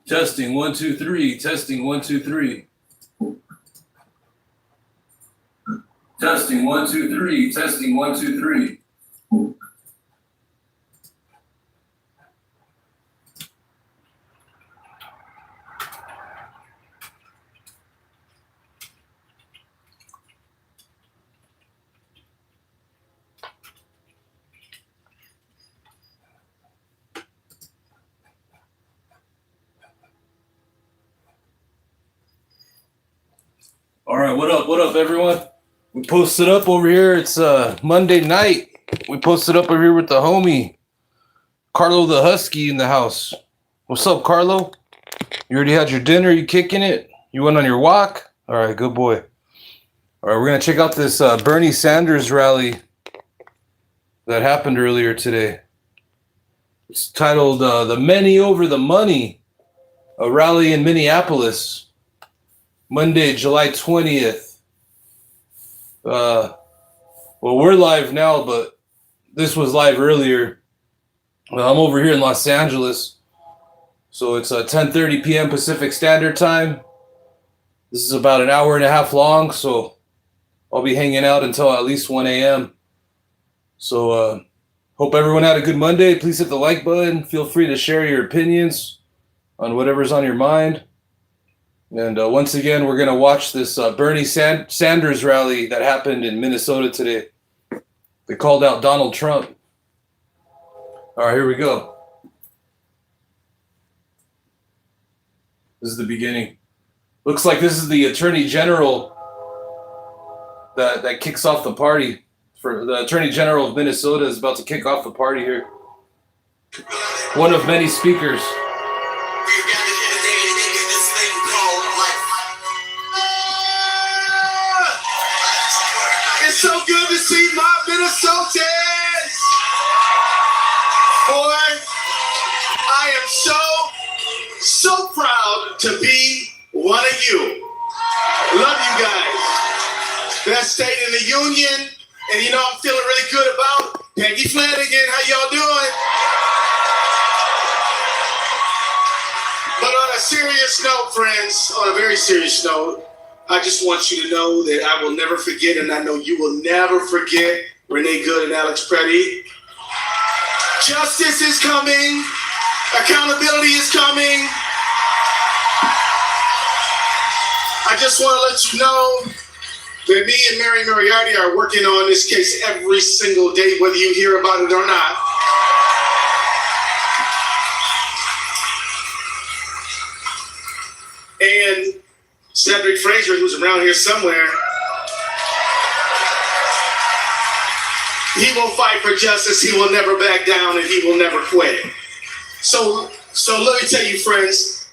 Testing 1 2 3. Testing 1 2 3. Testing 1 2 3. Testing 1 2 3. All right, what up, everyone? We posted up over here. It's Monday night. We posted up over here with the homie Carlo the Husky in the house. What's up, Carlo? You already had your dinner? You kicking it? You went on your walk? All right, good boy. All right, we're gonna check out this Bernie Sanders rally that happened earlier today. It's titled "The Many Over the Money," a rally in Minneapolis. Monday, July 20th. Well, we're live now, but this was live earlier. I'm over here in Los Angeles, so it's 10:30 p.m. Pacific Standard Time. This is about an hour and a half long, so I'll be hanging out until at least 1 a.m. So hope everyone had a good Monday. Please hit the like button. Feel free to share your opinions on whatever's on your mind. And once again, we're going to watch this Bernie Sanders rally that happened in Minnesota today. They called out Donald Trump. All right, here we go. This is the beginning. Looks like this is the Attorney General that kicks off the party. For the Attorney General of Minnesota is about to kick off the party here. One of many speakers. It's so good to see my Minnesotans. Boy, I am so proud to be one of you. Love you guys. Best state in the union. And you know I'm feeling really good about Peggy Flanagan. How y'all doing? But on a serious note, friends, on a very serious note, I just want you to know that I will never forget, and I know you will never forget, Renee Good and Alex Preddy. Justice is coming. Accountability is coming. I just want to let you know that me and Mary Moriarty are working on this case every single day, whether you hear about it or not. And Cedric Frazier, who's around here somewhere, he will fight for justice. He will never back down, and he will never quit. So let me tell you, friends,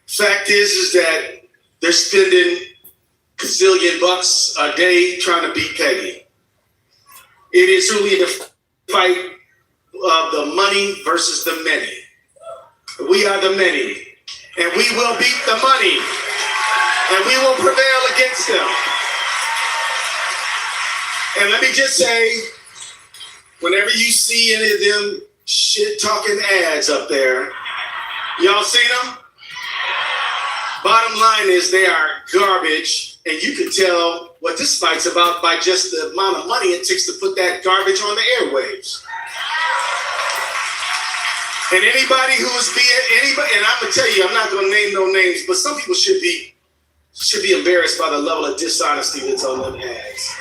fact is that they're spending gazillion bucks a day trying to beat Peggy. It is really the fight of the money versus the many. We are the many, and we will beat the money, and we will prevail against them. And let me just say, whenever you see any of them shit-talking ads up there, y'all seen them? Bottom line is they are garbage, and you can tell what this fight's about by just the amount of money it takes to put that garbage on the airwaves. And anybody who is and I'm gonna tell you, I'm not gonna name no names, but some people should be embarrassed by the level of dishonesty that's on them ads.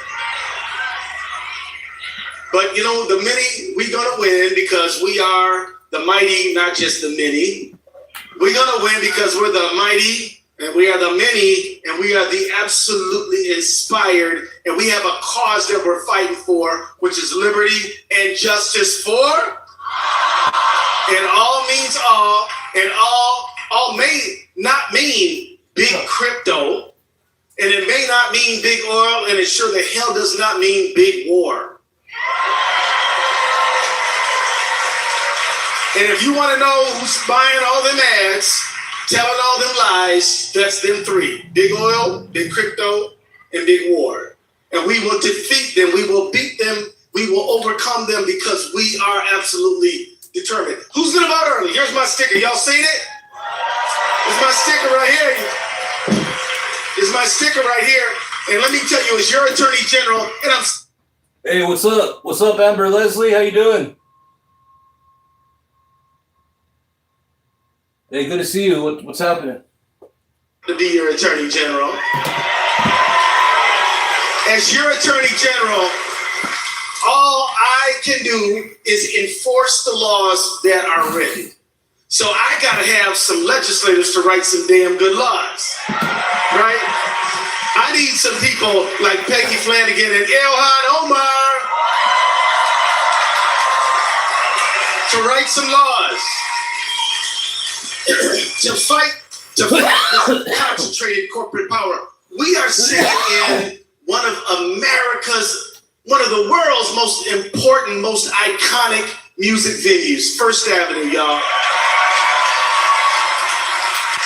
But you know, the many, we're gonna win because we are the mighty, not just the many. We're gonna win because we're the mighty, and we are the many, and we are the absolutely inspired, and we have a cause that we're fighting for, which is liberty and justice for. And all means all, and all may not mean big crypto, and it may not mean big oil, and it sure the hell does not mean big war. And if you want to know who's buying all them ads, telling all them lies, that's them three: big oil, big crypto, and big war. And we will defeat them. We will beat them. We will overcome them because we are absolutely determined. Who's gonna vote early? Here's my sticker. Y'all seen it? It's my sticker right here. It's my sticker right here. And let me tell you, as your Attorney General, and I'm... Hey, what's up? What's up, Amber Leslie? How you doing? Hey, good to see you. What's happening? To be your Attorney General. As your Attorney General, all I can do is enforce the laws that are written. So I gotta have some legislators to write some damn good laws, right? I need some people like Peggy Flanagan and Ilhan Omar to write some laws to fight this concentrated corporate power. We are sitting in one of the world's most important, most iconic music venues, First Avenue, y'all.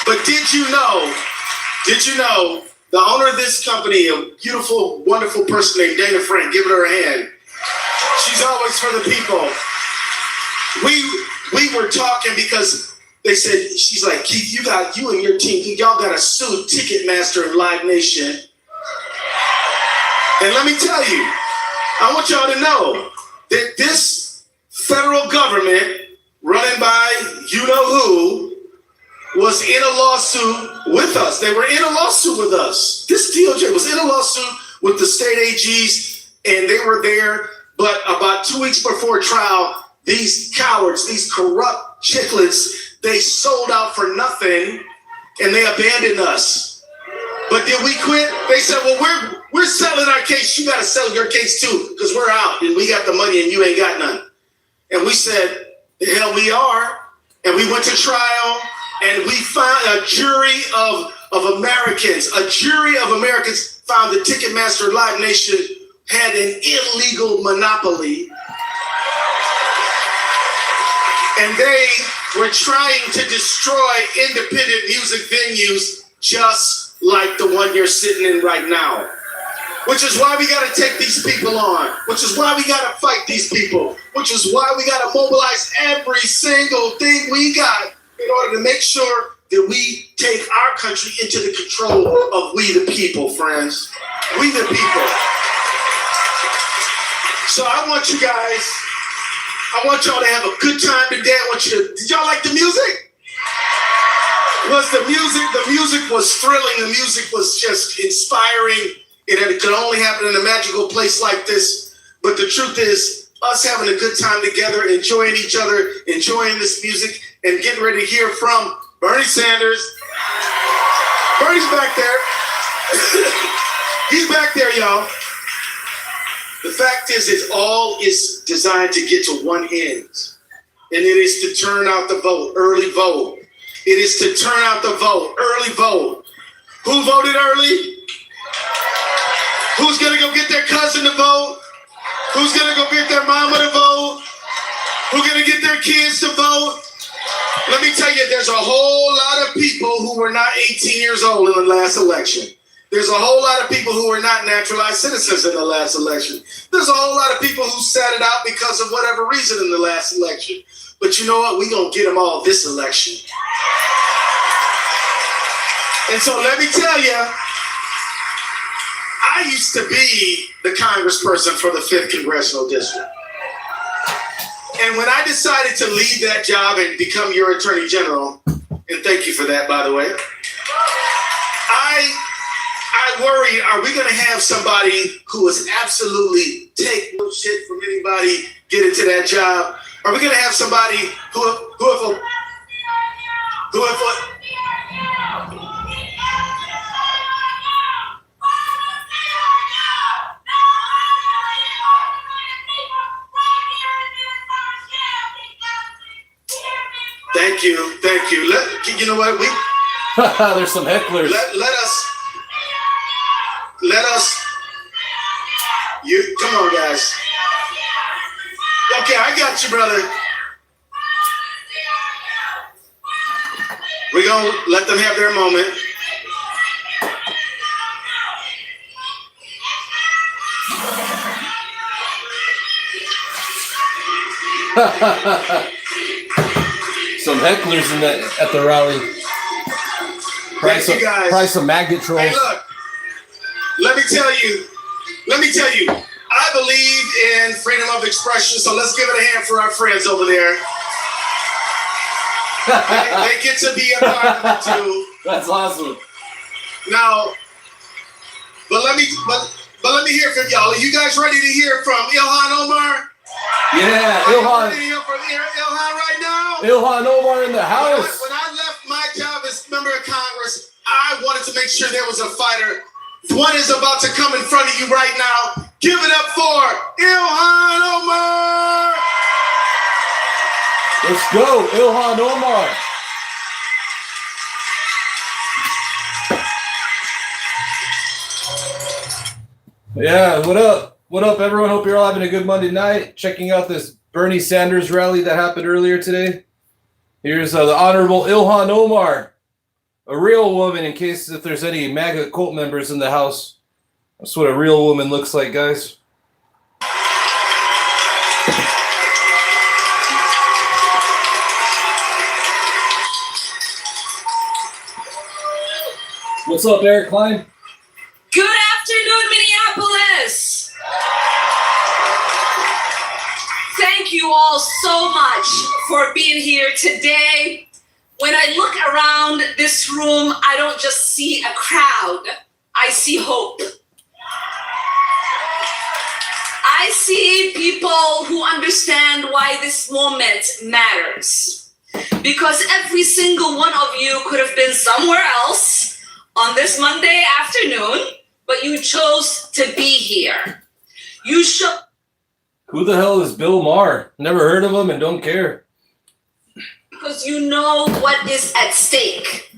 But did you know, the owner of this company, a beautiful, wonderful person named Dana Frank, give her a hand. She's always for the people. We were talking because they said, she's like, Keith, you and your team, y'all got to sue Ticketmaster and Live Nation. And let me tell you, I want y'all to know that this federal government, running by you-know-who, was in a lawsuit with us. They were in a lawsuit with us. This DOJ was in a lawsuit with the state AGs, and they were there. But about 2 weeks before trial, these cowards, these corrupt chicklets, they sold out for nothing, and they abandoned us. But did we quit? They said, well, we're selling our case. You got to sell your case too, because we're out, and we got the money, and you ain't got none. And we said, the hell we are. And we went to trial. And we found a jury of Americans. A jury of Americans found that Ticketmaster Live Nation had an illegal monopoly. And they were trying to destroy independent music venues just like the one you're sitting in right now. Which is why we got to take these people on. Which is why we got to fight these people. Which is why we got to mobilize every single thing we got in order to make sure that we take our country into the control of we the people, friends. We the people. So I want y'all to have a good time today. Did y'all like the music? The music was thrilling. The music was just inspiring. It could only happen in a magical place like this. But the truth is, us having a good time together, enjoying each other, enjoying this music, and getting ready to hear from Bernie Sanders. Bernie's back there. He's back there, y'all. The fact is, it all is designed to get to one end. And it is to turn out the vote, early vote. It is to turn out the vote, early vote. Who voted early? Who's going to go get their cousin to vote? Who's going to go get their mama to vote? Who's going to get their kids to vote? Let me tell you, there's a whole lot of people who were not 18 years old in the last election. There's a whole lot of people who were not naturalized citizens in the last election. There's a whole lot of people who sat it out because of whatever reason in the last election. But you know what? We're going to get them all this election. And so let me tell you, I used to be the congressperson for the 5th Congressional District. And when I decided to leave that job and become your Attorney General, and thank you for that, by the way, I worry, are we going to have somebody who is absolutely take no shit from anybody, get into that job? Are we going to have somebody who Thank you. You know what? There's some hecklers. Let us. You come on, guys. Okay, I got you, brother. We're gonna let them have their moment. Some hecklers at the rally. Thank you guys. Price of maggot trolls. Hey, look. Let me tell you. I believe in freedom of expression, so let's give it a hand for our friends over there. They get to be a part of it too. That's awesome. Now, but let me hear from y'all. Are you guys ready to hear from Ilhan Omar? Yeah, Are you Ilhan. ready to hear from Ilhan right now? Ilhan Omar in the house. When I left my job as member of Congress, I wanted to make sure there was a fighter. One is about to come in front of you right now. Give it up for Ilhan Omar. Let's go, Ilhan Omar. Yeah, what up? What up, everyone? Hope you're all having a good Monday night. Checking out this Bernie Sanders rally that happened earlier today. Here's the Honorable Ilhan Omar, a real woman, in case if there's any MAGA cult members in the house. That's what a real woman looks like, guys. What's up, Eric Klein? Good afternoon, Minneapolis. Thank you all so much for being here today. When I look around this room, I don't just see a crowd, I see hope. I see people who understand why this moment matters. Because every single one of you could have been somewhere else on this Monday afternoon, but you chose to be here. You should. Who the hell is Bill Maher? Never heard of him and don't care. Because you know what is at stake.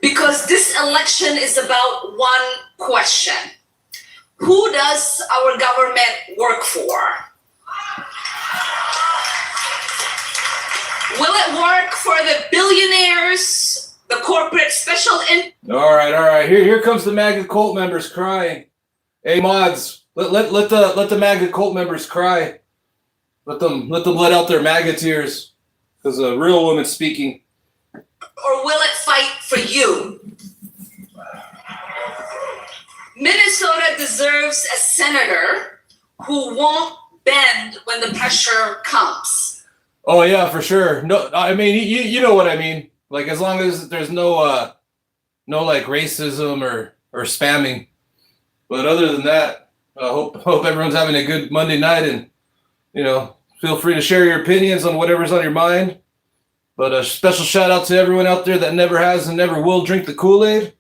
Because this election is about one question. Who does our government work for? Will it work for the billionaires, the corporate special All right. Here comes the MAGA cult members crying. Hey, mods, let the MAGA cult members cry. Let them let out their MAGA tears, because a real woman's speaking. Or will it fight for you? Minnesota deserves a senator who won't bend when the pressure comes. Oh yeah, for sure. No, I mean you know what I mean. Like, as long as there's no like racism or spamming. But other than that, I hope everyone's having a good Monday night, and feel free to share your opinions on whatever's on your mind. But a special shout out to everyone out there that never has and never will drink the Kool-Aid.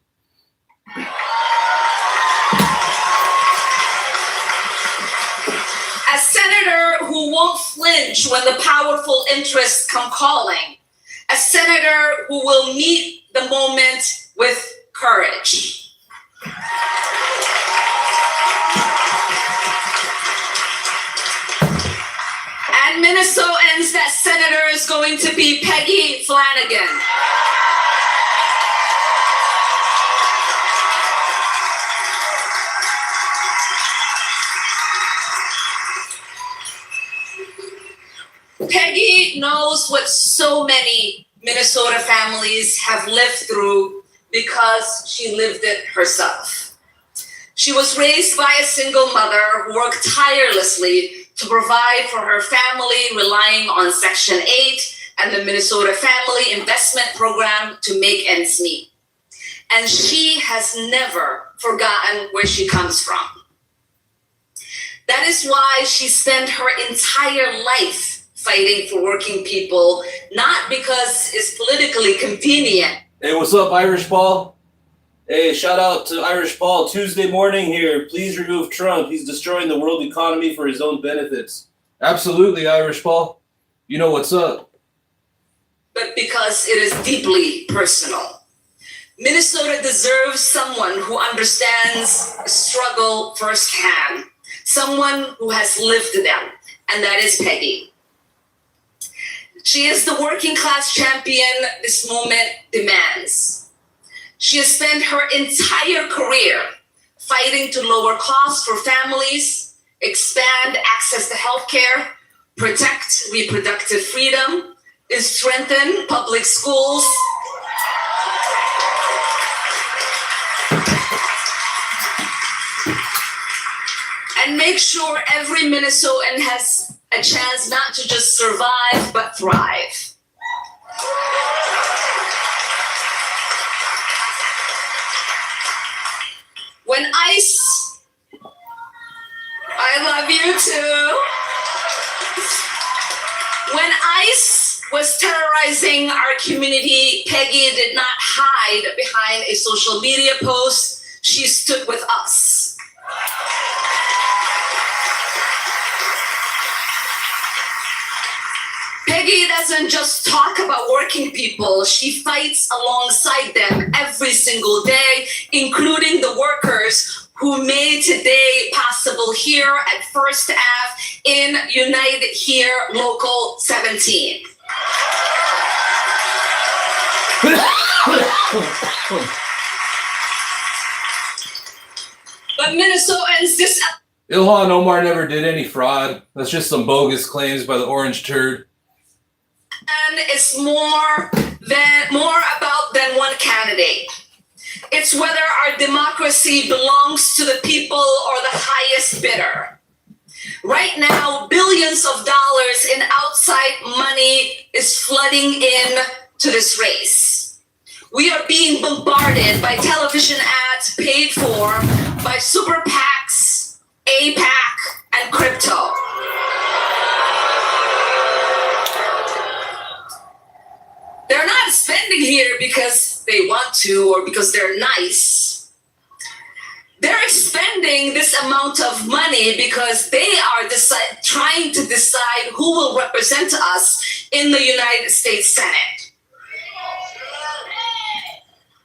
A senator who won't flinch when the powerful interests come calling. A senator who will meet the moment with courage. And Minnesotans, that senator is going to be Peggy Flanagan. Peggy knows what so many Minnesota families have lived through because she lived it herself. She was raised by a single mother who worked tirelessly to provide for her family, relying on Section 8 and the Minnesota Family Investment Program to make ends meet. And she has never forgotten where she comes from. That is why she spent her entire life fighting for working people, not because it's politically convenient. Hey, what's up, Irish Paul? Hey, shout out to Irish Paul. Tuesday morning here. Please remove Trump. He's destroying the world economy for his own benefits. Absolutely, Irish Paul. You know what's up. But because it is deeply personal. Minnesota deserves someone who understands struggle firsthand, someone who has lived them, and that is Peggy. She is the working class champion this moment demands. She has spent her entire career fighting to lower costs for families, expand access to healthcare, protect reproductive freedom, and strengthen public schools. and make sure every Minnesotan has a chance not to just survive, but thrive. When ICE, I love you too. When ICE was terrorizing our community, Peggy did not hide behind a social media post. She stood with us. Peggy doesn't just talk about working people, she fights alongside them every single day, including the workers who made today possible here at First Ave in United Here Local 17. But Minnesotans, this Ilhan Omar never did any fraud. That's just some bogus claims by the orange turd. and it's more about than one candidate. It's whether our democracy belongs to the people or the highest bidder. Right now, billions of dollars in outside money is flooding in to this race. We are being bombarded by television ads paid for by super PACs, APAC, and crypto. They're not spending here because they want to or because they're nice. They're spending this amount of money because they are trying to decide who will represent us in the United States Senate.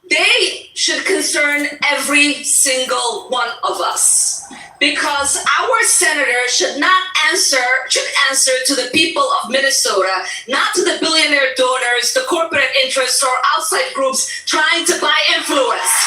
They should concern every single one of us, because our senator should answer to the people of Minnesota, not to the billionaire donors, the corporate interests, or outside groups trying to buy influence.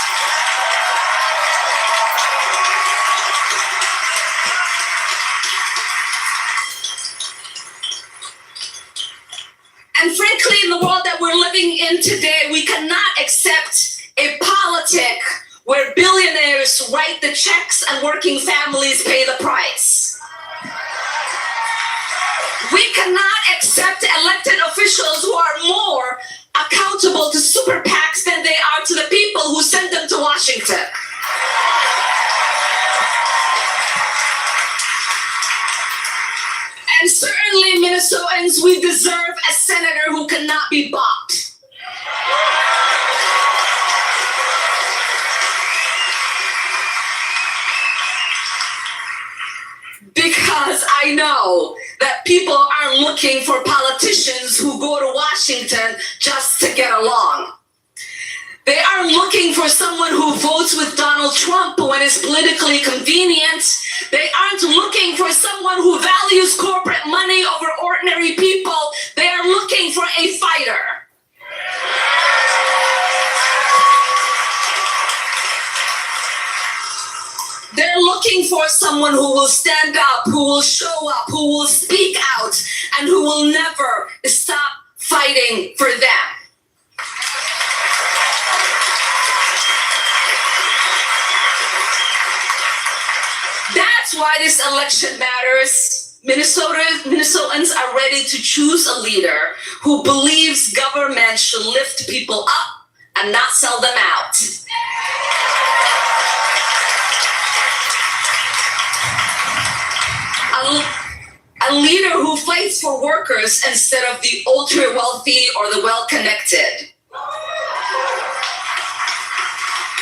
And frankly, in the world that we're living in today, we cannot accept a politic where billionaires write the checks and working families pay the price. We cannot accept elected officials who are more accountable to super PACs than they are to the people who send them to Washington. And certainly, Minnesotans, we deserve a senator who cannot be bought. Because I know that people aren't looking for politicians who go to Washington just to get along. They aren't looking for someone who votes with Donald Trump when it's politically convenient. They aren't looking for someone who values corporate money over ordinary people. They are looking for a fighter. They're looking for someone who will stand up, who will show up, who will speak out, and who will never stop fighting for them. That's why this election matters. Minnesotans are ready to choose a leader who believes government should lift people up and not sell them out. A leader who fights for workers instead of the ultra-wealthy or the well-connected.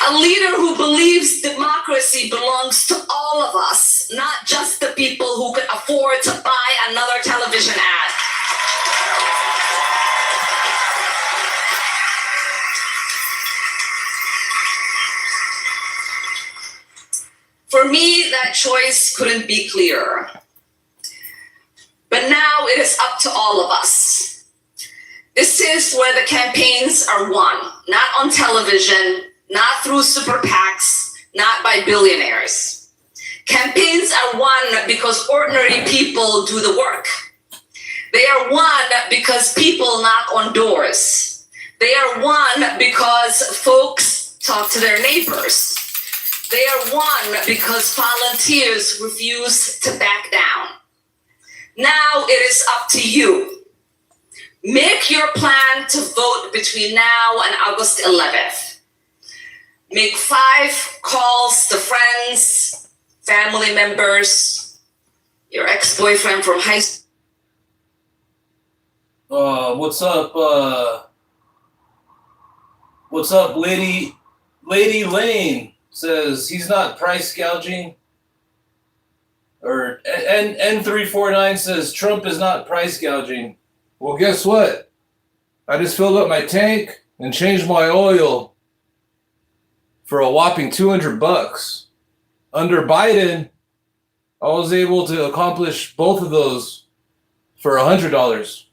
A leader who believes democracy belongs to all of us, not just the people who can afford to buy another television ad. For me, that choice couldn't be clearer. But now it is up to all of us. This is where the campaigns are won, not on television, not through super PACs, not by billionaires. Campaigns are won because ordinary people do the work. They are won because people knock on doors. They are won because folks talk to their neighbors. They are won because volunteers refuse to back down. Now it is up to you. Make your plan to vote between now and August 11th. Make 5 calls to friends, family members, your ex-boyfriend from high school. What's up? What's up, Lady Lane says he's not price gouging. Or N349 says Trump is not price gouging. Well, guess what? I just filled up my tank and changed my oil for a whopping $200. Under Biden, I was able to accomplish both of those for $100.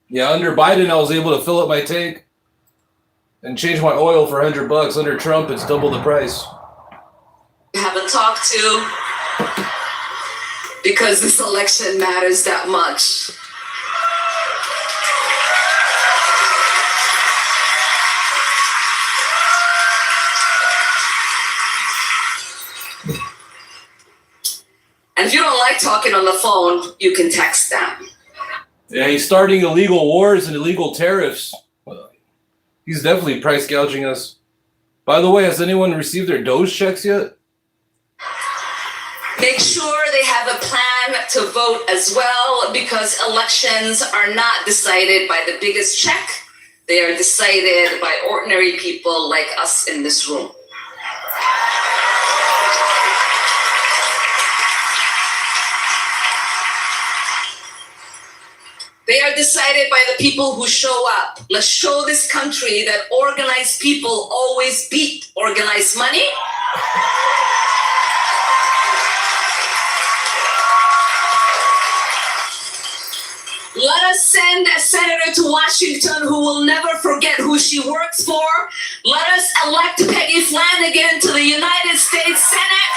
Yeah, under Biden, I was able to fill up my tank and change my oil for $100. Under Trump, it's double the price. You haven't talked to because this election matters that much. And if you don't like talking on the phone, you can text them. Yeah, he's starting illegal wars and illegal tariffs. Well, he's definitely price gouging us. By the way, has anyone received their Doge checks yet? Make sure they have a plan to vote as well, because elections are not decided by the biggest check. They are decided by ordinary people like us in this room. They are decided by the people who show up. Let's show this country that organized people always beat organized money. Let us send a senator to Washington who will never forget who she works for. Let us elect Peggy Flanagan to the United States Senate.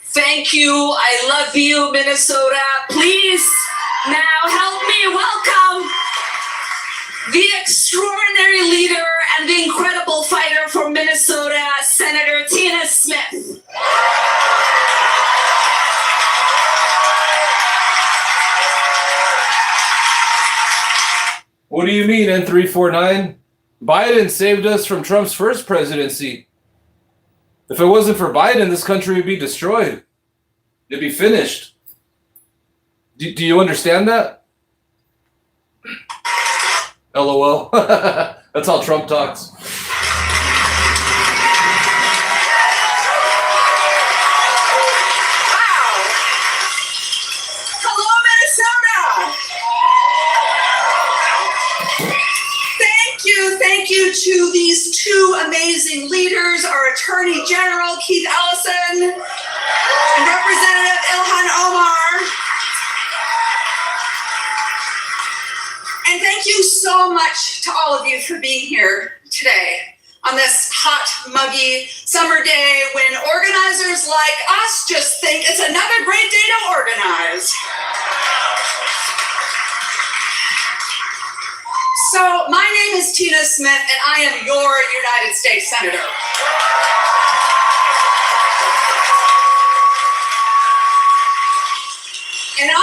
Thank you. I love you, Minnesota. Please now help me welcome the extraordinary leader and the incredible fighter from Minnesota, Senator Tina Smith. What do you mean, N349? Biden saved us from Trump's first presidency. If it wasn't for Biden, this country would be destroyed. It'd be finished. Do you understand that? LOL. That's how Trump talks. Wow. Hello, Minnesota. Thank you to these 2 amazing leaders, our Attorney General, Keith Ellison, and Representative Ilhan Omar. And thank you so much to all of you for being here today on this hot, muggy summer day when organizers like us just think it's another great day to organize. So my name is Tina Smith, and I am your United States Senator. And I am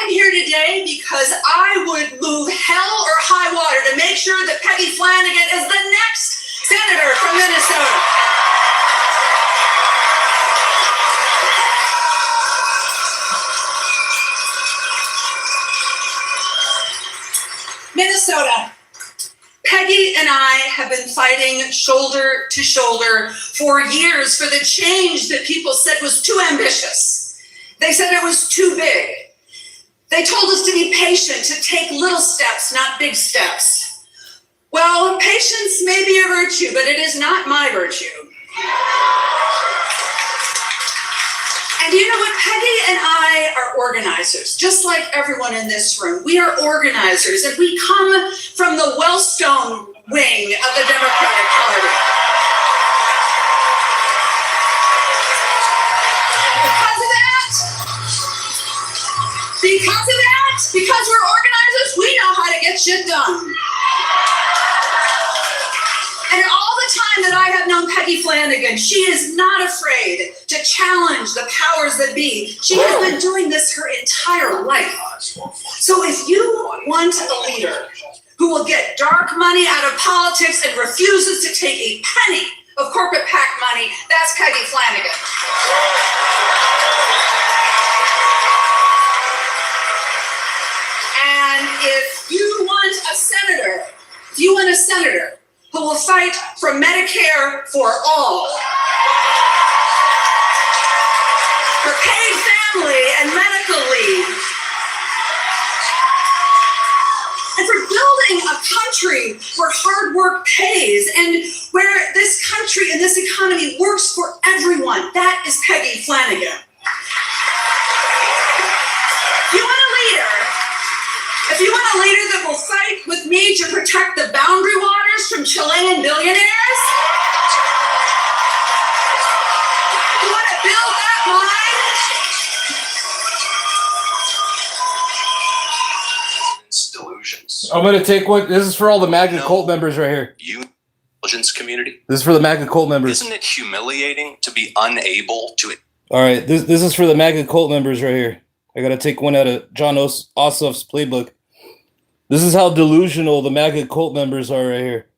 here today because I would move hell or high water to make sure that Peggy Flanagan is the next senator from Minnesota. Minnesota, Peggy and I have been fighting shoulder to shoulder for years for the change that people said was too ambitious. They said it was too big. They told us to be patient, to take little steps, not big steps. Well, patience may be a virtue, but it is not my virtue. And you know what? Peggy and I are organizers, just like everyone in this room. We are organizers, and we come from the Wellstone wing of the Democratic Party. Because of that, because we're organizers, we know how to get shit done. And all the time that I have known Peggy Flanagan, she is not afraid to challenge the powers that be. She has been doing this her entire life. So if you want a leader who will get dark money out of politics and refuses to take a penny of corporate PAC money, that's Peggy Flanagan. And if you want a senator who will fight for Medicare for all, for paid family and medical leave, and for building a country where hard work pays and where this country and this economy works for everyone, that is Peggy Flanagan. If you want a leader that will fight with me to protect the boundary waters from Chilean billionaires, you want to build that line? Delusions. I'm gonna take one. This is for all the MAGA cult members right here. You intelligence community. This is for the MAGA cult members. Isn't it humiliating to be unable to? All right, this is for the MAGA cult members right here. I gotta take one out of John Ossoff's playbook. This is how delusional the MAGA cult members are right here.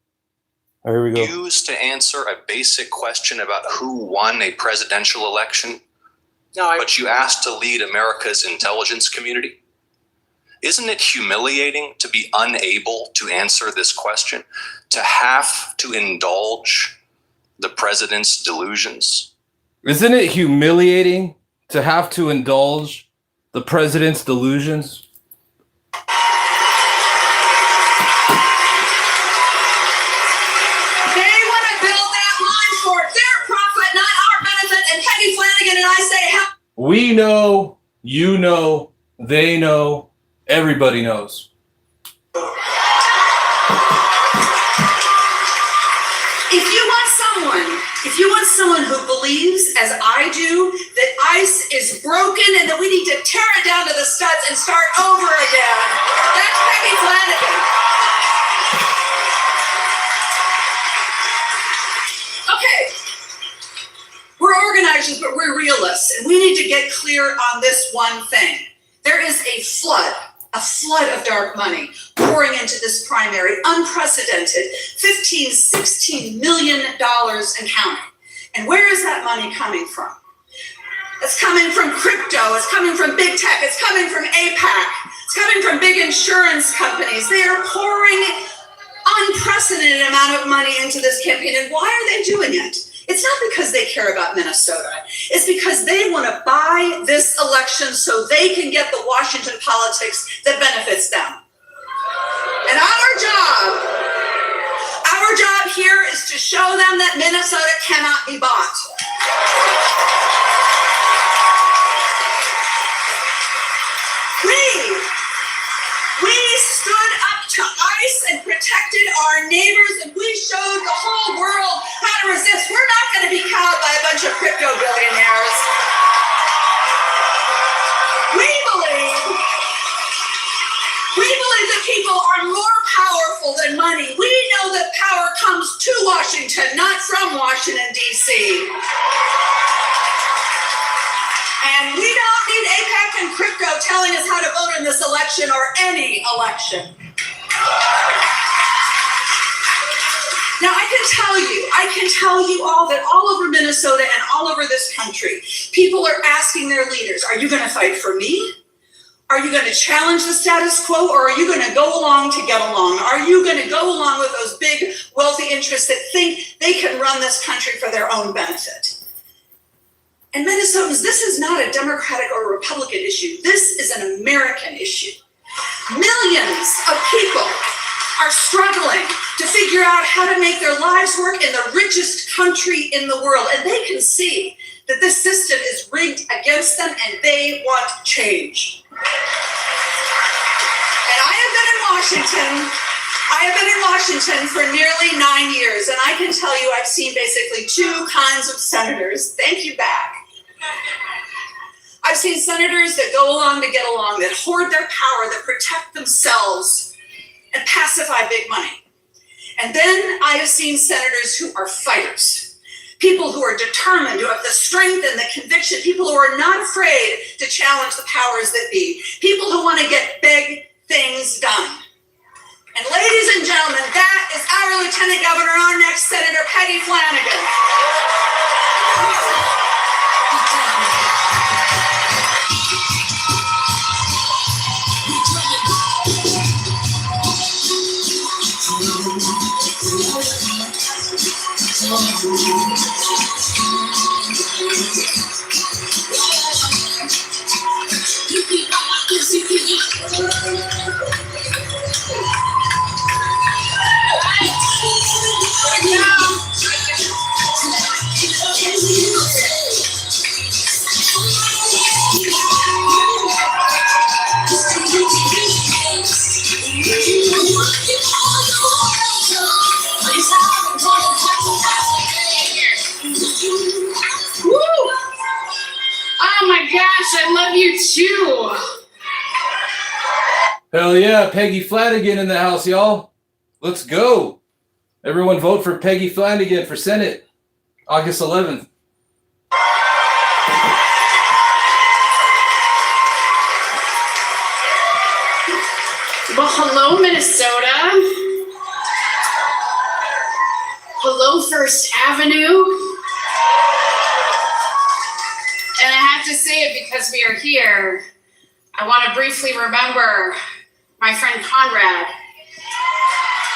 All right, here we go. Used to answer a basic question about who won a presidential election, but you asked to lead America's intelligence community. Isn't it humiliating to be unable to answer this question, to have to indulge the president's delusions? Isn't it humiliating to have to indulge the president's delusions? And I say, we know, you know, they know, everybody knows. If you want someone who believes, as I do, that ICE is broken and that we need to tear it down to the studs and start over again, that's Peggy Flanagan. Okay. We're organizers, but we're realists, and we need to get clear on this one thing. There is a flood of dark money pouring into this primary, unprecedented, $16 million and counting. And where is that money coming from? It's coming from crypto, it's coming from big tech, it's coming from APAC, it's coming from big insurance companies. They are pouring unprecedented amount of money into this campaign. And why are they doing it? It's not because they care about Minnesota. It's because they want to buy this election so they can get the Washington politics that benefits them. And our job here is to show them that Minnesota cannot be bought. We stood up to ICE and protected our neighbors, and we showed the whole world how to resist. We're not going to be cowed by a bunch of crypto billionaires. We believe that people are more powerful than money. We know that power comes to Washington, not from Washington, D.C. And we don't need APAC and crypto telling us how to vote in this election or any election. Now, I can tell you all that all over Minnesota and all over this country, people are asking their leaders, are you going to fight for me? Are you going to challenge the status quo, or are you going to go along to get along? Are you going to go along with those big, wealthy interests that think they can run this country for their own benefit? And Minnesotans, this is not a Democratic or Republican issue. This is an American issue. Millions of people are struggling to figure out how to make their lives work in the richest country in the world. And they can see that this system is rigged against them and they want change. And I have been in Washington for nearly 9 years, and I can tell you I've seen basically two kinds of senators. Thank you back. I've seen senators that go along to get along, that hoard their power, that protect themselves and pacify big money. And then I have seen senators who are fighters, people who are determined, who have the strength and the conviction, people who are not afraid to challenge the powers that be, people who want to get big things done. And ladies and gentlemen, that is our Lieutenant Governor, our next Senator, Peggy Flanagan. Oh my gosh, I love you too. Hell yeah, Peggy Flanagan in the house, y'all. Let's go. Everyone vote for Peggy Flanagan for Senate, August 11th. Well, hello, Minnesota. Hello, First Avenue. And I have to say it because we are here. I want to briefly remember my friend Conrad,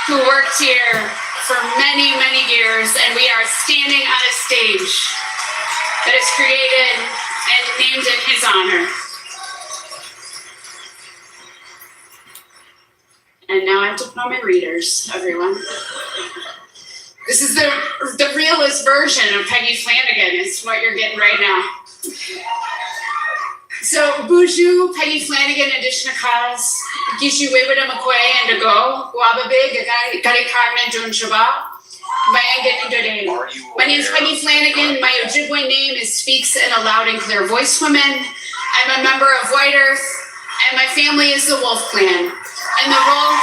who worked here for many, many years, and we are standing on a stage that is created and named in his honor. And now I have to put on my readers, everyone. This is the realest version of Peggy Flanagan. It's what you're getting right now. So, Buju, Peggy Flanagan, addition to cause, Gishu Webada Makwe and Go, Wababe, Gari Carmen Dun Shaba, My name is Peggy Flanagan. My Ojibwe name is Speaks in a Loud and Clear Voice Woman. I'm a member of White Earth, and my family is the Wolf Clan. And the role.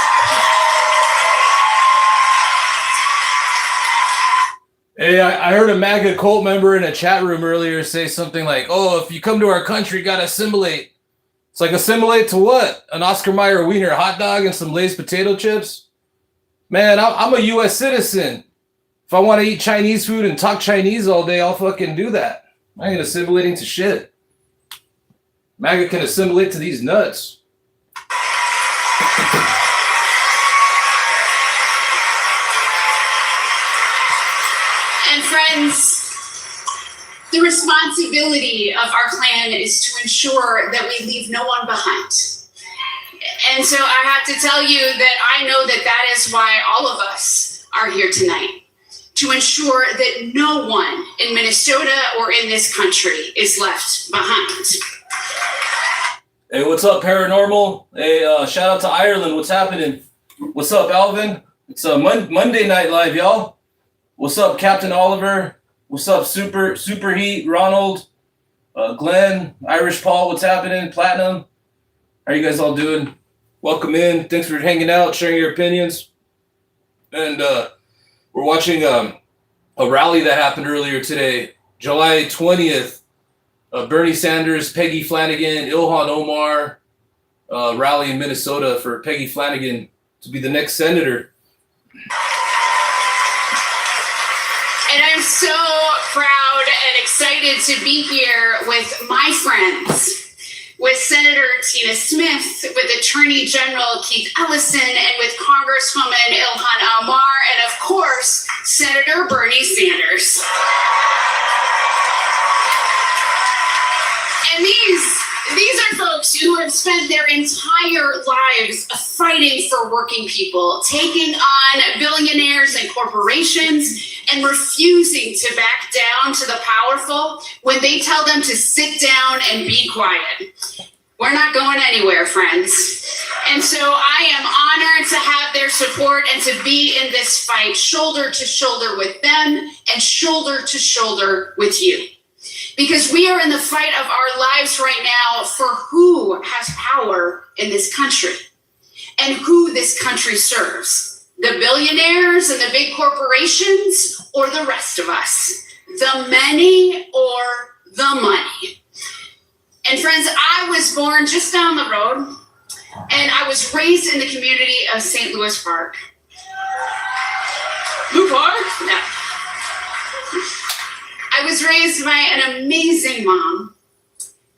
Hey, I heard a MAGA cult member in a chat room earlier say something like, oh, if you come to our country, you gotta assimilate. It's like, assimilate to what? An Oscar Mayer Wiener hot dog and some Lay's potato chips? Man, I'm a U.S. citizen. If I want to eat Chinese food and talk Chinese all day, I'll fucking do that. I ain't assimilating to shit. MAGA can assimilate to these nuts. And friends, the responsibility of our clan is to ensure that we leave no one behind. And so I have to tell you that I know that that is why all of us are here tonight, to ensure that no one in Minnesota or in this country is left behind. Hey, what's up, Paranormal? Hey, shout out to Ireland. What's happening? What's up, Alvin? It's a Monday Night Live, y'all. What's up, Captain Oliver? What's up, Super Heat, Ronald, Glenn, Irish Paul? What's happening? Platinum. How are you guys all doing? Welcome in. Thanks for hanging out, sharing your opinions. And we're watching a rally that happened earlier today, July 20th. Bernie Sanders, Peggy Flanagan, Ilhan Omar rally in Minnesota for Peggy Flanagan to be the next senator. And I'm so proud and excited to be here with my friends, with Senator Tina Smith, with Attorney General Keith Ellison, and with Congresswoman Ilhan Omar, and of course, Senator Bernie Sanders. And these are folks who have spent their entire lives fighting for working people, taking on billionaires and corporations, and refusing to back down to the powerful when they tell them to sit down and be quiet. We're not going anywhere, friends. And so I am honored to have their support and to be in this fight, shoulder to shoulder with them and shoulder to shoulder with you. Because we are in the fight of our lives right now for who has power in this country and who this country serves. The billionaires and the big corporations, or the rest of us. The many or the money. And friends, I was born just down the road, and I was raised in the community of St. Louis Park. Blue Park? No. I was raised by an amazing mom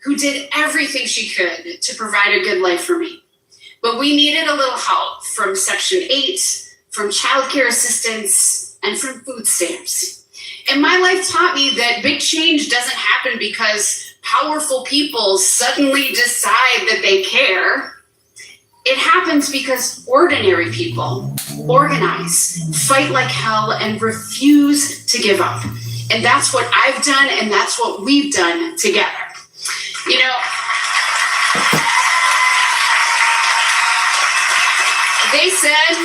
who did everything she could to provide a good life for me. But we needed a little help from Section 8, from childcare assistance, and from food stamps. And my life taught me that big change doesn't happen because powerful people suddenly decide that they care. It happens because ordinary people organize, fight like hell, and refuse to give up. And that's what I've done, and that's what we've done together. You know, they said,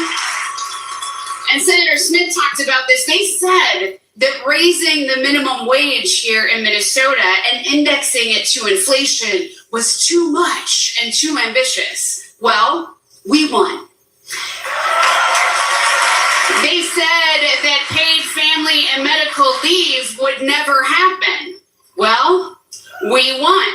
and Senator Smith talked about this, they said that raising the minimum wage here in Minnesota and indexing it to inflation was too much and too ambitious. Well, we won. They said that paid family and medical leave would never happen. Well, we won.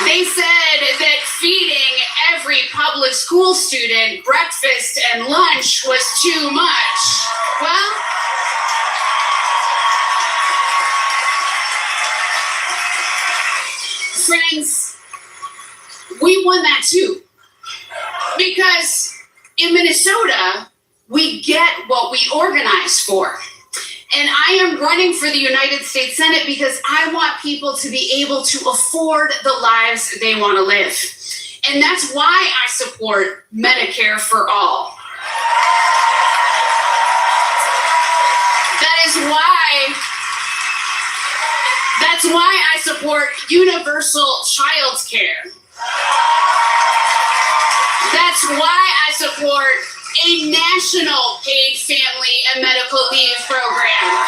They said that feeding every public school student breakfast and lunch was too much. Well, friends, we won that too. Because in Minnesota, we get what we organize for. And I am running for the United States Senate because I want people to be able to afford the lives they want to live. And that's why I support Medicare for all. That's why I support universal child care. That's why I support a national paid family and medical leave program.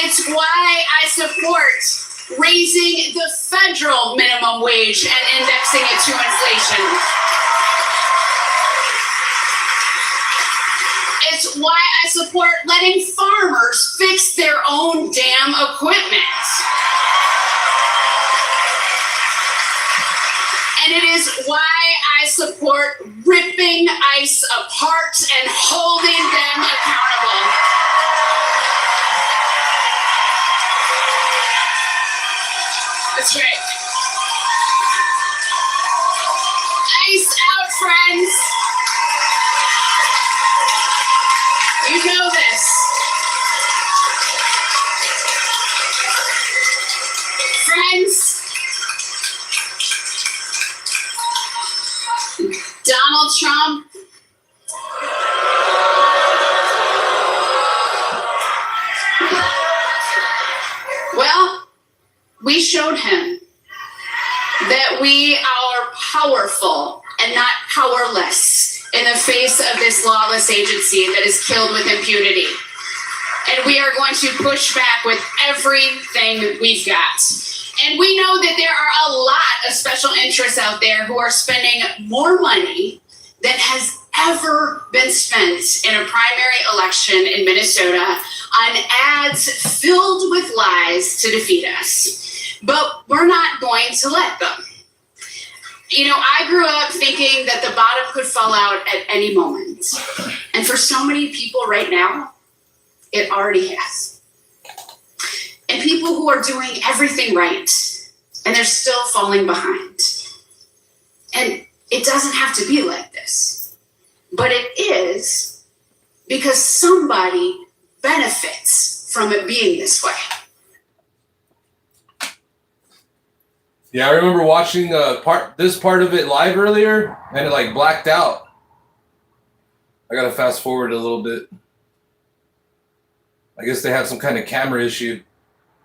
It's why I support raising the federal minimum wage and indexing it to inflation. It's why I support letting farmers fix their own damn equipment. And it is why I support ripping ICE apart and holding them accountable. That's right. ICE out, friends. You know this. Friends, Donald Trump well, we showed him that we are powerful and not powerless in the face of this lawless agency that is killed with impunity. And we are going to push back with everything we've got. And we know that there are a lot of special interests out there who are spending more money than has ever been spent in a primary election in Minnesota on ads filled with lies to defeat us. But we're not going to let them. You know, I grew up thinking that the bottom could fall out at any moment. And for so many people right now, it already has. And people who are doing everything right, and they're still falling behind. And it doesn't have to be like this. But it is because somebody benefits from it being this way. Yeah, I remember watching this part of it live earlier, and it like blacked out. I gotta fast forward a little bit. I guess they had some kind of camera issue.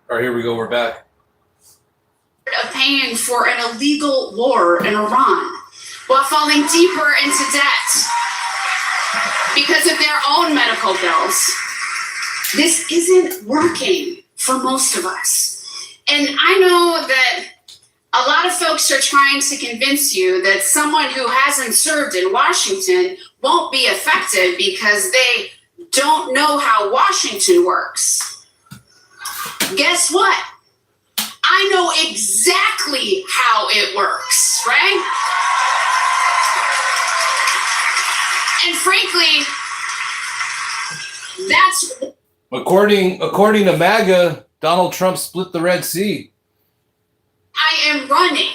All right, here we go. We're back. Of paying for an illegal war in Iran while falling deeper into debt because of their own medical bills This isn't working for most of us. And I know that a lot of folks are trying to convince you that someone who hasn't served in Washington won't be effective because they don't know how Washington works. Guess what? I know exactly how it works, right? And frankly, that's According to MAGA, Donald Trump split the Red Sea. I am running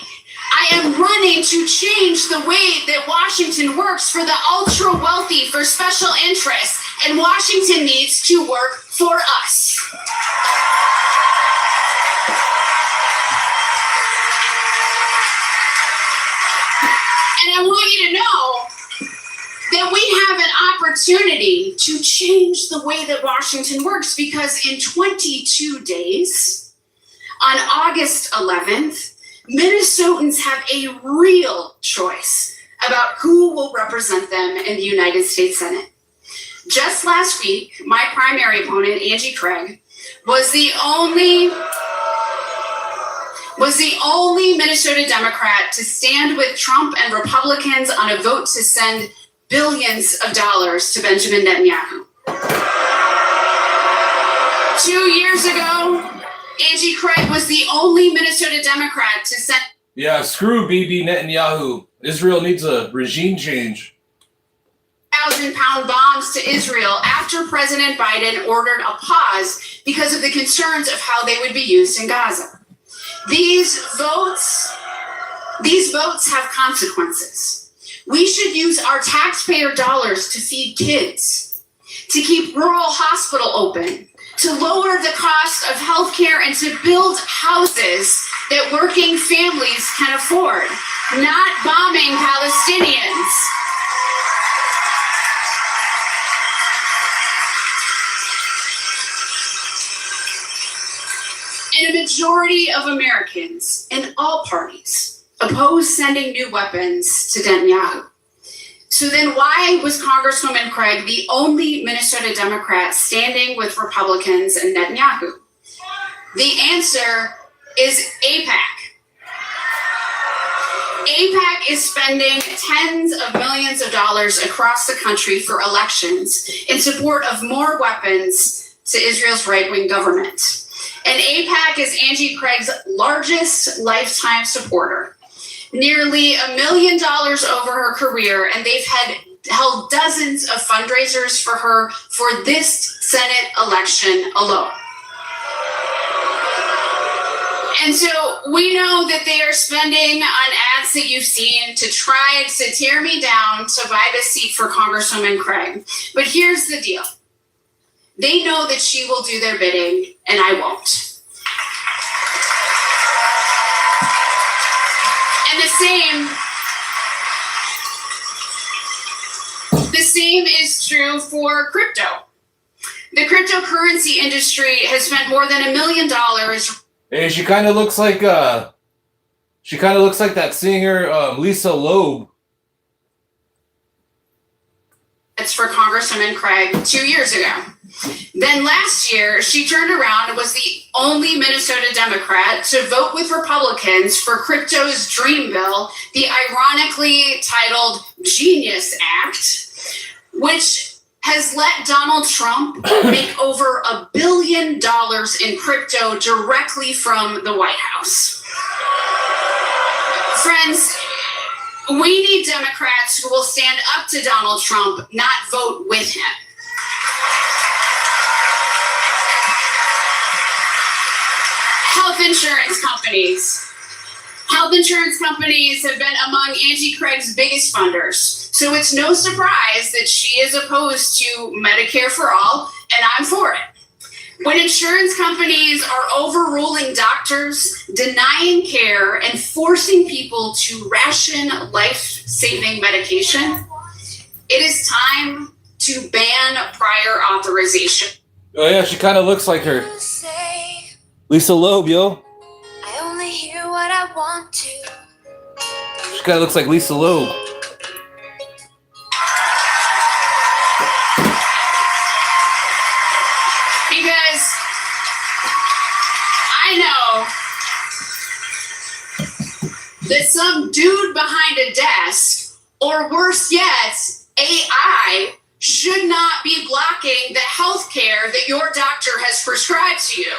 to change the way that Washington works for the ultra wealthy, for special interests, and Washington needs to work for us. And I want you to know that we have an opportunity to change the way that Washington works, because in 22 days, on August 11th, Minnesotans have a real choice about who will represent them in the United States Senate. Just last week, my primary opponent, Angie Craig, was the only Minnesota Democrat to stand with Trump and Republicans on a vote to send billions of dollars to Benjamin Netanyahu. 2 years ago, Angie Craig was the only Minnesota Democrat to send... Yeah, screw Bibi Netanyahu. Israel needs a regime change. 1,000-pound bombs to Israel after President Biden ordered a pause because of the concerns of how they would be used in Gaza. These votes have consequences. We should use our taxpayer dollars to feed kids, to keep rural hospital open, to lower the cost of healthcare, and to build houses that working families can afford, not bombing Palestinians. And a majority of Americans in all parties oppose sending new weapons to Netanyahu. So then why was Congresswoman Craig the only Minnesota Democrat standing with Republicans and Netanyahu? The answer is AIPAC. AIPAC is spending tens of millions of dollars across the country for elections in support of more weapons to Israel's right-wing government. And AIPAC is Angie Craig's largest lifetime supporter. Nearly $1 million over her career, and they've held dozens of fundraisers for her for this Senate election alone. And so we know that they are spending on ads that you've seen to try to tear me down to buy the seat for Congresswoman Craig. But here's the deal. They know that she will do their bidding, and I won't. And the same is true for crypto. The cryptocurrency industry has spent more than $1 million. Hey, she kind of looks like that singer Lisa Loeb. It's for Congresswoman Craig 2 years ago. Then last year, she turned around and was the only Minnesota Democrat to vote with Republicans for crypto's dream bill, the ironically titled Genius Act, which has let Donald Trump make over $1 billion in crypto directly from the White House. Friends, we need Democrats who will stand up to Donald Trump, not vote with him. Health insurance companies have been among Angie Craig's biggest funders. So it's no surprise that she is opposed to Medicare for all, and I'm for it. When insurance companies are overruling doctors, denying care, and forcing people to ration life-saving medication, it is time to ban prior authorization. Oh yeah, she kind of looks like her. Lisa Loeb, yo. I only hear what I want to. She kind of looks like Lisa Loeb. that some dude behind a desk, or worse yet, AI, should not be blocking the health care that your doctor has prescribed to you.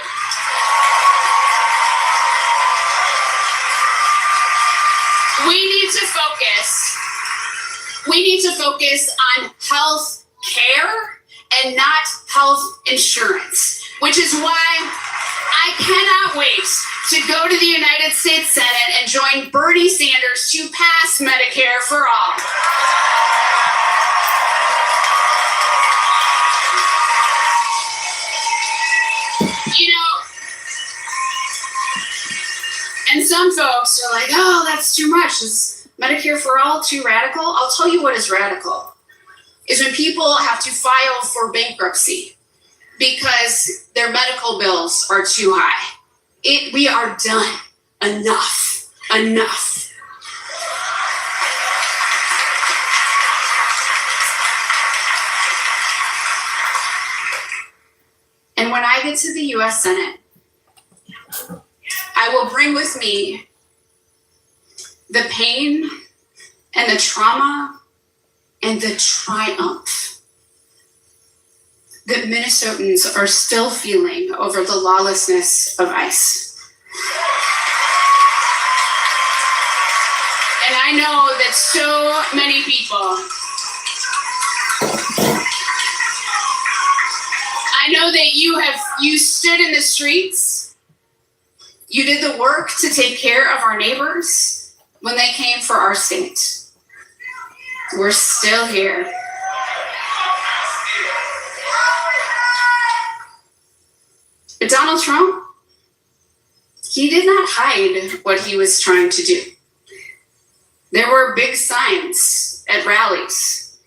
We need to focus. We need to focus on health care and not health insurance, which is why I cannot wait to go to the United States Senate and join Bernie Sanders to pass Medicare for all. You know, and some folks are like, oh, that's too much. Is Medicare for all too radical? I'll tell you what is radical, is when people have to file for bankruptcy because their medical bills are too high. We are done. Enough. Enough. And when I get to the US Senate, I will bring with me the pain and the trauma and the triumph that Minnesotans are still feeling over the lawlessness of ICE. And I know that so many people, I know that you stood in the streets, you did the work to take care of our neighbors when they came for our state. We're still here. But Donald Trump, he did not hide what he was trying to do. There were big signs at rallies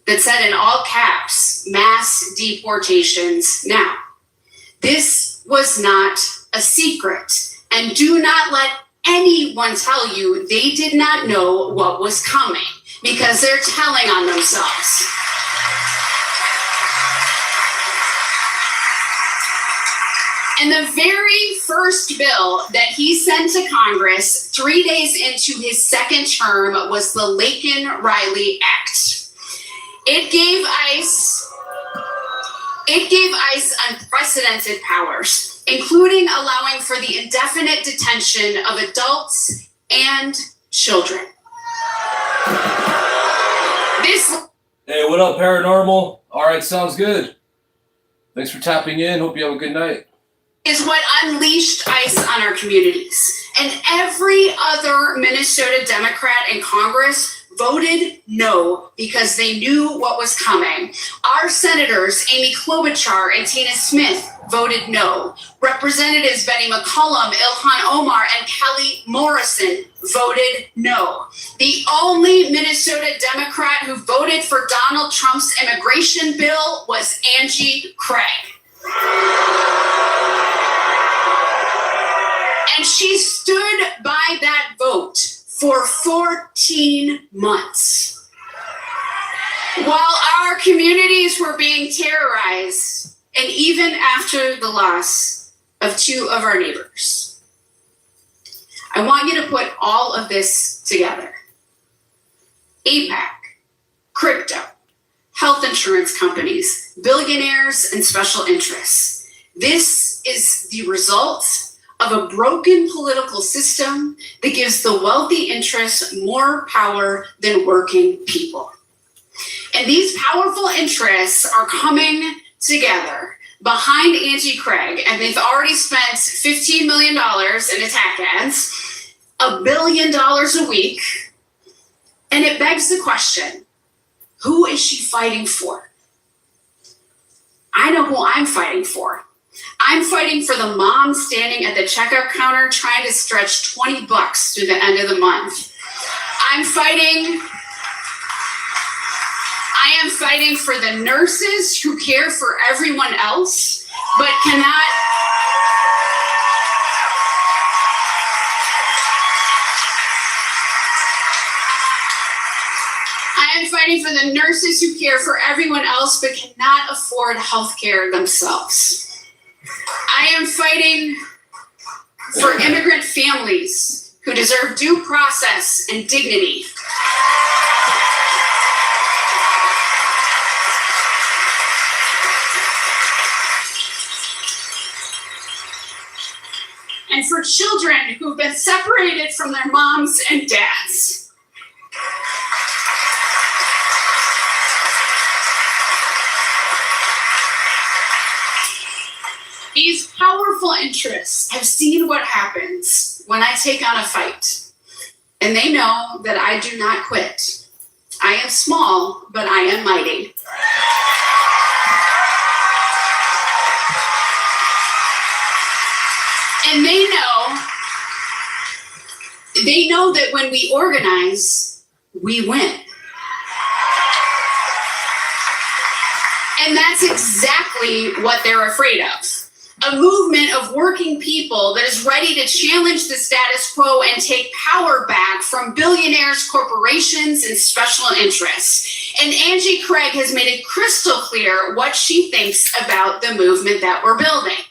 that said in all caps, mass deportations now. This was not a secret, and do not let anyone tell you they did not know what was coming, because they're telling on themselves. And the very first bill that he sent to Congress 3 days into his second term was the Laken-Riley Act. It gave ICE unprecedented powers, including allowing for the indefinite detention of adults and children. Hey, what up, Paranormal? All right, sounds good. Thanks for tapping in. Hope you have a good night. Is what unleashed ICE on our communities. And every other Minnesota Democrat in Congress voted no because they knew what was coming. Our senators, Amy Klobuchar and Tina Smith, voted no. Representatives Betty McCollum, Ilhan Omar, and Kelly Morrison voted no. The only Minnesota Democrat who voted for Donald Trump's immigration bill was Angie Craig. And she stood by that vote for 14 months. While our communities were being terrorized, and even after the loss of 2 of our neighbors. I want you to put all of this together. APAC, crypto, health insurance companies, billionaires, and special interests. This is the result of a broken political system that gives the wealthy interests more power than working people. And these powerful interests are coming together behind Angie Craig, and they've already spent $15 million in attack ads, $1 billion a week, and it begs the question, who is she fighting for? I know who I'm fighting for. I'm fighting for the mom standing at the checkout counter trying to stretch $20 through the end of the month. I am fighting for the nurses who care for everyone else, but cannot. I am fighting for the nurses who care for everyone else, but cannot afford health care themselves. I am fighting for immigrant families who deserve due process and dignity. And for children who've been separated from their moms and dads. These powerful interests have seen what happens when I take on a fight, and they know that I do not quit. I am small, but I am mighty. And they know that when we organize, we win. And that's exactly what they're afraid of. A movement of working people that is ready to challenge the status quo and take power back from billionaires, corporations, and special interests. And Angie Craig has made it crystal clear what she thinks about the movement that we're building.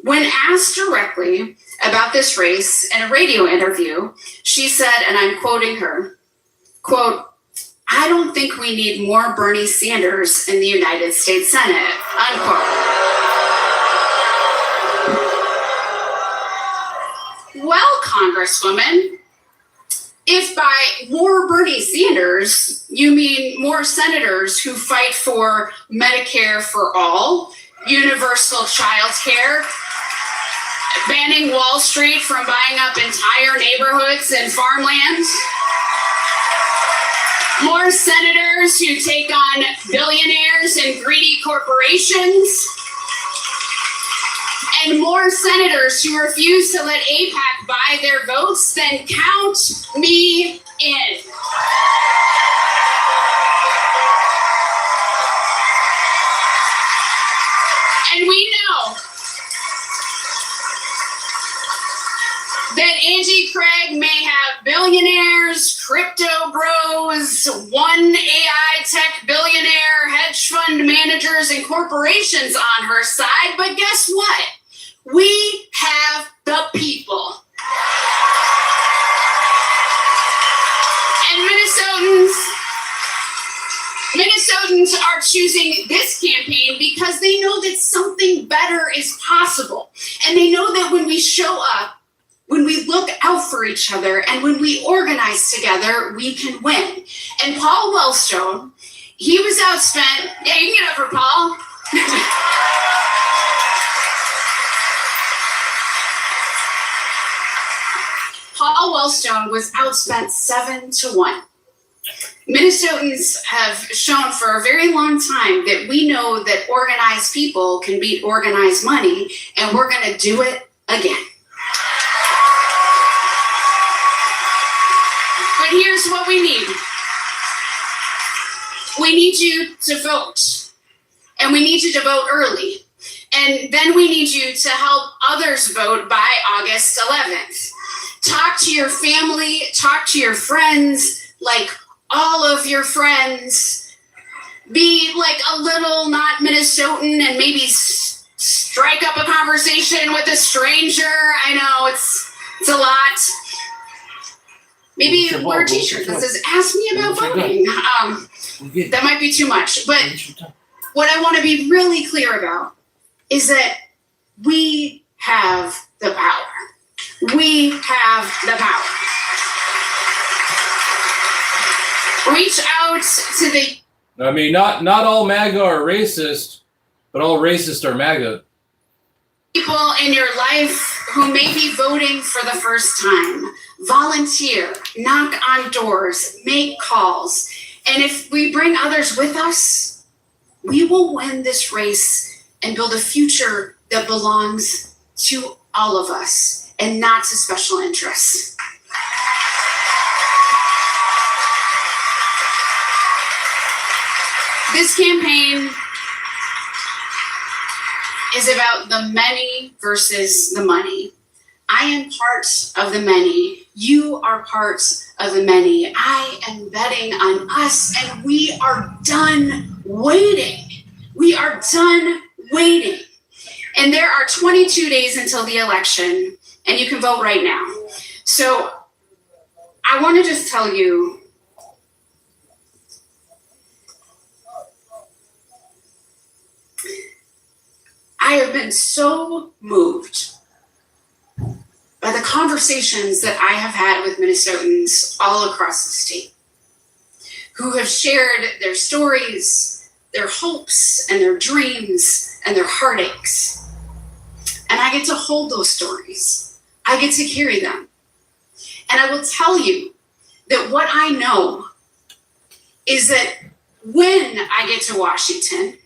When asked directly about this race in a radio interview, she said, and I'm quoting her, quote, "I don't think we need more Bernie Sanders in the United States Senate," unquote. Well, Congresswoman, if by more Bernie Sanders, you mean more senators who fight for Medicare for all, universal child care, banning Wall Street from buying up entire neighborhoods and farmland, more senators who take on billionaires and greedy corporations, and more senators who refuse to let AIPAC buy their votes, then count me in. And we know that Angie Craig may have billionaires, crypto bros, one AI tech billionaire, hedge fund managers, and corporations on her side, but guess what? We have the people. And Minnesotans are choosing this campaign because they know that something better is possible. And they know that when we show up, when we look out for each other, and when we organize together, we can win. And Paul Wellstone, he was outspent. Yeah, you can get up for Paul. Paul Wellstone was outspent 7-1. Minnesotans have shown for a very long time that we know that organized people can beat organized money, and we're going to do it again. But here's what we need. We need you to vote, and we need you to vote early. And then we need you to help others vote by August 11th. Talk to your family, talk to your friends, like all of your friends. Be like a little not Minnesotan and maybe strike up a conversation with a stranger. I know it's a lot. Maybe wear a t-shirt that says, "Ask me about voting." That might be too much. But what I want to be really clear about is that we have the power. We have the power. Reach out to the... I mean, not all MAGA are racist, but all racists are MAGA. People in your life who may be voting for the first time. Volunteer, knock on doors, make calls. And if we bring others with us, we will win this race and build a future that belongs to all of us and not to special interests. This campaign is about the many versus the money. I am part of the many. You are part of the many. I am betting on us, and we are done waiting. We are done waiting. And there are 22 days until the election, and you can vote right now. So I want to just tell you, I have been so moved by the conversations that I have had with Minnesotans all across the state who have shared their stories, their hopes, and their dreams, and their heartaches. And I get to hold those stories. I get to carry them. And I will tell you that what I know is that when I get to Washington,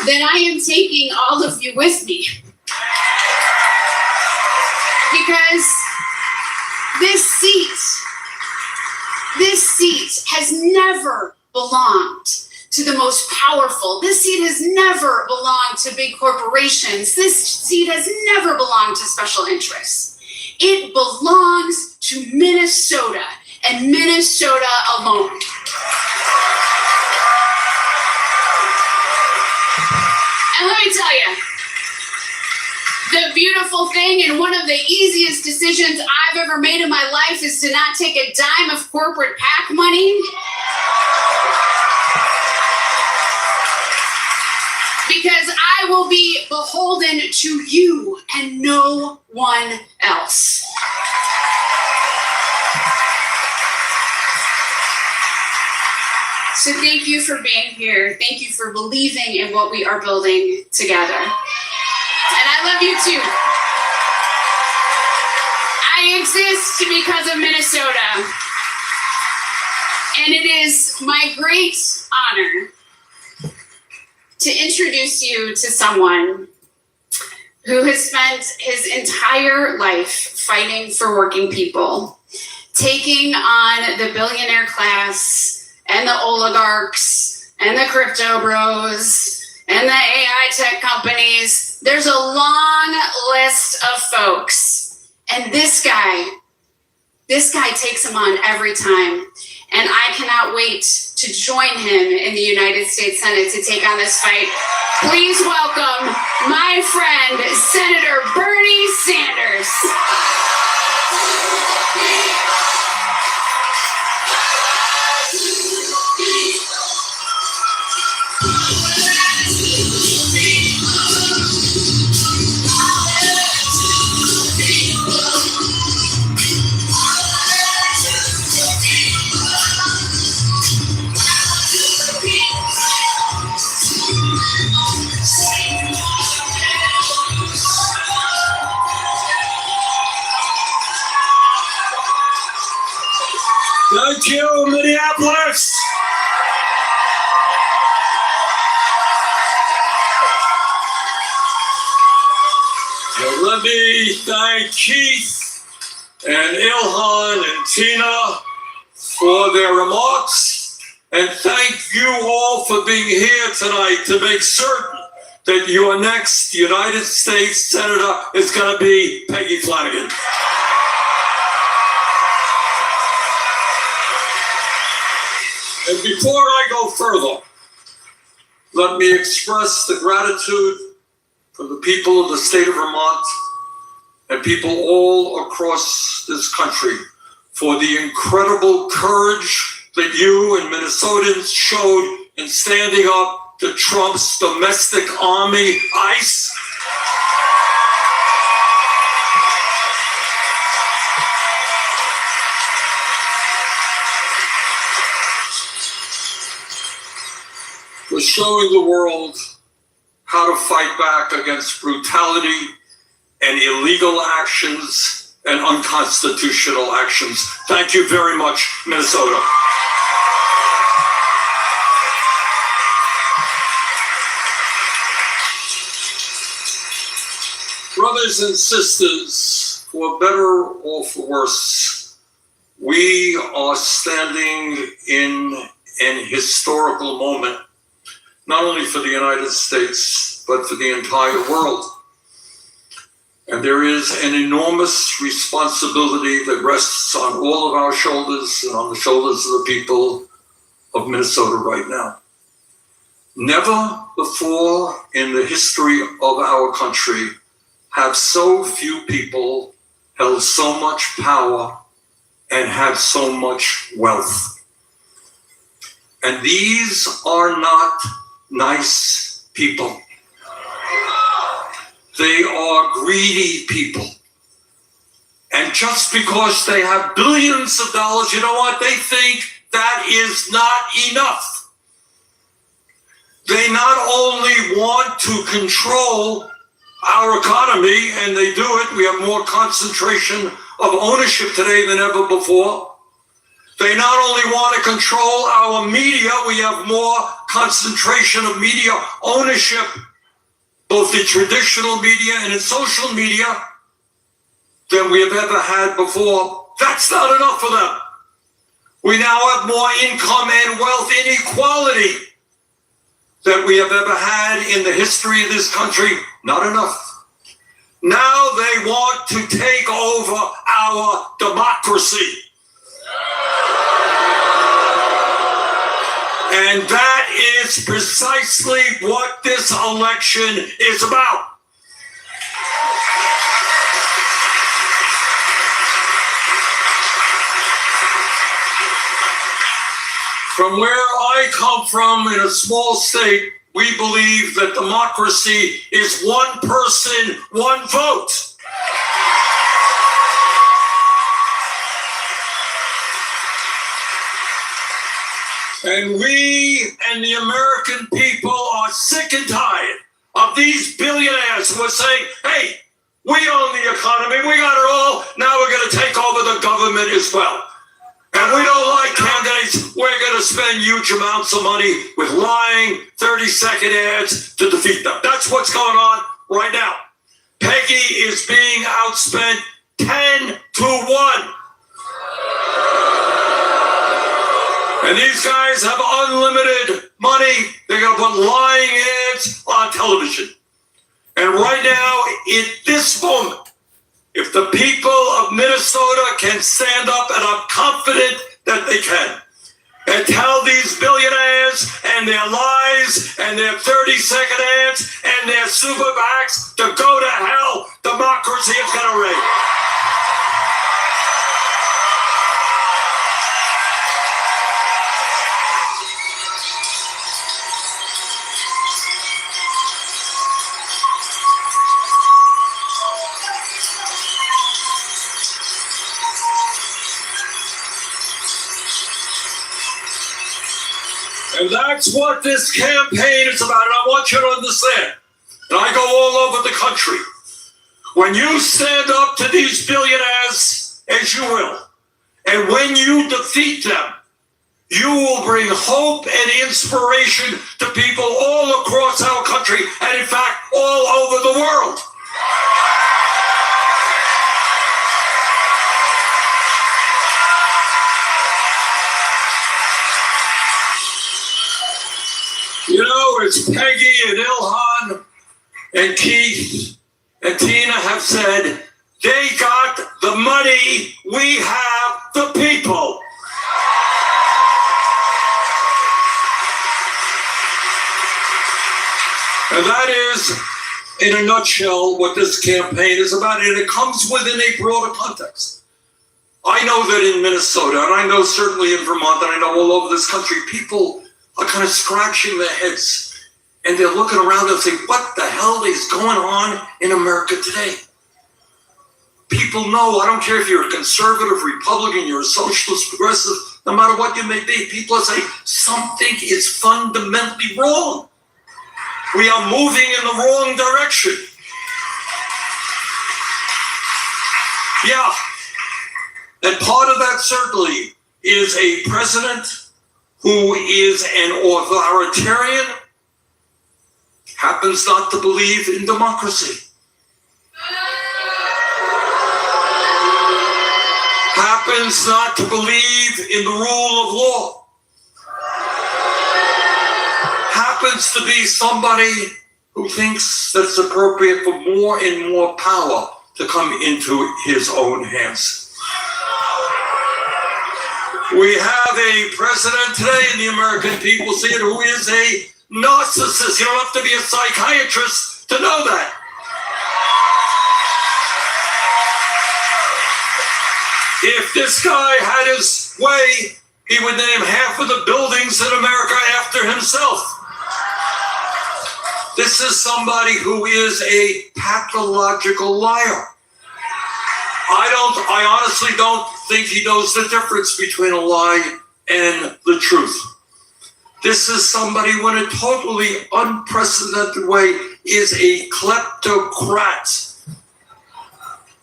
then I am taking all of you with me. Because this seat has never belonged to the most powerful. This seat has never belonged to big corporations. This seat has never belonged to special interests. It belongs to Minnesota and Minnesota alone. And let me tell you, the beautiful thing and one of the easiest decisions I've ever made in my life is to not take a dime of corporate PAC money. Because I will be beholden to you and no one else. So thank you for being here. Thank you for believing in what we are building together. And I love you too. I exist because of Minnesota. And it is my great honor to introduce you to someone who has spent his entire life fighting for working people, taking on the billionaire class and the oligarchs and the crypto bros and the AI tech companies. There's a long list of folks. And this guy takes them on every time. And I cannot wait to join him in the United States Senate to take on this fight. Please welcome my friend, Senator Bernie Sanders. Thank you, Minneapolis. Now let me thank Keith and Ilhan and Tina for their remarks, and thank you all for being here tonight to make certain that your next United States Senator is going to be Peggy Flanagan. And before I go further, let me express the gratitude for the people of the state of Vermont and people all across this country for the incredible courage that you and Minnesotans showed in standing up to Trump's domestic army, ICE. For showing the world how to fight back against brutality and illegal actions and unconstitutional actions. Thank you very much, Minnesota. Brothers and sisters, for better or for worse, we are standing in an historical moment, not only for the United States, but for the entire world. And there is an enormous responsibility that rests on all of our shoulders and on the shoulders of the people of Minnesota right now. Never before in the history of our country have so few people held so much power and had so much wealth. And these are not nice people. They are greedy people. And just because they have billions of dollars, you know what? They think that is not enough. They not only want to control our economy, and they do it. We have more concentration of ownership today than ever before. They not only want to control our media, we have more concentration of media ownership, both in traditional media and in social media, than we have ever had before. That's not enough for them. We now have more income and wealth inequality than we have ever had in the history of this country. Not enough. Now they want to take over our democracy. And that is precisely what this election is about. From where I come from, in a small state, we believe that democracy is one person, one vote. And we and the American people are sick and tired of these billionaires who are saying, hey, we own the economy, we got it all, now we're going to take over the government as well. And we don't like candidates, we're going to spend huge amounts of money with lying 30-second ads to defeat them. That's what's going on right now. Peggy is being outspent 10-1. And these guys have unlimited money. They're going to put lying ads on television. And right now, at this moment, if the people of Minnesota can stand up, and I'm confident that they can, and tell these billionaires and their lies and their 30-second ads and their super PACs to go to hell, democracy is going to reign. And that's what this campaign is about. And I want you to understand, and I go all over the country, when you stand up to these billionaires, as you will, and when you defeat them, you will bring hope and inspiration to people all across our country, and in fact, all over the world. You know, as Peggy and Ilhan and Keith and Tina have said, they got the money, we have the people. And that is, in a nutshell, what this campaign is about, and it comes within a broader context. I know that in Minnesota, and I know certainly in Vermont, and I know all over this country, people are kind of scratching their heads, and they're looking around and saying, what the hell is going on in America today? People know, I don't care if you're a conservative, Republican, you're a socialist, progressive, no matter what you may be, people are saying something is fundamentally wrong. We are moving in the wrong direction. Yeah, and part of that certainly is a president who is an authoritarian, happens not to believe in democracy. Happens not to believe in the rule of law. Happens to be somebody who thinks that it's appropriate for more and more power to come into his own hands. We have a president today, and the American people see it, who is a narcissist. You don't have to be a psychiatrist to know that. If this guy had his way, he would name half of the buildings in America after himself. This is somebody who is a pathological liar. I honestly don't think he knows the difference between a lie and the truth. This is somebody who in a totally unprecedented way is a kleptocrat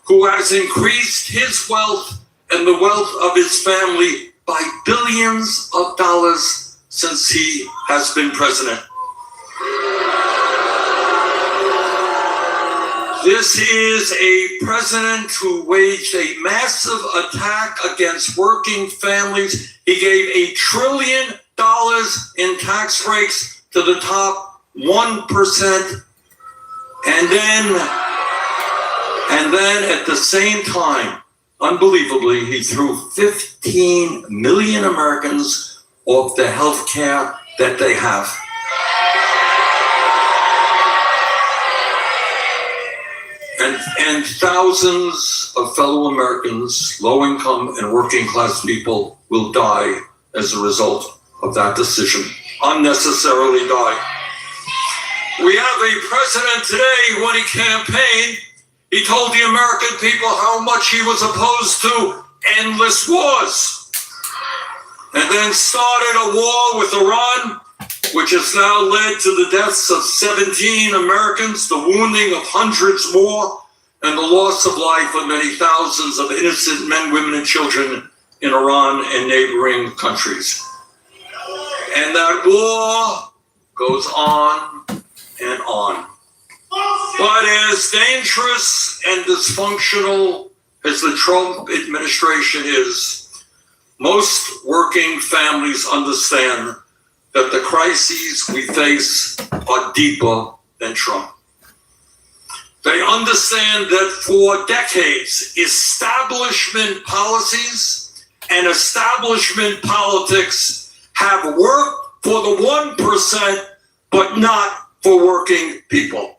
who has increased his wealth and the wealth of his family by billions of dollars since he has been president. This is a president who waged a massive attack against working families. He gave $1 trillion in tax breaks to the top 1%. And then at the same time, unbelievably, he threw 15 million Americans off the health care that they have. And thousands of fellow Americans, low-income and working-class people, will die as a result of that decision. Unnecessarily die. We have a president today, when he campaigned, he told the American people how much he was opposed to endless wars. And then started a war with Iran, which has now led to the deaths of 17 Americans, the wounding of hundreds more, and the loss of life of many thousands of innocent men, women, and children in Iran and neighboring countries. And that war goes on and on. But as dangerous and dysfunctional as the Trump administration is, most working families understand that the crises we face are deeper than Trump. They understand that for decades, establishment policies and establishment politics have worked for the 1%, but not for working people.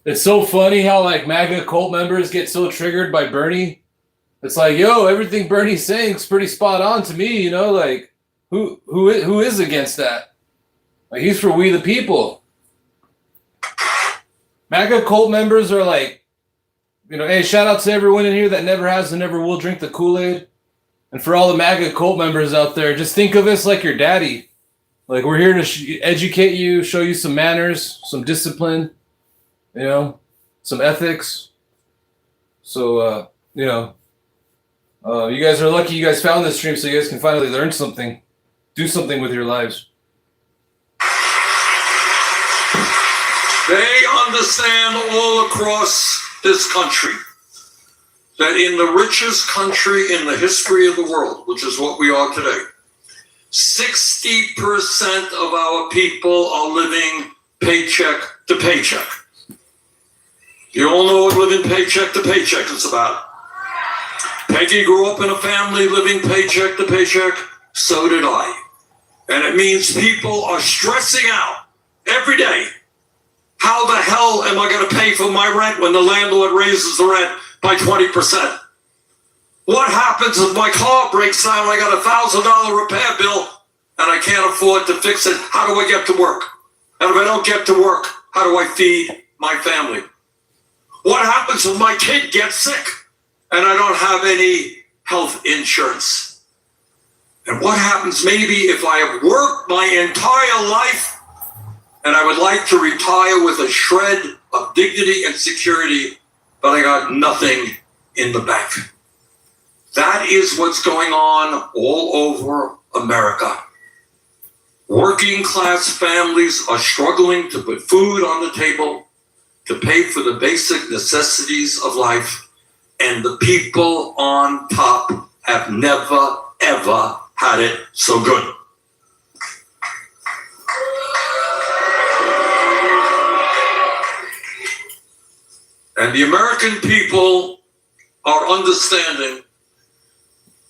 It's so funny how like MAGA cult members get so triggered by Bernie. It's like, yo, everything Bernie's saying is pretty spot on to me, you know, like who is against that? Like he's for we the people. MAGA cult members are like, you know, hey, shout out to everyone in here that never has and never will drink the Kool-Aid. And for all the MAGA cult members out there, just think of us like your daddy. Like we're here to educate you, show you some manners, some discipline, you know, some ethics. So, you know, you guys are lucky you guys found this stream so you guys can finally learn something. Do something with your lives. They understand all across this country that in the richest country in the history of the world, which is what we are today, 60% of our people are living paycheck to paycheck. You all know what living paycheck to paycheck is about. Peggy grew up in a family living paycheck to paycheck. So did I. And it means people are stressing out every day. How the hell am I going to pay for my rent when the landlord raises the rent by 20%? What happens if my car breaks down and I got $1,000 repair bill and I can't afford to fix it? How do I get to work? And if I don't get to work, how do I feed my family? What happens if my kid gets sick and I don't have any health insurance? And what happens maybe if I have worked my entire life and I would like to retire with a shred of dignity and security, but I got nothing in the bank? That is what's going on all over America. Working class families are struggling to put food on the table, to pay for the basic necessities of life, and the people on top have never, ever had it so good. And the American people are understanding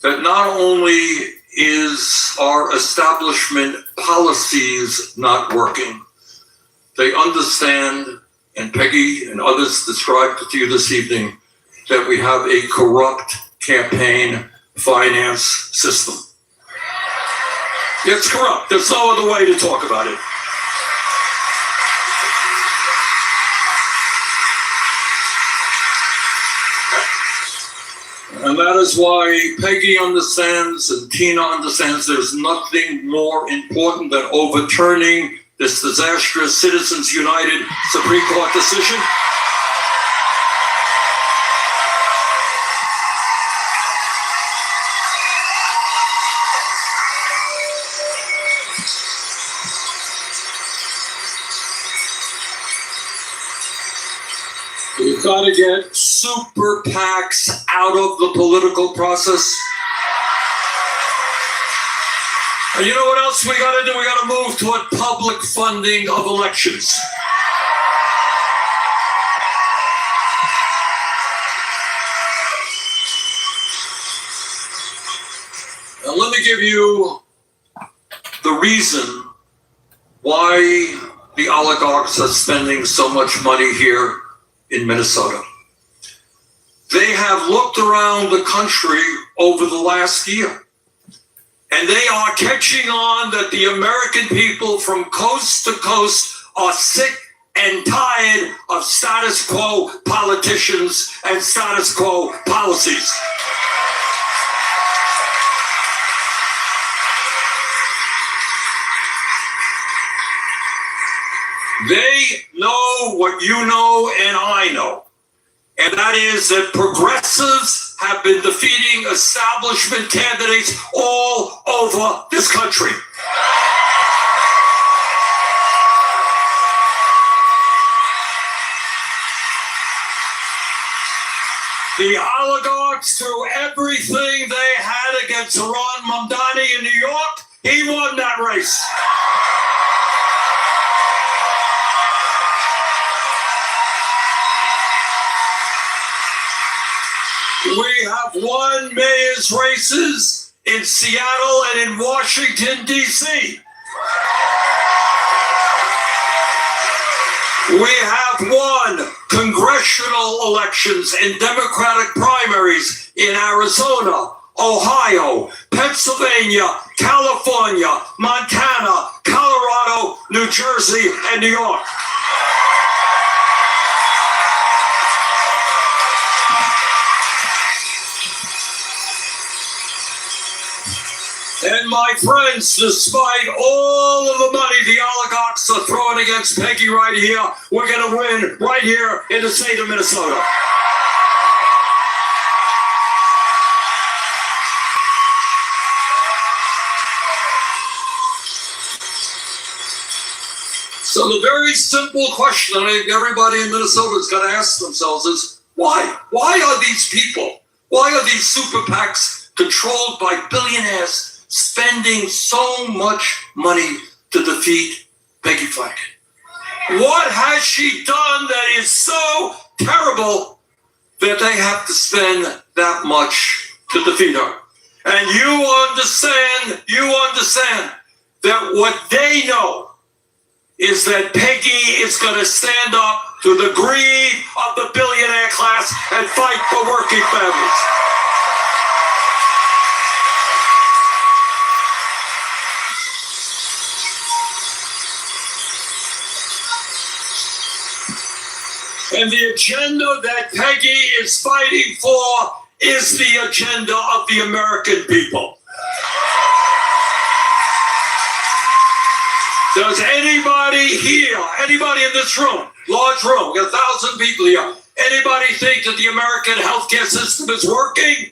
that not only is our establishment policies not working. They understand, and Peggy and others described to you this evening, that we have a corrupt campaign finance system. It's corrupt. There's no other way to talk about it. And that is why Peggy understands and Tina understands there's nothing more important than overturning this disastrous Citizens United Supreme Court decision. We've got to get super PACs out of the political process. And you know what else we got to do? We got to move toward public funding of elections. Now let me give you the reason why the oligarchs are spending so much money here in Minnesota. They have looked around the country over the last year, and they are catching on that the American people from coast to coast are sick and tired of status quo politicians and status quo policies. They know what you know and I know, and that is that progressives have been defeating establishment candidates all over this country. The oligarchs threw everything they had against Ron Mamdani in New York. He won that race. We have won mayor's races in Seattle and in Washington, D.C. We have won congressional elections and Democratic primaries in Arizona, Ohio, Pennsylvania, California, Montana, Colorado, New Jersey, and New York. And my friends, despite all of the money the oligarchs are throwing against Peggy right here, we're going to win right here in the state of Minnesota. So the very simple question I think everybody in Minnesota is going to ask themselves is, why? Why are these people, why are these super PACs controlled by billionaires spending so much money to defeat Peggy Flanagan? What has she done that is so terrible that they have to spend that much to defeat her? And you understand that what they know is that Peggy is going to stand up to the greed of the billionaire class and fight for working families. And the agenda that Peggy is fighting for is the agenda of the American people. Does anybody here, anybody in this room, large room, we got 1,000 people here, anybody think that the American healthcare system is working?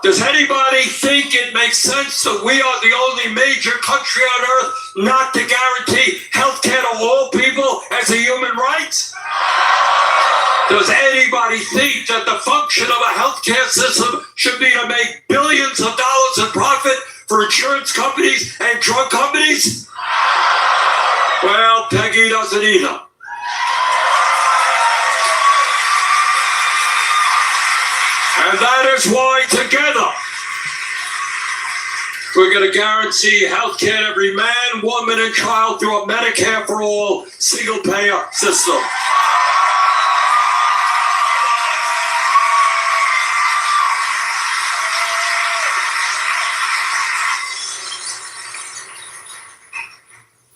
Does anybody think it makes sense that we are the only major country on earth not to guarantee health care to all people as a human right? Does anybody think that the function of a healthcare system should be to make billions of dollars in profit for insurance companies and drug companies? Well, Peggy doesn't either. And that is why together We're going to guarantee health care to every man, woman, and child through a Medicare for all single-payer system.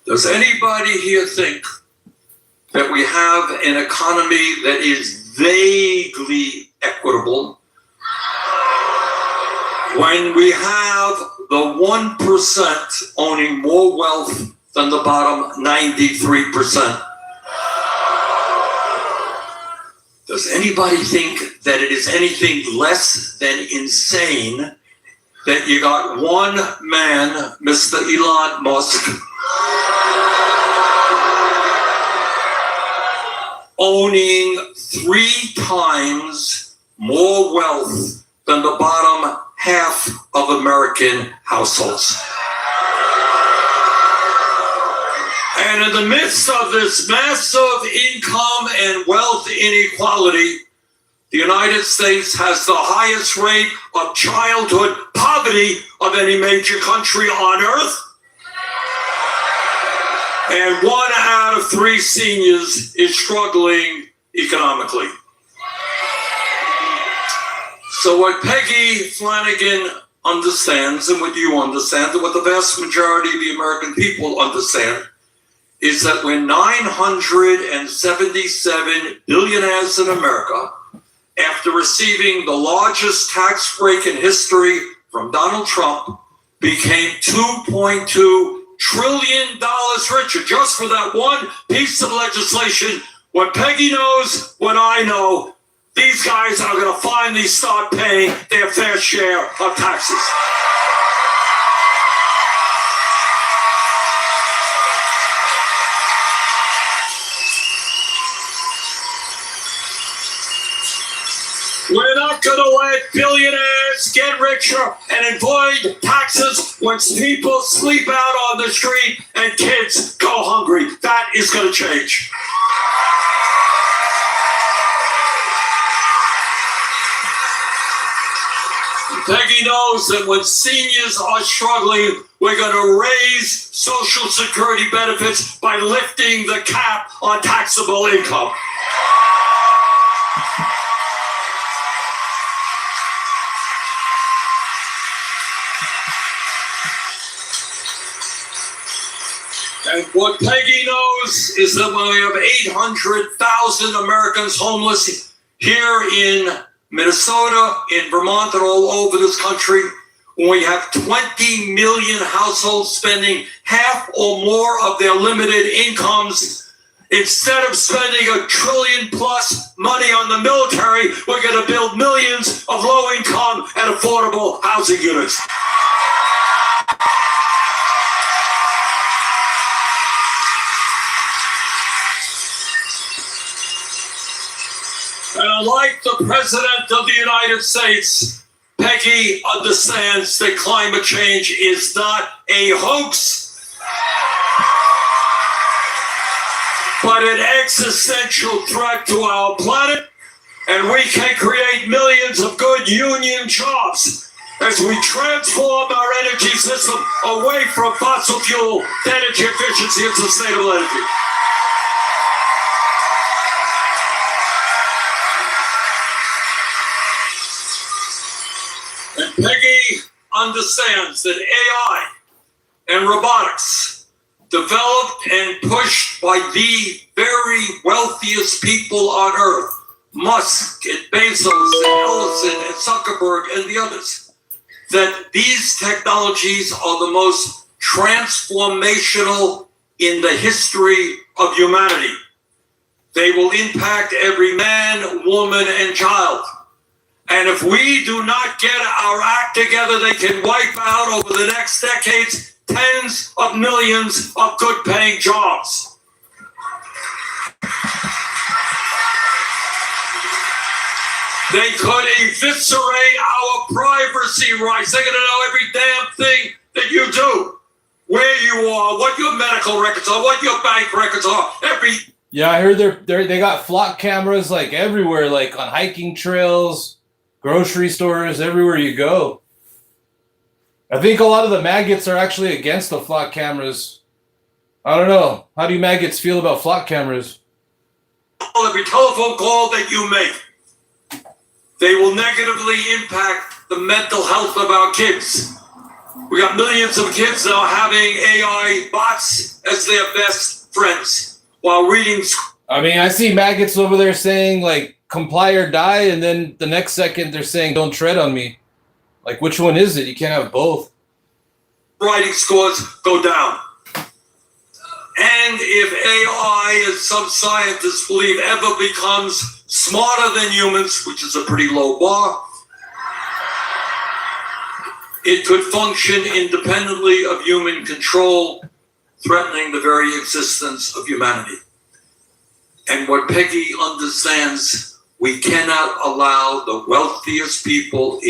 Does anybody here think that we have an economy that is vaguely equitable when we have the 1% owning more wealth than the bottom 93%? Does anybody think that it is anything less than insane that you got one man, Mr. Elon Musk, owning 3 times more wealth than the bottom half of American households? And in the midst of this massive income and wealth inequality, the United States has the highest rate of childhood poverty of any major country on earth. And 1 out of 3 seniors is struggling economically. So what Peggy Flanagan understands, and what you understand, and what the vast majority of the American people understand, is that we're 977 billionaires in America after receiving the largest tax break in history from Donald Trump, became $2.2 trillion richer just for that one piece of legislation. What Peggy knows, what I know, these guys are going to finally start paying their fair share of taxes. We're not going to let billionaires get richer and avoid taxes when people sleep out on the street and kids go hungry. That is going to change. Peggy knows that when seniors are struggling, we're going to raise Social Security benefits by lifting the cap on taxable income. And what Peggy knows is that when we have 800,000 Americans homeless here in Minnesota, in Vermont, and all over this country, when we have 20 million households spending half or more of their limited incomes, instead of spending $1 trillion plus money on the military, we're going to build millions of low-income and affordable housing units. And unlike the President of the United States, Peggy understands that climate change is not a hoax, but an existential threat to our planet, and we can create millions of good union jobs as we transform our energy system away from fossil fuel to energy efficiency and sustainable energy. And Peggy understands that AI and robotics, developed and pushed by the very wealthiest people on earth, Musk and Bezos and Ellison and Zuckerberg and the others, that these technologies are the most transformational in the history of humanity. They will impact every man, woman, and child. And if we do not get our act together, they can wipe out over the next decades tens of millions of good-paying jobs. They could eviscerate our privacy rights. They're going to know every damn thing that you do, where you are, what your medical records are, what your bank records are. Yeah, I heard they got flock cameras like everywhere, like on hiking trails, grocery stores, everywhere you go. I think a lot of the maggots are actually against the flock cameras. I don't know. How do you maggots feel about flock cameras? Every telephone call that you make, they will negatively impact the mental health of our kids. We got millions of kids now having AI bots as their best friends while reading. I mean, I see maggots over there saying, like, comply or die, and then the next second they're saying, don't tread on me. Like, which one is it? You can't have both. Writing scores go down. And if AI, as some scientists believe, ever becomes smarter than humans, which is a pretty low bar, it could function independently of human control, threatening the very existence of humanity. And what Peggy understands, we cannot allow the wealthiest people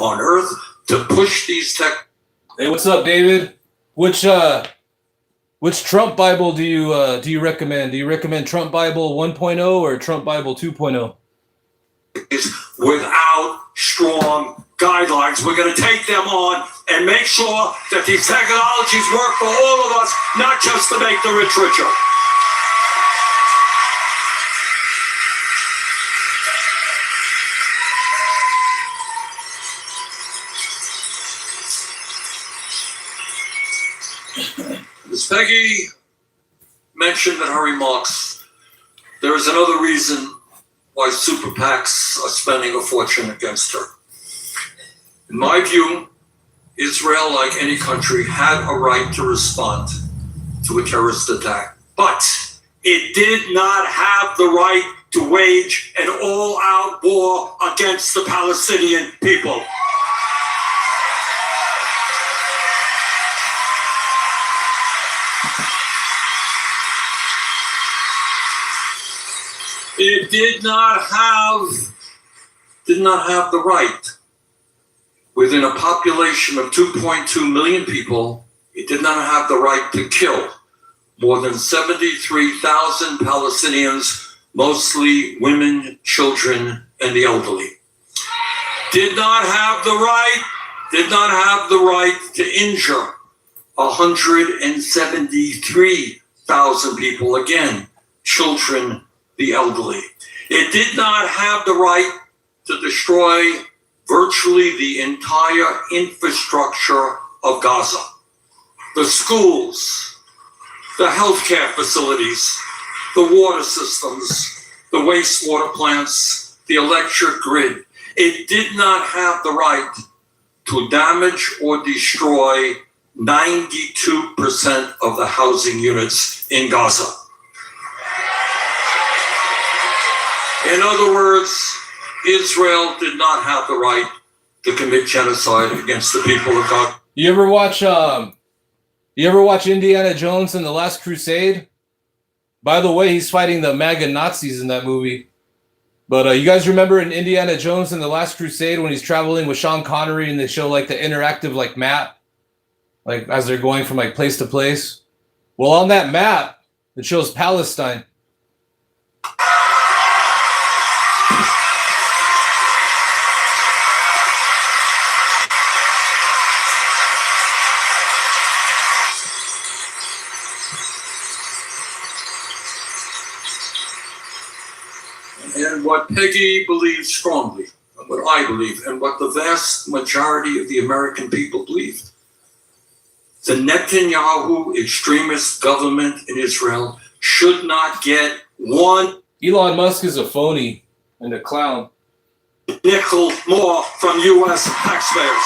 on Earth to push these tech. Hey, what's up, David? Which Trump Bible do you recommend? Do you recommend Trump Bible 1.0 or Trump Bible 2.0? Without strong guidelines, we're going to take them on and make sure that these technologies work for all of us, not just to make the rich richer. As Peggy mentioned in her remarks, there is another reason why super PACs are spending a fortune against her. In my view, Israel, like any country, had a right to respond to a terrorist attack, but it did not have the right to wage an all-out war against the Palestinian people. It did not have the right. Within a population of 2.2 million people, it did not have the right to kill more than 73,000 Palestinians, mostly women, children, and the elderly. Did not have the right to injure 173,000 people, again, children, the elderly. It did not have the right to destroy virtually the entire infrastructure of Gaza. The schools, the healthcare facilities, the water systems, the wastewater plants, the electric grid. It did not have the right to damage or destroy 92% of the housing units in Gaza. In other words, Israel did not have the right to commit genocide against the people of God. You ever watch Indiana Jones and the Last Crusade? By the way, he's fighting the MAGA Nazis in that movie. But you guys remember in Indiana Jones and the Last Crusade when he's traveling with Sean Connery and they show like the interactive like map, like as they're going from like place to place? Well, on that map, it shows Palestine. And what Peggy believes strongly, and what I believe, and what the vast majority of the American people believed, the Netanyahu extremist government in Israel should not get one Elon Musk is a phony and a clown. nickel more from U.S. taxpayers.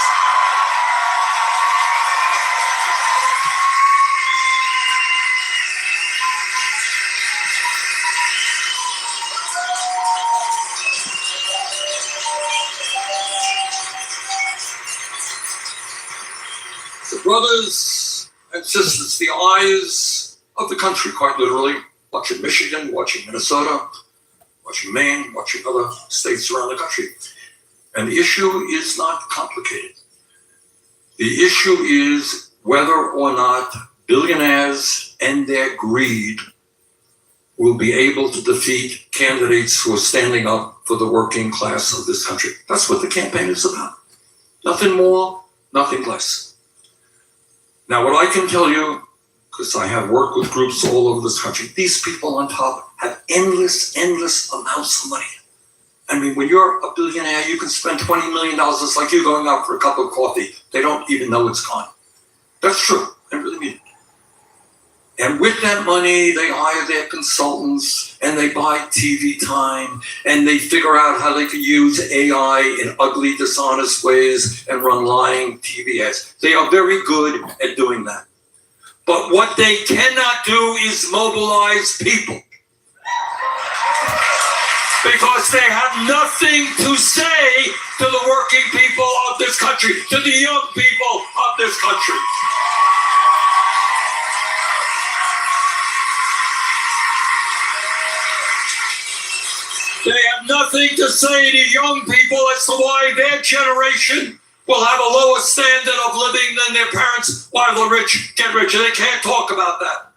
So brothers and sisters, the eyes of the country, quite literally, watching Michigan, watching Minnesota, watching Maine, watching other states around the country. And the issue is not complicated. The issue is whether or not billionaires and their greed will be able to defeat candidates who are standing up for the working class of this country. That's what the campaign is about. Nothing more, nothing less. Now, what I can tell you, because I have worked with groups all over this country, these people on top have endless amounts of money. I mean, when you're a billionaire, you can spend $20 million. It's like you going out for a cup of coffee. They don't even know it's gone. That's true. I really mean it. And with that money, they hire their consultants and they buy TV time and they figure out how they can use AI in ugly, dishonest ways and run lying TV ads. They are very good at doing that. But what they cannot do is mobilize people. Because they have nothing to say to the working people of this country, to the young people of this country. They have nothing to say to young people as to why their generation will have a lower standard of living than their parents while the rich get richer. They can't talk about that.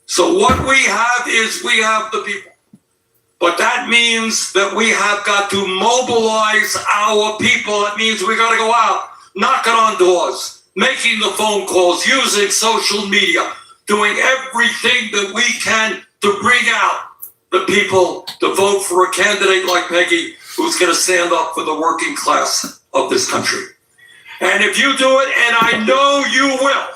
So what we have is we have the people. But that means that we have got to mobilize our people. That means we got to go out, knocking on doors, making the phone calls, using social media, doing everything that we can to bring out the people to vote for a candidate like Peggy, who's going to stand up for the working class of this country. And if you do it, and I know you will,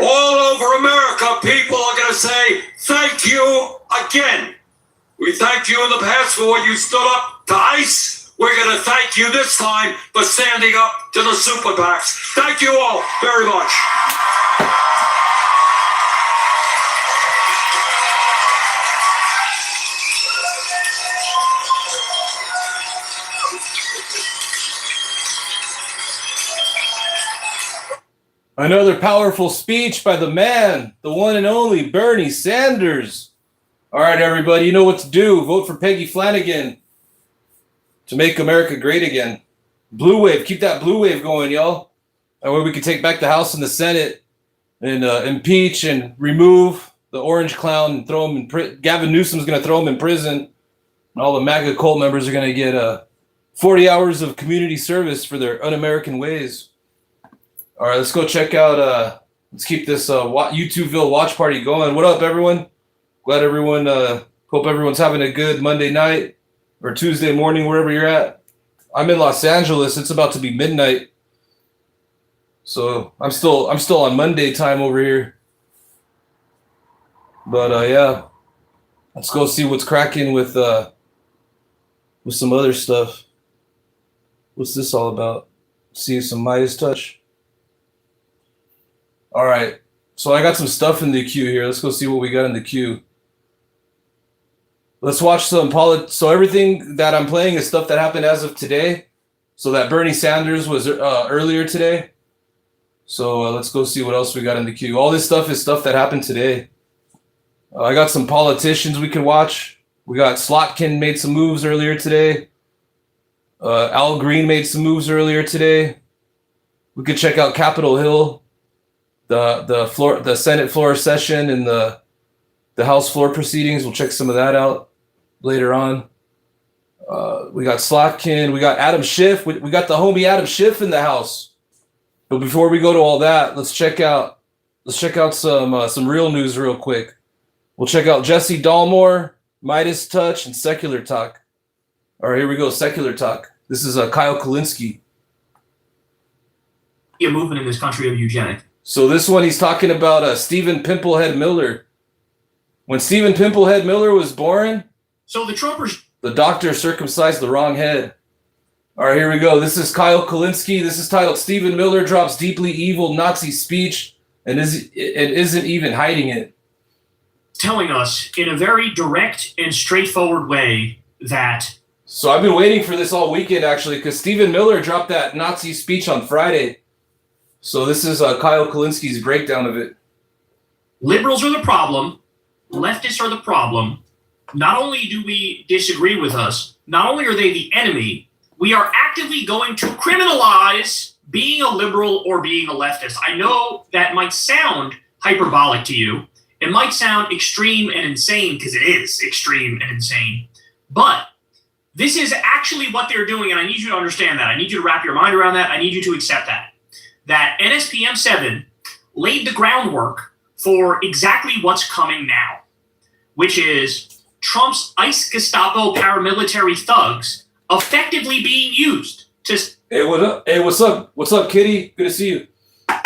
all over America, people are going to say, thank you again. We thank you in the past for what you stood up to ICE. We're going to thank you this time for standing up to the super PACs. Thank you all very much. Another powerful speech by the man, the one and only Bernie Sanders. All right, everybody, you know what to do. Vote for Peggy Flanagan to make America great again. Blue wave, keep that blue wave going, y'all. That way we can take back the House and the Senate and impeach and remove the orange clown and throw him in prison. Gavin Newsom's going to throw him in prison. And all the MAGA cult members are going to get 40 hours of community service for their un-American ways. All right, let's go check out, let's keep this YouTubeville watch party going. What up, everyone? Glad everyone, hope everyone's having a good Monday night or Tuesday morning, wherever you're at. I'm in Los Angeles. It's about to be midnight. So I'm still on Monday time over here. But yeah, let's go see what's cracking with some other stuff. What's this all about? See some Midas touch. All right, so I got some stuff in the queue here. Let's go see what we got in the queue. Let's watch some So everything that I'm playing is stuff that happened as of today. So that Bernie Sanders was earlier today. So let's go see what else we got in the queue. All this stuff is stuff that happened today. I got some politicians we can watch. We got Slotkin made some moves earlier today. Al Green made some moves earlier today. We could check out Capitol Hill. The Senate floor session and the House floor proceedings. We'll check some of that out later on. We got Slotkin. We got Adam Schiff. We got the homie Adam Schiff in the house. But before we go to all that, let's check out some real news real quick. We'll check out Jesse Dalmore, Midas Touch, and Secular Talk. All right, here we go. Secular Talk. This is Kyle Kulinski. A movement in this country of eugenics. So this one, he's talking about Stephen Pimplehead Miller. When Stephen Pimplehead Miller was born, so the Trumpers, the doctor circumcised the wrong head. All right, here we go. This is Kyle Kulinski. This is titled "Stephen Miller Drops Deeply Evil Nazi Speech and isn't even hiding it." Telling us in a very direct and straightforward way that. So I've been waiting for this all weekend, actually, because Stephen Miller dropped that Nazi speech on Friday. So this is Kyle Kulinski's breakdown of it. Liberals are the problem. Leftists are the problem. Not only do we disagree with us, not only are they the enemy, we are actively going to criminalize being a liberal or being a leftist. I know that might sound hyperbolic to you. It might sound extreme and insane, because it is extreme and insane. But this is actually what they're doing, and I need you to understand that. I need you to wrap your mind around that. I need you to accept that. that NSPM 7 laid the groundwork for exactly what's coming now, which is Trump's ICE Gestapo paramilitary thugs effectively being used to Hey, what up? Hey, what's up? What's up, Kitty? Good to see you.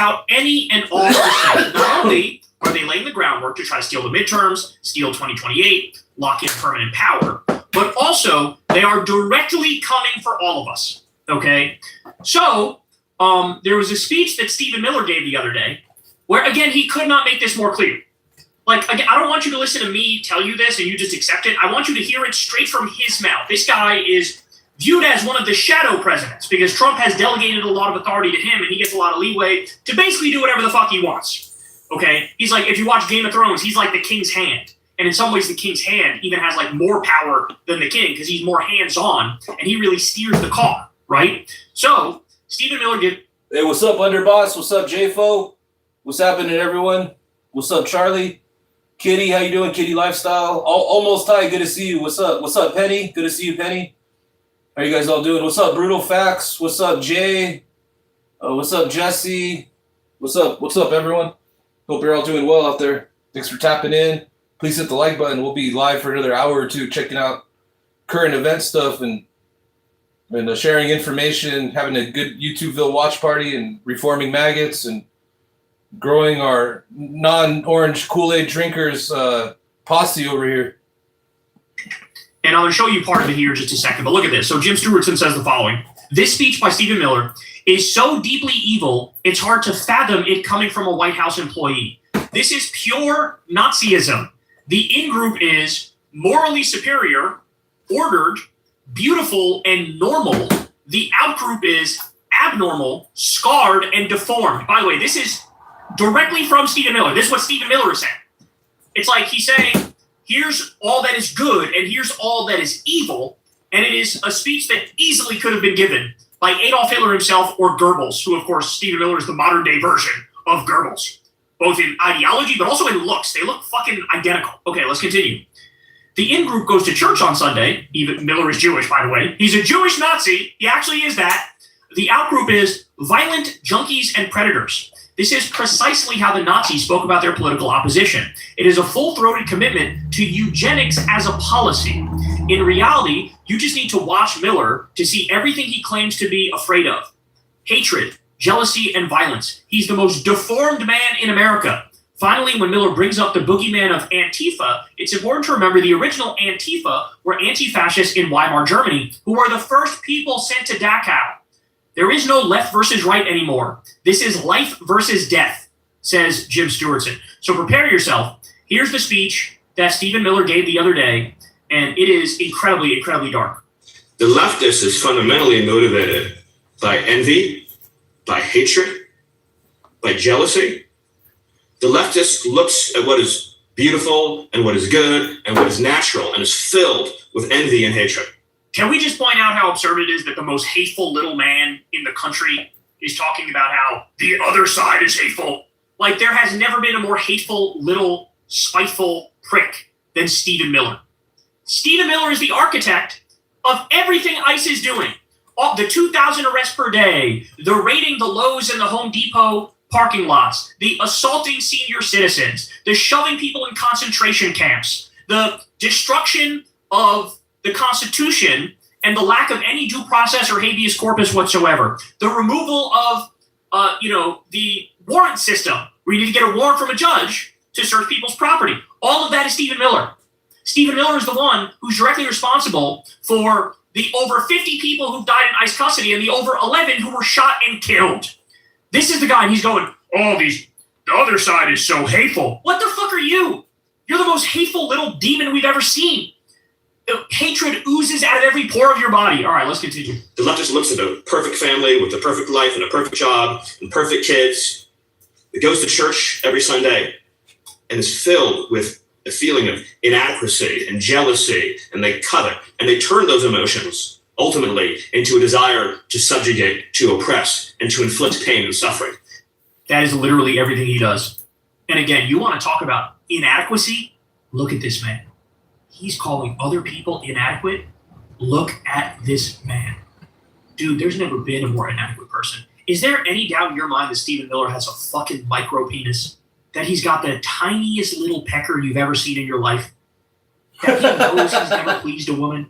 out any and all percent. Not only are they laying the groundwork to try to steal the midterms, steal 2028, lock in permanent power, but also they are directly coming for all of us. Okay? So, there was a speech that Stephen Miller gave the other day where, again, he could not make this more clear. Like, again, I don't want you to listen to me tell you this and you just accept it. I want you to hear it straight from his mouth. This guy is viewed as one of the shadow presidents because Trump has delegated a lot of authority to him and he gets a lot of leeway to basically do whatever the fuck he wants. Okay? He's like, if you watch Game of Thrones, he's like the king's hand. And in some ways, the king's hand even has like more power than the king because he's more hands-on and he really steers the car, right? So, Stephen Miller did. Hey, what's up, Underboss? What's up, JFO? What's happening, everyone? What's up, Charlie? Kitty, how you doing? Kitty Lifestyle. Almost Ty, good to see you. What's up? What's up, Penny? Good to see you, Penny. How you guys all doing? What's up, Brutal Facts? What's up, Jay? What's up, Jesse? What's up? What's up, everyone? Hope you're all doing well out there. Thanks for tapping in. Please hit the like button. We'll be live for another hour or two, checking out current event stuff and sharing information, having a good YouTubeville watch party, and reforming maggots and growing our non-orange Kool-Aid drinkers posse over here. And I'm going to show you part of it here in just a second, but look at this. So Jim Stewartson says the following. This speech by Stephen Miller is so deeply evil, it's hard to fathom it coming from a White House employee. This is pure Nazism. The in-group is morally superior, ordered, beautiful, and normal. The out-group is abnormal, scarred, and deformed. By the way, this is directly from Stephen Miller. This is what Stephen Miller is saying. It's like he's saying, here's all that is good, and here's all that is evil, and it is a speech that easily could have been given by Adolf Hitler himself or Goebbels, who, of course, Stephen Miller is the modern-day version of Goebbels, both in ideology but also in looks. They look fucking identical. Okay, let's continue. The in-group goes to church on Sunday. Even Miller is Jewish, by the way. He's a Jewish Nazi. He actually is that. The out-group is violent junkies and predators. This is precisely how the Nazis spoke about their political opposition. It is a full-throated commitment to eugenics as a policy. In reality, you just need to watch Miller to see everything he claims to be afraid of. Hatred, jealousy, and violence. He's the most deformed man in America. Finally, when Miller brings up the boogeyman of Antifa, it's important to remember the original Antifa were anti-fascists in Weimar Germany, who were the first people sent to Dachau. There is no left versus right anymore. This is life versus death, says Jim Stewartson. So prepare yourself. Here's the speech that Stephen Miller gave the other day, and it is incredibly, incredibly dark. The leftist is fundamentally motivated by envy, by hatred, by jealousy. The leftist looks at what is beautiful and what is good and what is natural and is filled with envy and hatred. Can we just point out how absurd it is that the most hateful little man in the country is talking about how the other side is hateful? Like, there has never been a more hateful, little, spiteful prick than Stephen Miller. Stephen Miller is the architect of everything ICE is doing. The 2,000 arrests per day, the raiding the Lowe's and the Home Depot parking lots, the assaulting senior citizens, the shoving people in concentration camps, the destruction of the Constitution and the lack of any due process or habeas corpus whatsoever, the removal of, the warrant system, where you need to get a warrant from a judge to search people's property. All of that is Stephen Miller. Stephen Miller is the one who's directly responsible for the over 50 people who died in ICE custody and the over 11 who were shot and killed. This is the guy, and he's going, the other side is so hateful. What the fuck are you? You're the most hateful little demon we've ever seen. Hatred oozes out of every pore of your body. All right, let's continue. The leftist looks at a perfect family with a perfect life and a perfect job and perfect kids. It goes to church every Sunday and is filled with a feeling of inadequacy and jealousy, and they cut it, and they turn those emotions ultimately into a desire to subjugate, to oppress, and to inflict pain and suffering. That is literally everything he does. And again, you want to talk about inadequacy? Look at this man. He's calling other people inadequate. Look at this man. Dude, there's never been a more inadequate person. Is there any doubt in your mind that Stephen Miller has a fucking micro penis? That he's got the tiniest little pecker you've ever seen in your life? That he knows he's never pleased a woman?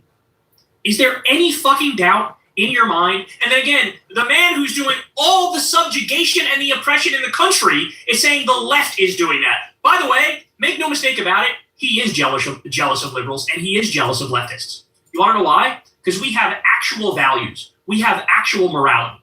Is there any fucking doubt in your mind? And then again, the man who's doing all the subjugation and the oppression in the country is saying the left is doing that. By the way, make no mistake about it, he is jealous of liberals and he is jealous of leftists. You want to know why? Because we have actual values. We have actual morality.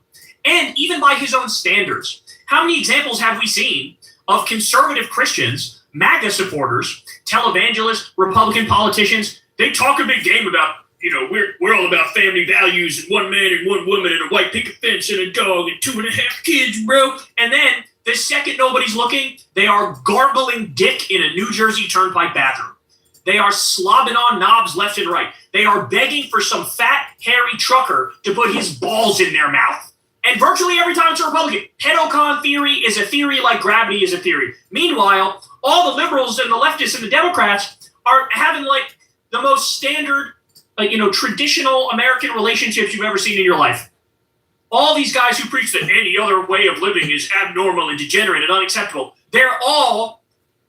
And even by his own standards, how many examples have we seen of conservative Christians, MAGA supporters, televangelists, Republican politicians? They talk a big game about, we're all about family values and one man and one woman and a white picket fence and a dog and 2.5 kids, bro. And then the second nobody's looking, they are gargling dick in a New Jersey Turnpike bathroom. They are slobbing on knobs left and right. They are begging for some fat, hairy trucker to put his balls in their mouth. And virtually every time it's a Republican, pedocon theory is a theory like gravity is a theory. Meanwhile, all the liberals and the leftists and the Democrats are having like the most standard, traditional American relationships you've ever seen in your life. All these guys who preach that any other way of living is abnormal and degenerate and unacceptable, they're all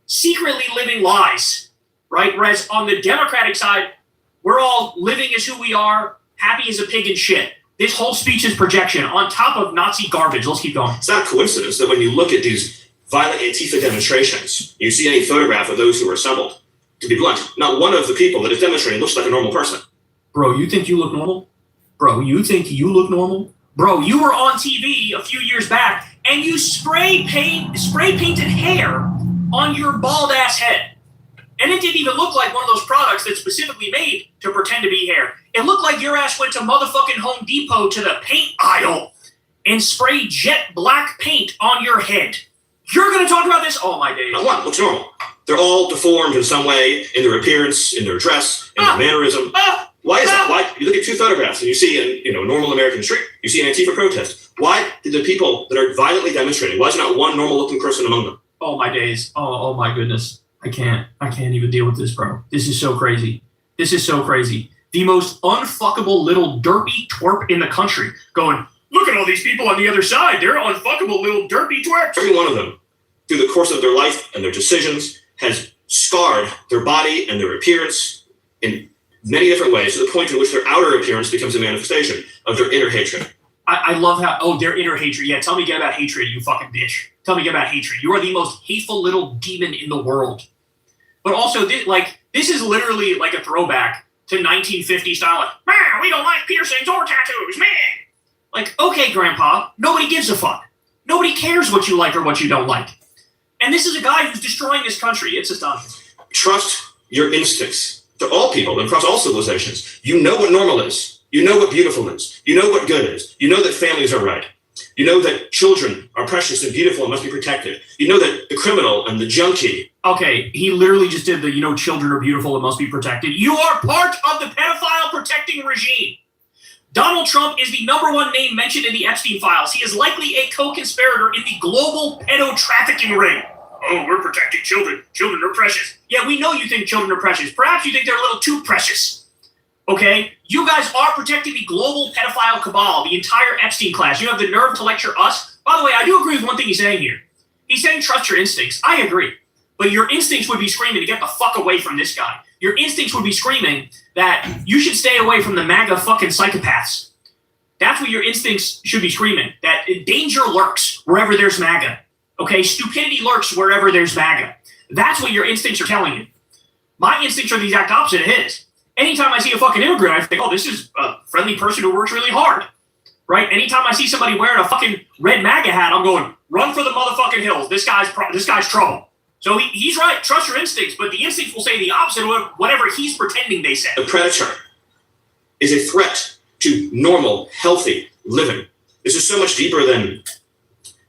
secretly living lies, right? Whereas on the Democratic side, we're all living as who we are, happy as a pig in shit. This whole speech is projection on top of Nazi garbage. Let's keep going. It's not a coincidence that when you look at these violent Antifa demonstrations, you see any photograph of those who were assembled. To be blunt, not one of the people that is demonstrating looks like a normal person. Bro, you think you look normal? Bro, you think you look normal? Bro, you were on TV a few years back and you spray painted hair on your bald ass head. And it didn't even look like one of those products that's specifically made to pretend to be hair. It looked like your ass went to motherfucking Home Depot to the paint aisle and sprayed jet black paint on your head. You're going to talk about this? Oh, my days. Not one looks normal. They're all deformed in some way, in their appearance, in their dress, in their mannerism. Why is that? Why? You look at two photographs and you see a normal American street, you see an Antifa protest. Why did the people that are violently demonstrating, why is there not one normal-looking person among them? Oh, my days. Oh, my goodness. I can't even deal with this, bro. This is so crazy. This is so crazy. The most unfuckable little derpy twerp in the country going, look at all these people on the other side. They're unfuckable little derpy twerps. Every one of them, through the course of their life and their decisions, has scarred their body and their appearance in many different ways to the point in which their outer appearance becomes a manifestation of their inner hatred. I love how, their inner hatred. Yeah, tell me again about hatred, you fucking bitch. Tell me again about hatred. You are the most hateful little demon in the world. But also, this is literally like a throwback to 1950 style. Like, man, we don't like piercings or tattoos, man. Like, okay, Grandpa, nobody gives a fuck. Nobody cares what you like or what you don't like. And this is a guy who's destroying this country. It's astonishing. Trust your instincts. To all people and across all civilizations, you know what normal is. You know what beautiful is. You know what good is. You know that families are right. You know that children are precious and beautiful and must be protected. You know that the criminal and the junkie. Okay, he literally just did the, children are beautiful and must be protected. You are part of the pedophile protecting regime. Donald Trump is the #1 name mentioned in the Epstein files. He is likely a co-conspirator in the global pedo trafficking ring. Oh, we're protecting children. Children are precious. Yeah, we know you think children are precious. Perhaps you think they're a little too precious. Okay? You guys are protecting the global pedophile cabal, the entire Epstein class. You have the nerve to lecture us? By the way, I do agree with one thing he's saying here. He's saying trust your instincts. I agree. But your instincts would be screaming to get the fuck away from this guy. Your instincts would be screaming that you should stay away from the MAGA fucking psychopaths. That's what your instincts should be screaming. That danger lurks wherever there's MAGA. Okay? Stupidity lurks wherever there's MAGA. That's what your instincts are telling you. My instincts are the exact opposite of his. Anytime I see a fucking immigrant, I think, oh, this is a friendly person who works really hard. Right? Anytime I see somebody wearing a fucking red MAGA hat, I'm going, run for the motherfucking hills. This guy's trouble. So he's right. Trust your instincts, but the instincts will say the opposite of whatever he's pretending they said. The predator is a threat to normal, healthy living. This is so much deeper than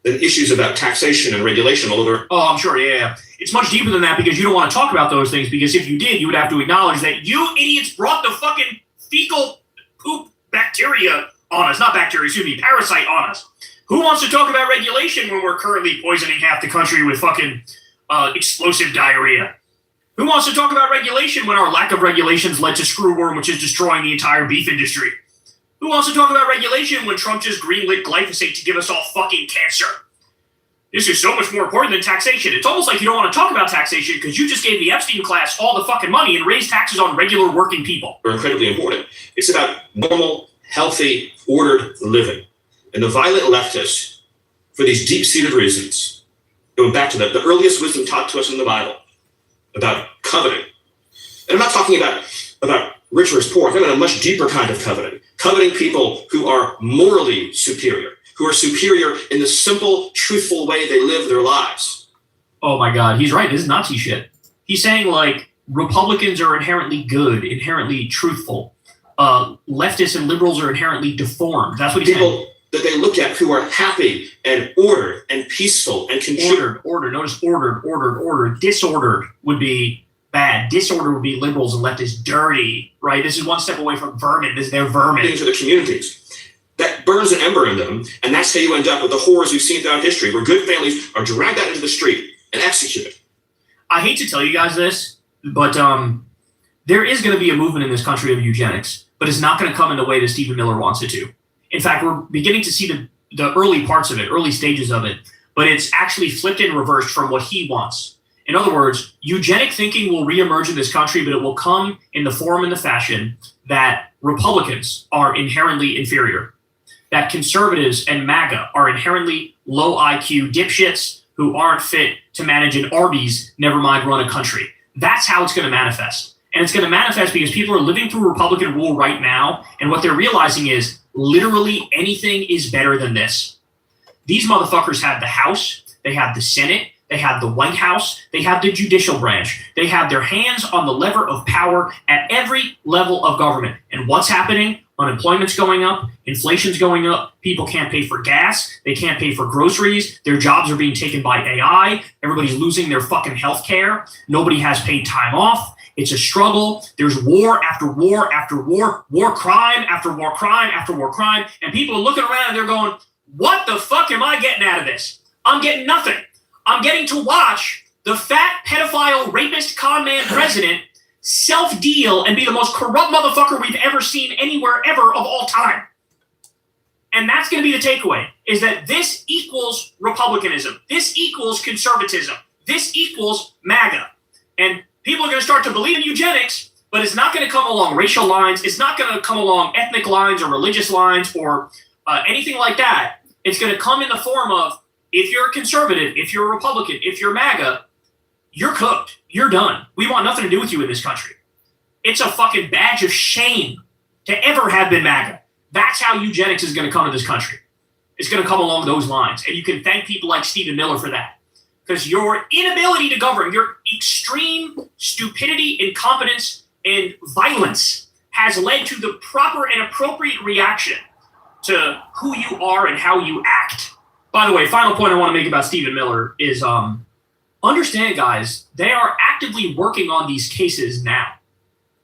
issues about taxation and regulation, although Oh, I'm sure, yeah. It's much deeper than that because you don't want to talk about those things, because if you did, you would have to acknowledge that you idiots brought the fucking fecal poop bacteria on us. Not bacteria, excuse me, parasite on us. Who wants to talk about regulation when we're currently poisoning half the country with fucking explosive diarrhea? Who wants to talk about regulation when our lack of regulations led to screwworm, which is destroying the entire beef industry? Who wants to talk about regulation when Trump just greenlit glyphosate to give us all fucking cancer? This is so much more important than taxation. It's almost like you don't want to talk about taxation because you just gave the Epstein class all the fucking money and raised taxes on regular working people. Are incredibly important. It's about normal, healthy, ordered living. And the violent leftists, for these deep-seated reasons, going back to the earliest wisdom taught to us in the Bible about coveting. And I'm not talking about rich versus poor. I'm talking about a much deeper kind of coveting. Coveting people who are morally superior, who are superior in the simple, truthful way they live their lives. Oh my God, he's right. This is Nazi shit. He's saying, like, Republicans are inherently good, inherently truthful. Leftists and liberals are inherently deformed. That's what he's saying. People that they look at who are happy and ordered and peaceful and considered. Ordered. Notice ordered. Disordered would be bad. Disorder would be liberals and leftists dirty, right? This is one step away from vermin. They're vermin. Into the communities. That burns an ember in them, and that's how you end up with the horrors we've seen throughout history, where good families are dragged out into the street and executed. I hate to tell you guys this, but there is going to be a movement in this country of eugenics, but it's not going to come in the way that Stephen Miller wants it to. In fact, we're beginning to see the early parts of it, early stages of it, but it's actually flipped and reversed from what he wants. In other words, eugenic thinking will reemerge in this country, but it will come in the form and the fashion that Republicans are inherently inferior, that conservatives and MAGA are inherently low IQ dipshits who aren't fit to manage an Arby's, never mind run a country. That's how it's going to manifest. And it's going to manifest because people are living through Republican rule right now, and what they're realizing is literally anything is better than this. These motherfuckers have the House, they have the Senate, they have the White House, they have the judicial branch. They have their hands on the lever of power at every level of government. And what's happening? Unemployment's going up, inflation's going up, people can't pay for gas, they can't pay for groceries, their jobs are being taken by AI, everybody's losing their fucking health care, nobody has paid time off. It's a struggle. There's war after war after war, war crime after war crime after war crime. And people are looking around and they're going, what the fuck am I getting out of this? I'm getting nothing. I'm getting to watch the fat pedophile rapist con man president self-deal and be the most corrupt motherfucker we've ever seen anywhere ever of all time. And that's going to be the takeaway, is that this equals republicanism. This equals conservatism. This equals MAGA. And people are going to start to believe in eugenics, but it's not going to come along racial lines. It's not going to come along ethnic lines or religious lines or anything like that. It's going to come in the form of, if you're a conservative, if you're a Republican, if you're MAGA, you're cooked. You're done. We want nothing to do with you in this country. It's a fucking badge of shame to ever have been MAGA. That's how eugenics is going to come to this country. It's going to come along those lines. And you can thank people like Stephen Miller for that. Because your inability to govern, your extreme stupidity, incompetence, and violence has led to the proper and appropriate reaction to who you are and how you act. By the way, final point I want to make about Stephen Miller is understand, guys, they are actively working on these cases now.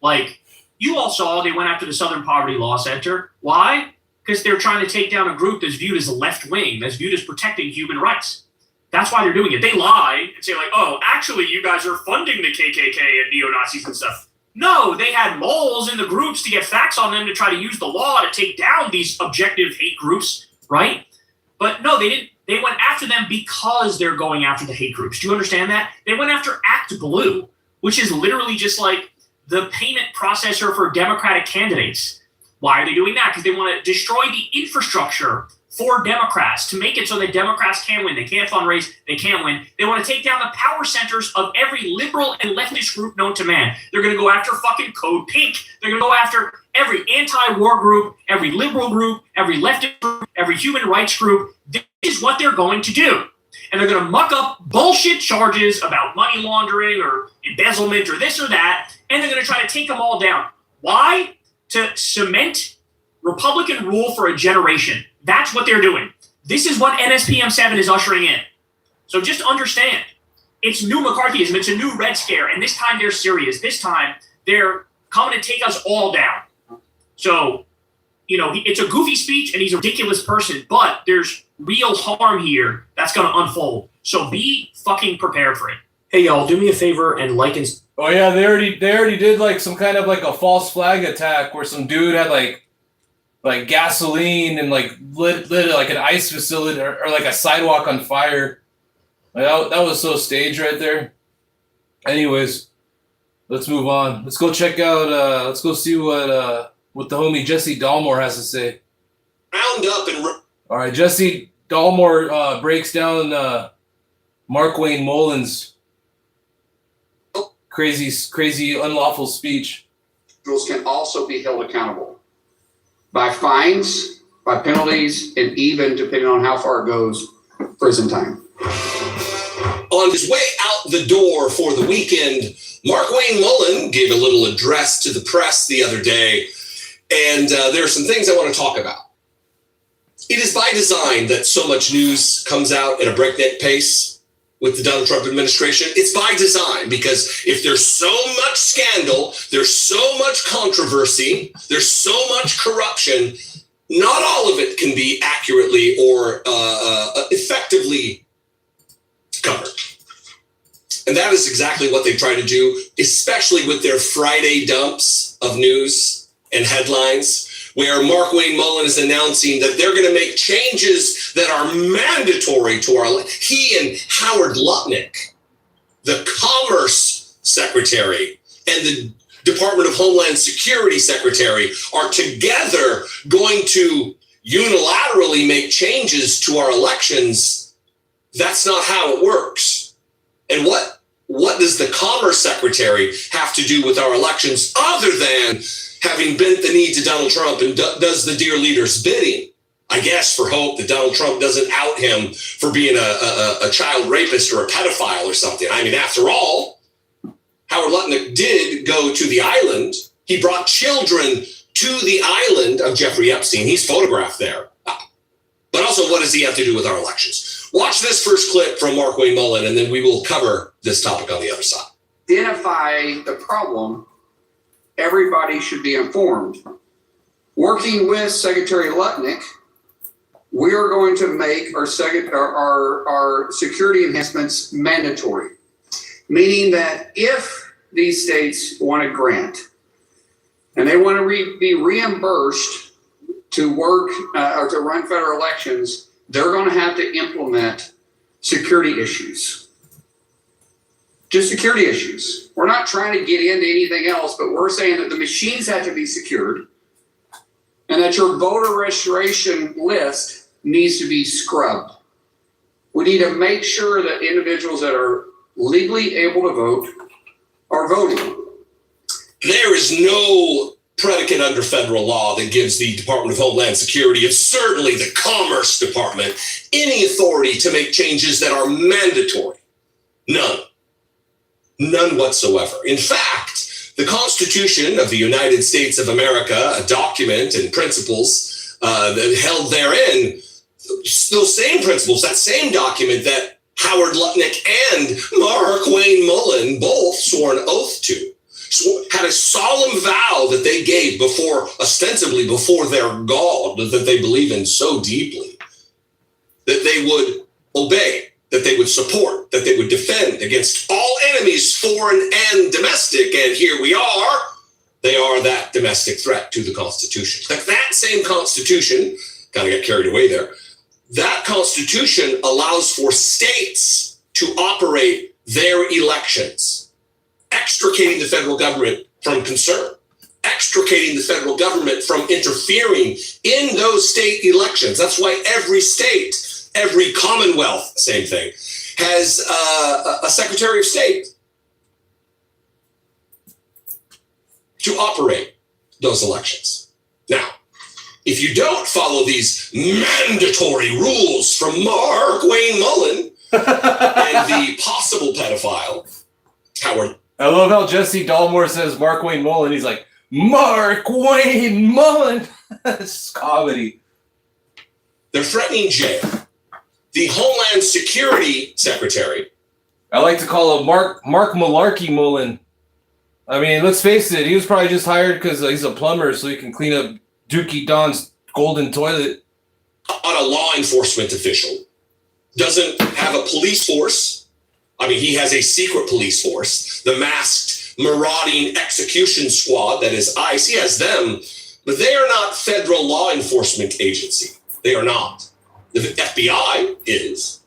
Like, you all saw they went after the Southern Poverty Law Center. Why? Because they're trying to take down a group that's viewed as left-wing, that's viewed as protecting human rights. That's why they're doing it. They lie and say, like, oh, actually, you guys are funding the KKK and neo-Nazis and stuff. No, they had moles in the groups to get facts on them to try to use the law to take down these objective hate groups, right? But no, they didn't. They went after them because they're going after the hate groups. Do you understand that? They went after Act Blue, which is literally just like the payment processor for Democratic candidates. Why are they doing that? Because they want to destroy the infrastructure for Democrats to make it so that Democrats can win. They can't fundraise. They can't win. They want to take down the power centers of every liberal and leftist group known to man. They're going to go after fucking Code Pink. They're going to go after every anti-war group, every liberal group, every leftist group, every human rights group. This is what they're going to do. And they're going to muck up bullshit charges about money laundering or embezzlement or this or that. And they're going to try to take them all down. Why? To cement Republican rule for a generation. That's what they're doing. This is what NSPM 7 is ushering in. So just understand, it's new McCarthyism. It's a new Red Scare. And this time they're serious. This time they're coming to take us all down. So, you know, it's a goofy speech and he's a ridiculous person, but there's real harm here that's going to unfold. So be fucking prepared for it. Hey, y'all, do me a favor and like and... Oh, yeah, they already did, like, some kind of, like, a false flag attack where some dude had, like, like gasoline and like lit like an ice facility or like a sidewalk on fire. Like that was so staged right there. Anyways, let's move on. Let's go check out. Let's go see what the homie Jesse Dalmore has to say. Round up and All right, Jesse Dalmore breaks down Mark Wayne Mullins' crazy unlawful speech. Individuals can also be held accountable by fines, by penalties, and even, depending on how far it goes, prison time. On his way out the door for the weekend, Mark Wayne Mullen gave a little address to the press the other day, and there are some things I want to talk about. It is by design that so much news comes out at a breakneck pace with the Donald Trump administration. It's by design, because if there's so much scandal, there's so much controversy, there's so much corruption, not all of it can be accurately or effectively covered. And that is exactly what they try to do, especially with their Friday dumps of news and headlines, where Mark Wayne Mullen is announcing that they're going to make changes that are mandatory to our. He and Howard Lutnick, the Commerce Secretary and the Department of Homeland Security Secretary, are together going to unilaterally make changes to our elections. That's not how it works. And what does the Commerce Secretary have to do with our elections other than having bent the knee to Donald Trump and does the dear leader's bidding? I guess for hope that Donald Trump doesn't out him for being a child rapist or a pedophile or something. I mean, after all, Howard Lutnick did go to the island. He brought children to the island of Jeffrey Epstein. He's photographed there. But also, what does he have to do with our elections? Watch this first clip from Mark Wayne Mullen, and then we will cover this topic on the other side. Identify the problem. Everybody should be informed. Working with Secretary Lutnick, we are going to make our security enhancements mandatory, meaning that if these states want a grant and they want to be reimbursed to work or to run federal elections, they're going to have to implement security issues. Just security issues. We're not trying to get into anything else, but we're saying that the machines have to be secured and that your voter registration list needs to be scrubbed. We need to make sure that individuals that are legally able to vote are voting. There is no predicate under federal law that gives the Department of Homeland Security, and certainly the Commerce Department, any authority to make changes that are mandatory. None. None whatsoever. In fact, the Constitution of the United States of America, a document and principles that held therein, those same principles, that same document that Howard Lutnick and Mark Wayne Mullen both swore an oath to, had a solemn vow that they gave ostensibly before their God that they believe in so deeply, that they would obey, that they would support, that they would defend against all enemies, foreign and domestic. And here we are. They are that domestic threat to the Constitution. Like that same Constitution, kind of got carried away there, that Constitution allows for states to operate their elections, extricating the federal government from concern, extricating the federal government from interfering in those state elections. That's why every state, every commonwealth, same thing, has a Secretary of State to operate those elections. Now, if you don't follow these mandatory rules from Mark Wayne Mullen and the possible pedophile, Howard. I love how Jesse Dalmore says Mark Wayne Mullen. He's like, Mark Wayne Mullen. It's comedy. They're threatening jail. The Homeland Security Secretary. I like to call him Mark Malarkey Mullen. I mean, let's face it. He was probably just hired because he's a plumber so he can clean up Dookie Don's golden toilet. On a law enforcement official. Doesn't have a police force. I mean, he has a secret police force, the masked marauding execution squad that is ICE. He has them But they are not federal law enforcement agency. They are not. The FBI is.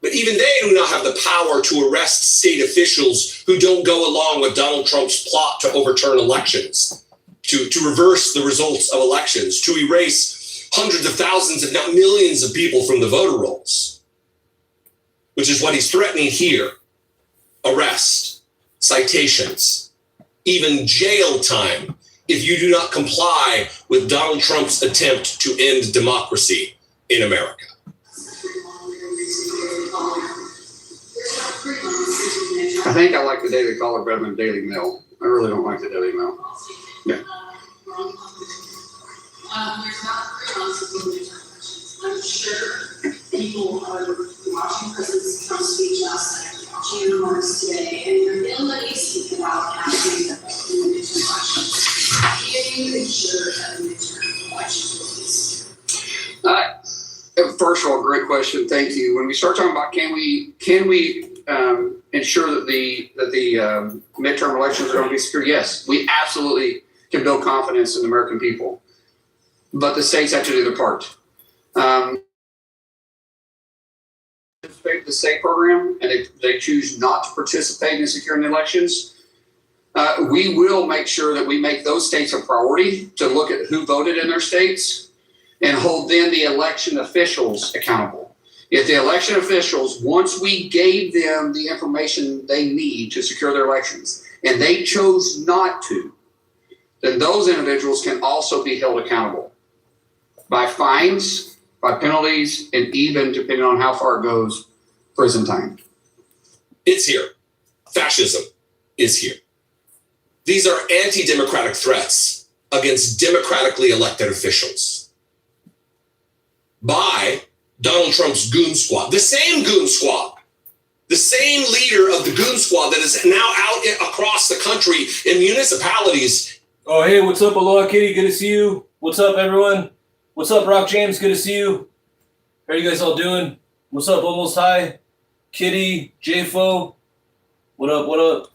But even they do not have the power to arrest state officials who don't go along with Donald Trump's plot to overturn elections, to reverse the results of elections, to erase hundreds of thousands, if not millions of people from the voter rolls, which is what he's threatening here. Arrest, citations, even jail time if you do not comply with Donald Trump's attempt to end democracy in America. I think I like the Daily Caller better than the Daily Mail. I really don't like the Daily Mail. Yeah. There's not 3 months of being questions. I'm sure people are watching President Trump's speech last night, watching the remarks today, and you're inwardly speaking about asking the midterm questions. Can you ensure that the midterm elections will be secure? First of all, great question. Thank you. When we start talking about can we ensure that the midterm elections are going to be secure? Yes, we absolutely can build confidence in the American people, but the states have to do their part. The state program, and they choose not to participate in securing the elections. We will make sure that we make those states a priority to look at who voted in their states and hold then the election officials accountable. If the election officials, once we gave them the information they need to secure their elections, and they chose not to, then those individuals can also be held accountable by fines, by penalties, and even, depending on how far it goes, prison time. It's here. Fascism is here. These are anti-democratic threats against democratically elected officials by Donald Trump's goon squad, the same goon squad, the same leader of the goon squad that is now out across the country in municipalities. Oh, hey, what's up, Aloha Kitty? Good to see you. What's up, everyone? What's up, Rock James? Good to see you. How are you guys all doing? What's up, Almost High? Kitty, JFO. What up, what up?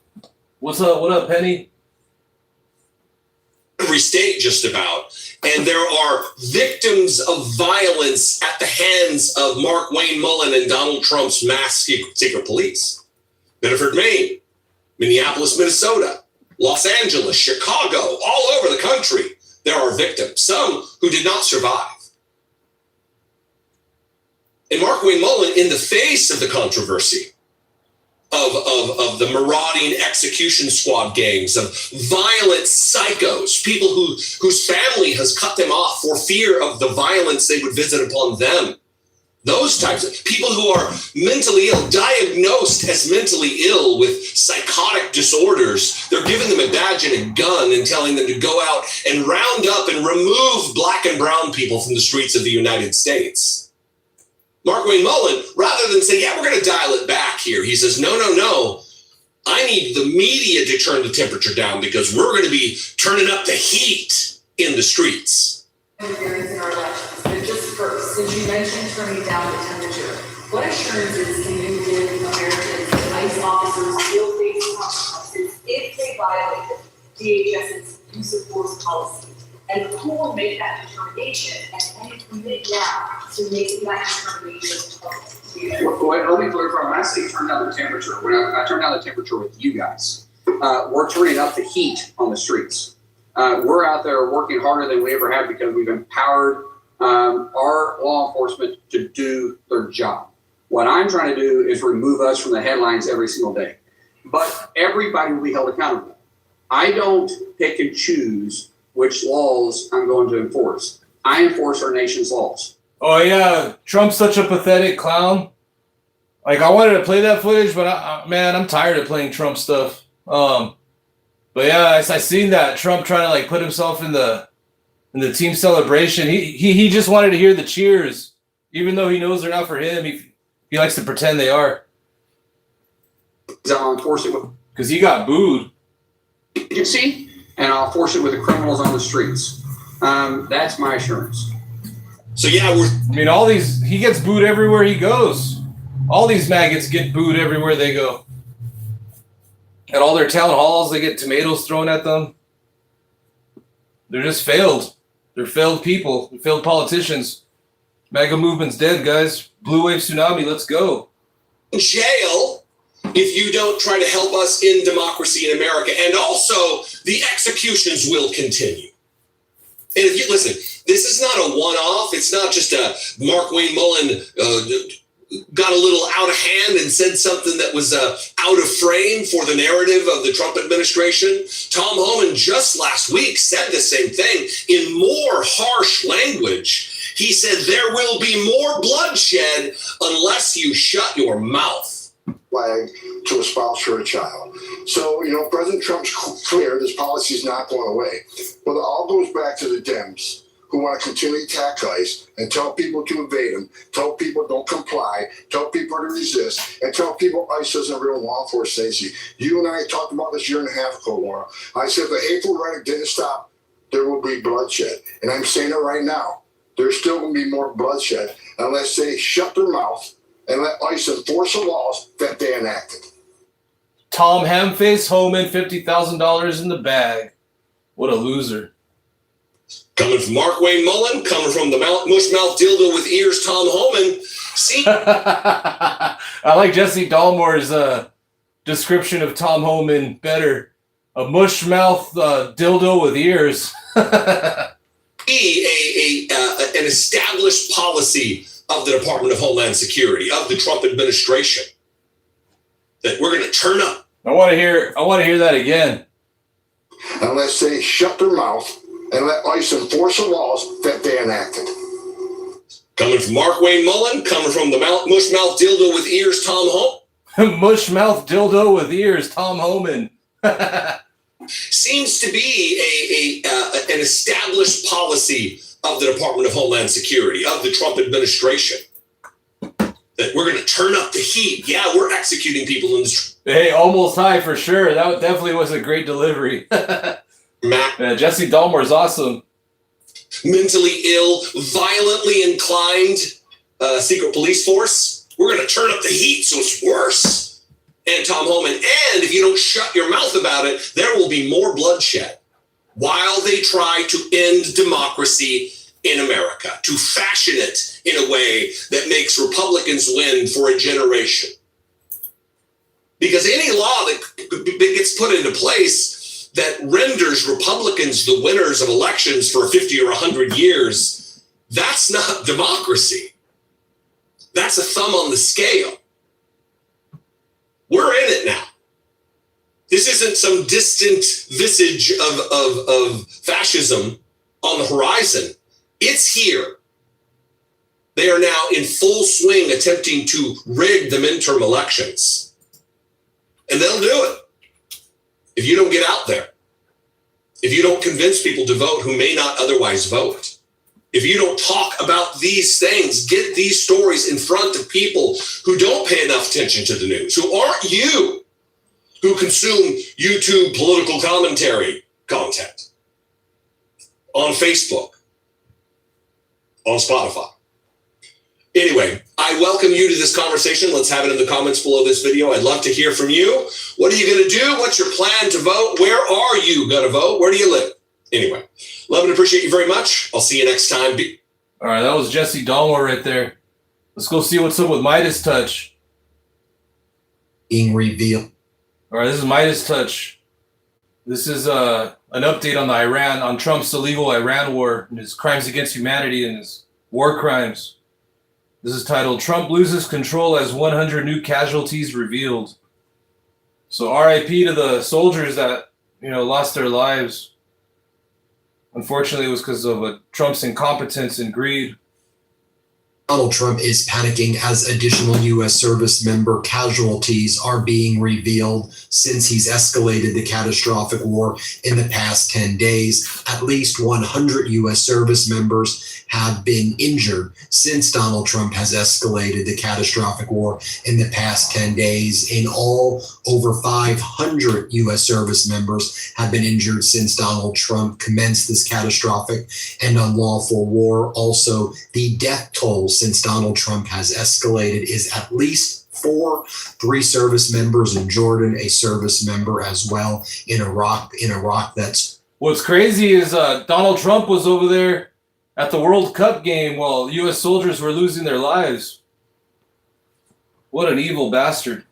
What's up, Penny? Every state just about. And there are victims of violence at the hands of Mark Wayne Mullen and Donald Trump's mass secret police. Bedford, Maine, Minneapolis, Minnesota, Los Angeles, Chicago, all over the country, there are victims, some who did not survive. And Mark Wayne Mullen, in the face of the controversy of the marauding execution squad gangs, of violent psychos, people whose family has cut them off for fear of the violence they would visit upon them. Those types of people who are mentally ill, diagnosed as mentally ill with psychotic disorders. They're giving them a badge and a gun and telling them to go out and round up and remove black and brown people from the streets of the United States. Mark Wayne Mullen, rather than say, yeah, we're going to dial it back here, he says, no. I need the media to turn the temperature down because we're going to be turning up the heat in the streets. Interference in our elections. But just first, since you mentioned turning down the temperature, what assurances can you give Americans that ICE officers will face consequences if they violate DHS's use of force policy? And who will make that determination, and can you commit now to making that determination public? Well, let me clarify. When I say turn down the temperature, when I turn down the temperature with you guys, we're turning up the heat on the streets. We're out there working harder than we ever have because we've empowered our law enforcement to do their job. What I'm trying to do is remove us from the headlines every single day. But everybody will be held accountable. I don't pick and choose which laws I'm going to enforce. I enforce our nation's laws. Oh, yeah. Trump's such a pathetic clown. Like, I wanted to play that footage, but, man, I'm tired of playing Trump stuff. But, yeah, I seen that. Trump trying to, like, put himself in the team celebration. He just wanted to hear the cheers, even though he knows they're not for him. He likes to pretend they are. I'll enforce it because he got booed. You see? And I'll force it with the criminals on the streets. That's my assurance. So yeah, he gets booed everywhere he goes. All these maggots get booed everywhere they go. At all their town halls, they get tomatoes thrown at them. They're just failed. They're failed people. They're failed politicians. MAGA movement's dead, guys. Blue wave tsunami, let's go. Jail if you don't try to help us in democracy in America. And also, the executions will continue. And if you listen, this is not a one-off. It's not just a Mark Wayne Mullen got a little out of hand and said something that was out of frame for the narrative of the Trump administration. Tom Homan just last week said the same thing in more harsh language. He said there will be more bloodshed unless you shut your mouth. Flag to a spouse or a child. So, President Trump's clear this policy is not going away. But it all goes back to the Dems who want to continue to attack ICE and tell people to evade them, tell people don't comply, tell people to resist, and tell people ICE isn't real law enforcement agency. You and I talked about this 1.5 years ago, Laura. I said if the hateful rhetoric didn't stop, there will be bloodshed. And I'm saying it right now. There's still going to be more bloodshed unless they shut their mouth and let ICE enforce the laws that they enacted. Tom Hamface Homan, $50,000 in the bag. What a loser. Coming from Mark Wayne Mullen, coming from the mush-mouth dildo with ears, Tom Homan. See? I like Jesse Dahmer's description of Tom Homan better. A mush-mouth dildo with ears. An established policy of the Department of Homeland Security, of the Trump administration, that we're going to turn up. I want to hear that again. Unless they shut their mouth and let ICE enforce the laws that they enacted. Coming from Mark Wayne Mullen, coming from the mush-mouth dildo with ears, Tom Homan. Mush-mouth dildo with ears, Tom Homan. Seems to be an established policy of the Department of Homeland Security, of the Trump administration, that we're going to turn up the heat. Yeah, we're executing people in the street. Hey, almost high for sure. That definitely was a great delivery. Jesse Dahmer is awesome. Mentally ill, violently inclined secret police force. We're going to turn up the heat so it's worse. And Tom Homan, and if you don't shut your mouth about it, there will be more bloodshed while they try to end democracy in America, to fashion it in a way that makes Republicans win for a generation. Because any law that gets put into place that renders Republicans the winners of elections for 50 or 100 years, that's not democracy. That's a thumb on the scale. We're in it now. This isn't some distant visage of fascism on the horizon. It's here. They are now in full swing attempting to rig the midterm elections. And they'll do it if you don't get out there. If you don't convince people to vote who may not otherwise vote. If you don't talk about these things, get these stories in front of people who don't pay enough attention to the news, who aren't you, who consume YouTube political commentary content on Facebook, on Spotify. Anyway, I welcome you to this conversation. Let's have it in the comments below this video. I'd love to hear from you. What are you going to do? What's your plan to vote? Where are you going to vote? Where do you live? Anyway, love and appreciate you very much. I'll see you next time. All right, that was Jesse Dahmer right there. Let's go see what's up with Midas Touch. Being revealed. All right, this is Midas Touch. This is an update on Trump's illegal Iran war and his crimes against humanity and his war crimes. This is titled, Trump Loses Control as 100 New Casualties Revealed. So RIP to the soldiers that, lost their lives. Unfortunately, it was because of Trump's incompetence and greed. Donald Trump is panicking as additional U.S. service member casualties are being revealed since he's escalated the catastrophic war in the past 10 days. At least 100 U.S. service members have been injured since Donald Trump has escalated the catastrophic war in the past 10 days. In all, over 500 U.S. service members have been injured since Donald Trump commenced this catastrophic and unlawful war. Also, the death toll since Donald Trump has escalated is at least 4, 3 service members in Jordan, a service member as well in Iraq. That's What's crazy is Donald Trump was over there at the World Cup game while U.S. soldiers were losing their lives. What an evil bastard.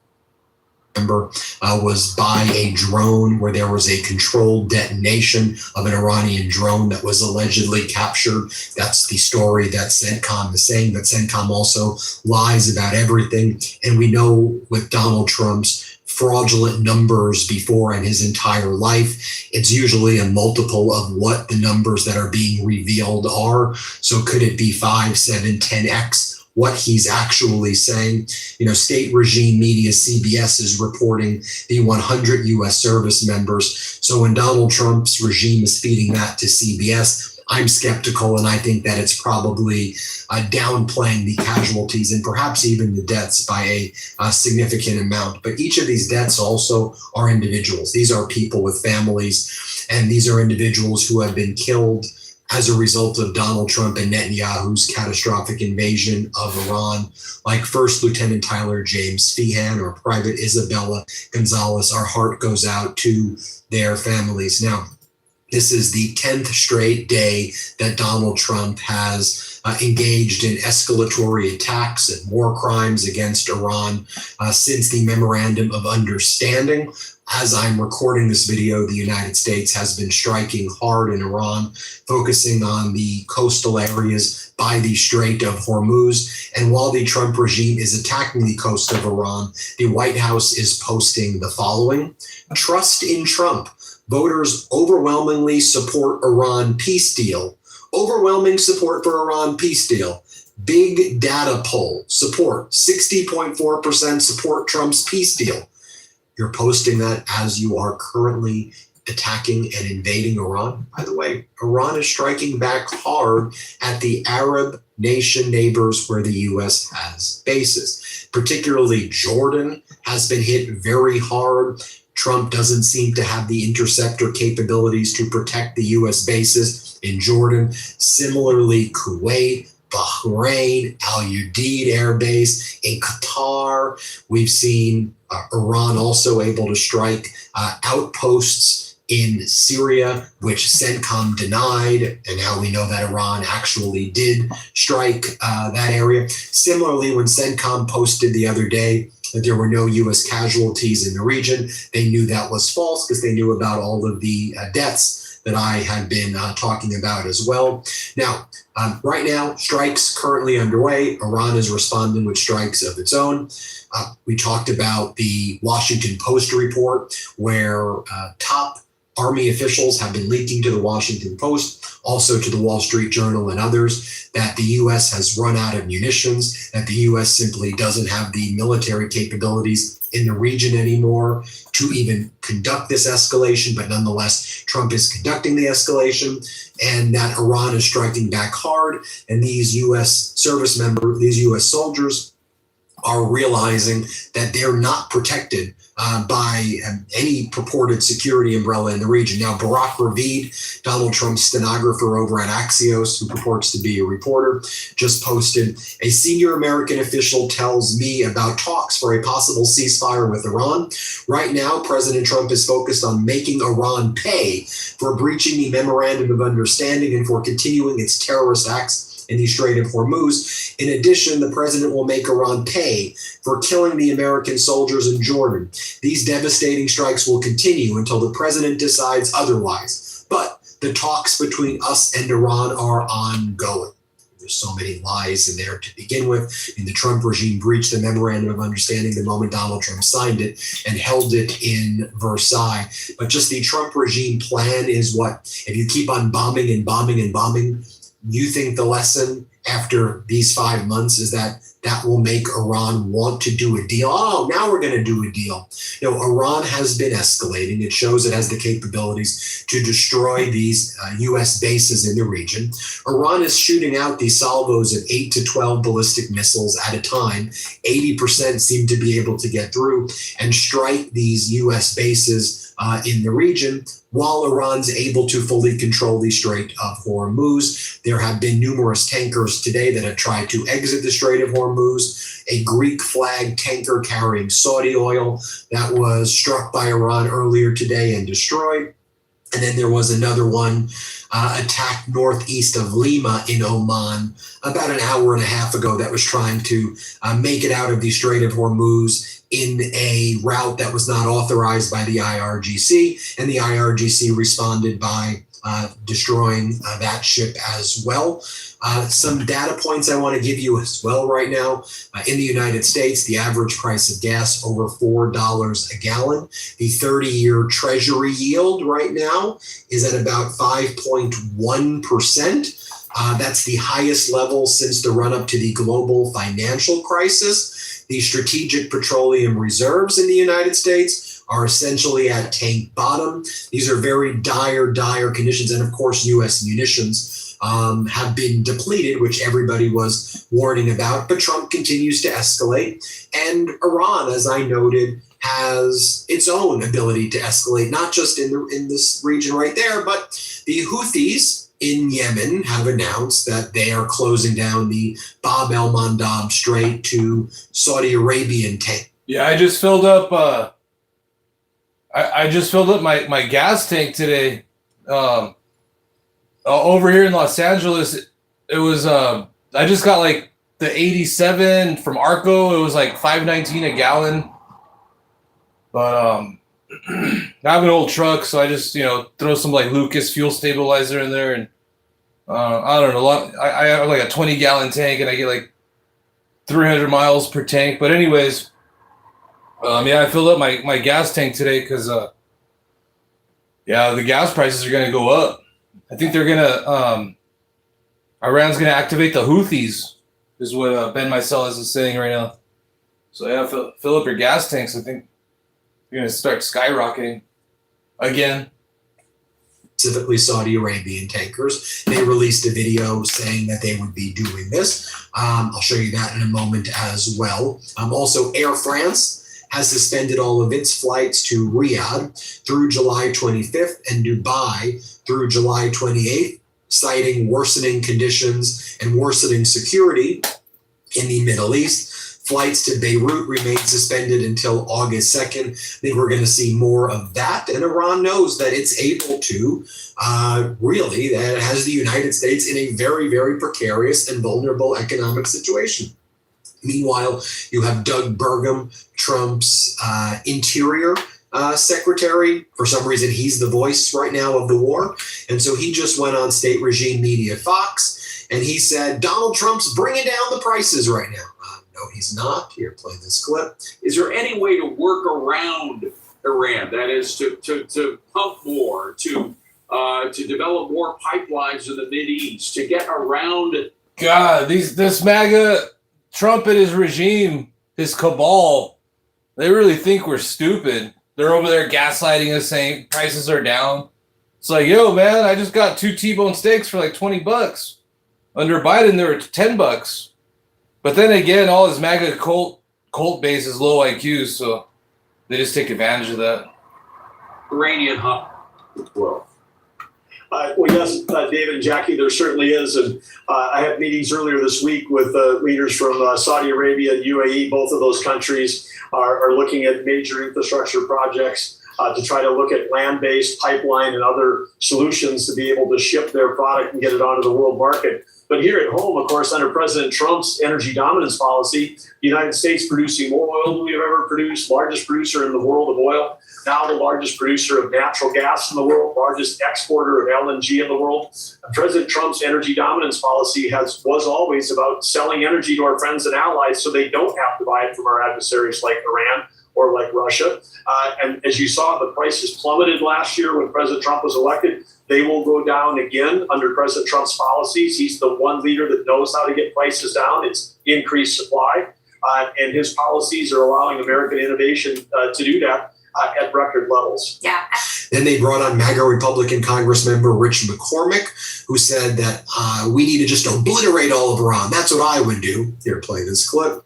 Was by a drone where there was a controlled detonation of an Iranian drone that was allegedly captured. That's the story that CENTCOM is saying, but CENTCOM also lies about everything. And we know with Donald Trump's fraudulent numbers before and his entire life, it's usually a multiple of what the numbers that are being revealed are. So could it be 5, 7, 10x what he's actually saying? You know, state regime media CBS is reporting the 100 U.S. service members. So when Donald Trump's regime is feeding that to CBS, I'm skeptical, and I think that it's probably downplaying the casualties and perhaps even the deaths by a significant amount. But each of these deaths also are individuals. These are people with families, and these are individuals who have been killed as a result of Donald Trump and Netanyahu's catastrophic invasion of Iran, like First Lieutenant Tyler James Feehan or Private Isabella Gonzalez. Our heart goes out to their families. Now, this is the 10th straight day that Donald Trump has engaged in escalatory attacks and war crimes against Iran since the Memorandum of Understanding. As I'm recording this video, the United States has been striking hard in Iran, focusing on the coastal areas by the Strait of Hormuz. And while the Trump regime is attacking the coast of Iran, the White House is posting the following: trust in Trump. Voters overwhelmingly support Iran peace deal. Overwhelming support for Iran peace deal. Big data poll. Support. 60.4% support Trump's peace deal. You're posting that as you are currently attacking and invading Iran. By the way, Iran is striking back hard at the Arab nation neighbors where the U.S. has bases. Particularly Jordan has been hit very hard. Trump doesn't seem to have the interceptor capabilities to protect the U.S. bases in Jordan. Similarly, Kuwait, Bahrain, Al Udeid Air Base in Qatar. We've seen Iran also able to strike outposts in Syria, which CENTCOM denied, and now we know that Iran actually did strike that area. Similarly, when CENTCOM posted the other day that there were no U.S. casualties in the region, they knew that was false because they knew about all of the deaths that I had been talking about as well. Now, right now, strikes currently underway. Iran is responding with strikes of its own. We talked about the Washington Post report where top Army officials have been leaking to the Washington Post, also to the Wall Street Journal and others, that the U.S. has run out of munitions, that the U.S. simply doesn't have the military capabilities in the region anymore to even conduct this escalation, but nonetheless, Trump is conducting the escalation, and that Iran is striking back hard, and these U.S. service members, these U.S. soldiers are realizing that they're not protected by any purported security umbrella in the region. Now, Barack Ravid, Donald Trump's stenographer over at Axios, who purports to be a reporter, just posted, a senior American official tells me about talks for a possible ceasefire with Iran. Right now, President Trump is focused on making Iran pay for breaching the Memorandum of Understanding and for continuing its terrorist acts in the Strait of Hormuz. In addition, the president will make Iran pay for killing the American soldiers in Jordan. These devastating strikes will continue until the president decides otherwise. But the talks between us and Iran are ongoing. There's so many lies in there to begin with. And the Trump regime breached the Memorandum of Understanding the moment Donald Trump signed it and held it in Versailles. But just the Trump regime plan is what? If you keep on bombing and bombing and bombing, you think the lesson after these 5 months is that that will make Iran want to do a deal? Oh, now we're going to do a deal. You know, Iran has been escalating. It shows it has the capabilities to destroy these U.S. bases in the region. Iran is shooting out these salvos of 8 to 12 ballistic missiles at a time. 80% seem to be able to get through and strike these U.S. bases in the region, while Iran's able to fully control the Strait of Hormuz. There have been numerous tankers today that have tried to exit the Strait of Hormuz. A Greek-flagged tanker carrying Saudi oil that was struck by Iran earlier today and destroyed. And then there was another one attacked northeast of Lima in Oman about an hour and a half ago that was trying to make it out of the Strait of Hormuz in a route that was not authorized by the IRGC. And the IRGC responded by destroying that ship as well. Some data points I want to give you as well right now. In the United States, the average price of gas over $4 a gallon. The 30-year Treasury yield right now is at about 5.1%. That's the highest level since the run-up to the global financial crisis. The strategic petroleum reserves in the United States are essentially at tank bottom. These are very dire conditions. And of course, U.S. munitions have been depleted, which everybody was warning about. But Trump continues to escalate. And Iran, as I noted, has its own ability to escalate, not just in this region right there, but the Houthis in Yemen have announced that they are closing down the Bab el-Mandab Strait to Saudi Arabian tank. Yeah, I just filled up I just filled up my gas tank today. Over here in Los Angeles, it was I just got like the 87 from Arco. It was like $5.19 a gallon. But I have an old truck, so I just throw some like Lucas fuel stabilizer in there, and I don't know. I have like a 20-gallon tank, and I get like 300 miles per tank. But anyways, I filled up my gas tank today because the gas prices are going to go up. I think they're gonna Iran's gonna activate the Houthis, is what Ben Meiselas is saying right now. So yeah, fill up your gas tanks. I think you're gonna start skyrocketing again. Specifically Saudi Arabian tankers. They released a video saying that they would be doing this. I'll show you that in a moment as well. Also, Air France has suspended all of its flights to Riyadh through July 25th and Dubai through July 28th, citing worsening conditions and worsening security in the Middle East. Flights to Beirut remain suspended until August 2nd. I think we're going to see more of that. And Iran knows that it's able to that it has the United States in a very, very precarious and vulnerable economic situation. Meanwhile, you have Doug Burgum, Trump's interior secretary. For some reason, he's the voice right now of the war. And so he just went on state regime media Fox, and he said, Donald Trump's bringing down the prices right now. No, he's not. Here, play this clip. Is there any way to work around Iran? That is to pump more, to develop more pipelines in the Mideast, to get around. God, this MAGA, Trump and his regime, his cabal, they really think we're stupid. They're over there gaslighting us, saying prices are down. It's like, yo, man, I just got 2 T-bone steaks for like $20. Under Biden, they were $10. But then again, all his MAGA cult base is low IQ, so they just take advantage of that. Iranian hub. Well, yes, David and Jackie, there certainly is. And I had meetings earlier this week with leaders from Saudi Arabia and UAE. Both of those countries are looking at major infrastructure projects to try to look at land-based pipeline and other solutions to be able to ship their product and get it onto the world market. But here at home, of course, under President Trump's energy dominance policy, the United States producing more oil than we've ever produced, largest producer in the world of oil, now the largest producer of natural gas in the world, largest exporter of LNG in the world. President Trump's energy dominance policy was always about selling energy to our friends and allies so they don't have to buy it from our adversaries like Iran or like Russia. And as you saw, the prices plummeted last year when President Trump was elected. They will go down again under President Trump's policies. He's the one leader that knows how to get prices down. It's increased supply. And his policies are allowing American innovation to do that at record levels. Yeah. Then they brought on MAGA Republican Congressmember Rich McCormick, who said that we need to just obliterate all of Iran. That's what I would do. Here, play this clip.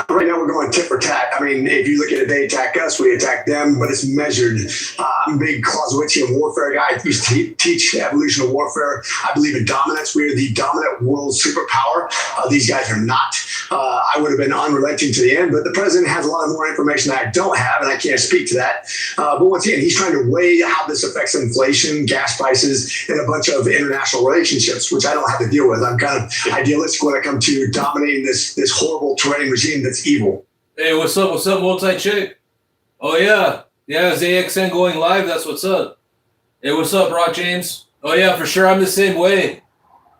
Right now we're going tit for tat. I mean, if you look at it, they attack us, we attack them, but it's measured. I'm a big Clausewitzian warfare guy. I used to teach evolution of warfare. I believe in dominance. We are the dominant world superpower. These guys are not. I would have been unrelenting to the end, but the president has a lot more information that I don't have, and I can't speak to that. But once again, he's trying to weigh how this affects inflation, gas prices, and a bunch of international relationships, which I don't have to deal with. I'm kind of idealistic when I come to dominating this horrible tyrannic regime that's evil. Hey, what's up? What's up, multi-chick? Oh, yeah. Yeah, is AXN going live? That's what's up. Hey, what's up, Rock James? Oh, yeah, for sure. I'm the same way.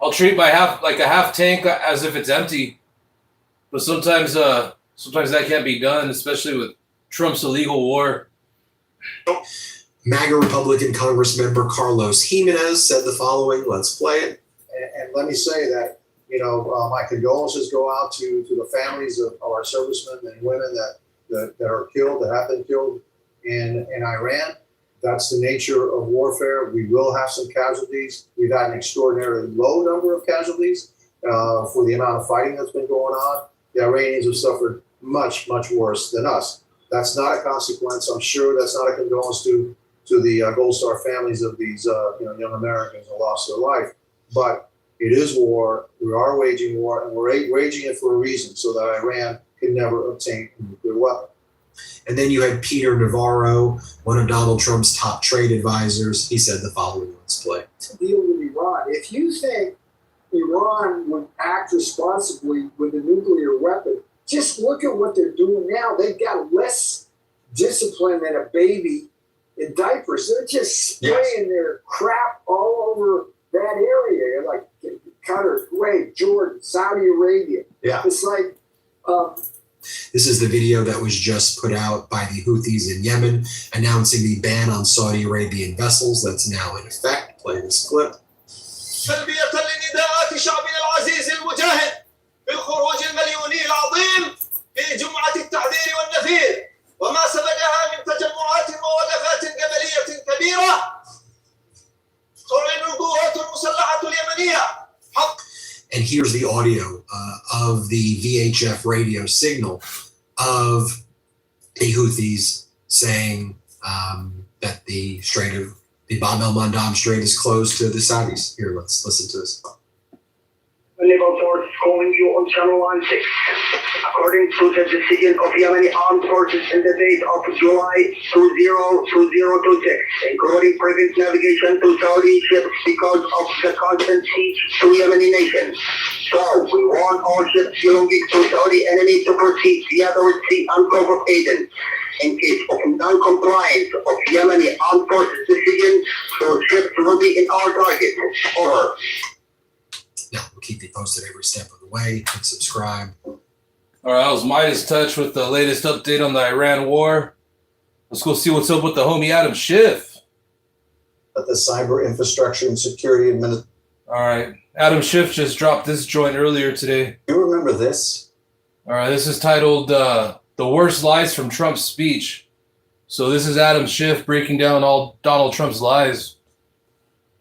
I'll treat my half tank as if it's empty. But sometimes that can't be done, especially with Trump's illegal war. MAGA Republican Congress member Carlos Jimenez said the following. Let's play it. And let me say that, my condolences go out to the families of our servicemen and women that are killed, that have been killed in Iran. That's the nature of warfare. We will have some casualties. We've had an extraordinarily low number of casualties for the amount of fighting that's been going on. The Iranians have suffered much, much worse than us. That's not a consequence. I'm sure that's not a condolence to the Gold Star families of these young Americans who lost their life. But it is war. We are waging war, and we're waging it for a reason, so that Iran can never obtain a nuclear weapon. And then you had Peter Navarro, one of Donald Trump's top trade advisors. He said the following. Let's play. To deal with Iran, if you think Iran would act responsibly with a nuclear weapon, just look at what they're doing now. They've got less discipline than a baby in diapers. They're just spraying their crap all over that area, like Qatar, Kuwait, Jordan, Saudi Arabia. Yeah. It's like... This is the video that was just put out by the Houthis in Yemen announcing the ban on Saudi Arabian vessels that's now in effect. Play this clip. تلبية لنداءات شعبنا العزيز المجاهد بالخروج المليوني العظيم في جمعة التحذير والنفير وما سبقها من تجمعات ووقفات جبلية كبيرة تعلن القوات المسلحة اليمنية حق. And here's the audio of the VHF radio signal of the Houthis saying that the Bab el-Mandab Strait is closed to the Saudis. Here, let's listen to this. Naval Force calling you on Channel Line 6. According to the decision of Yemeni Armed Forces in the date of July 2026, including prevent navigation to Saudi ships because of the constant siege to Yemeni nations. So, we warn all ships belonging to Saudi enemy to proceed via the Red Sea and Gulf of Aden. In case of non-compliance of Yemeni Armed Forces decision, those ships will be in our target. Over. Now, we'll keep you posted every step of the way. Click subscribe. All right, that was Midas Touch with the latest update on the Iran war. Let's go see what's up with the homie Adam Schiff. But the Cyber Infrastructure and Security Administration. All right, Adam Schiff just dropped this joint earlier today. You remember this? All right, this is titled The Worst Lies from Trump's Speech. So this is Adam Schiff breaking down all Donald Trump's lies.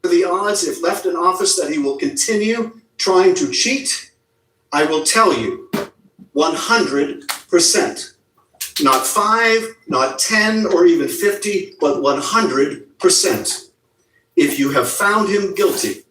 The odds, if left in office, that he will continue trying to cheat, I will tell you, 100%. Not 5, not 10, or even 50, but 100%. If you have found him guilty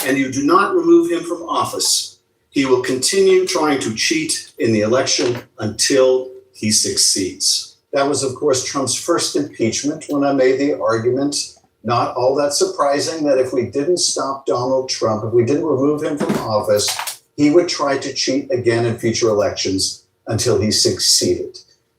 and you do not remove him from office, he will continue trying to cheat in the election until he succeeds. That was, of course, Trump's first impeachment when I made the argument. Not all that surprising that if we didn't stop Donald Trump, if we didn't remove him from office, he would try to cheat again in future elections until he succeeded.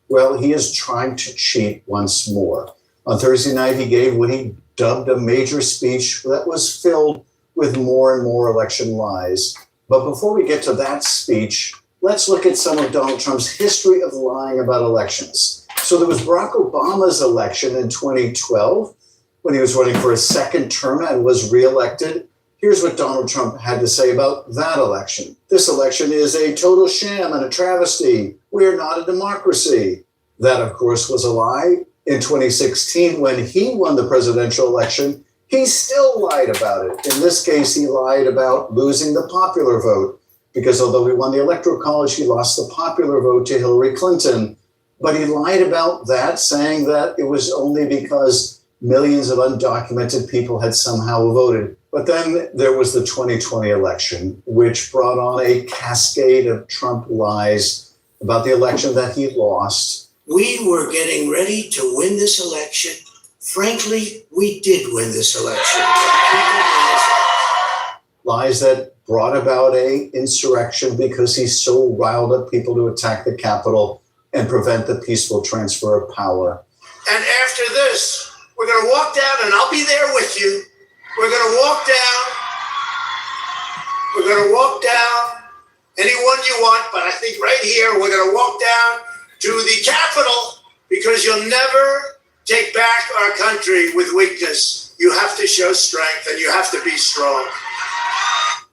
Well, he is trying to cheat once more. On Thursday night, he gave what he dubbed a major speech that was filled with more and more election lies. But before we get to that speech, let's look at some of Donald Trump's history of lying about elections. So there was Barack Obama's election in 2012. When he was running for a second term and was reelected. Here's what Donald Trump had to say about that election. This election is a total sham and a travesty. We are not a democracy. That, of course, was a lie. In 2016, when he won the presidential election, he still lied about it. In this case, he lied about losing the popular vote. because although he won the Electoral College, he lost the popular vote to Hillary Clinton. But he lied about that, saying that it was only because millions of undocumented people had somehow voted. But then there was the 2020 election, which brought on a cascade of Trump lies about the election that he lost. We were getting ready to win this election. Frankly, we did win this election. Lies that brought about a insurrection because he so riled up people to attack the Capitol and prevent the peaceful transfer of power. And after this, we're going to walk down, and I'll be there with you. We're going to walk down. We're going to walk down anyone you want, but I think right here, we're going to walk down to the Capitol, because you'll never take back our country with weakness. You have to show strength, and you have to be strong.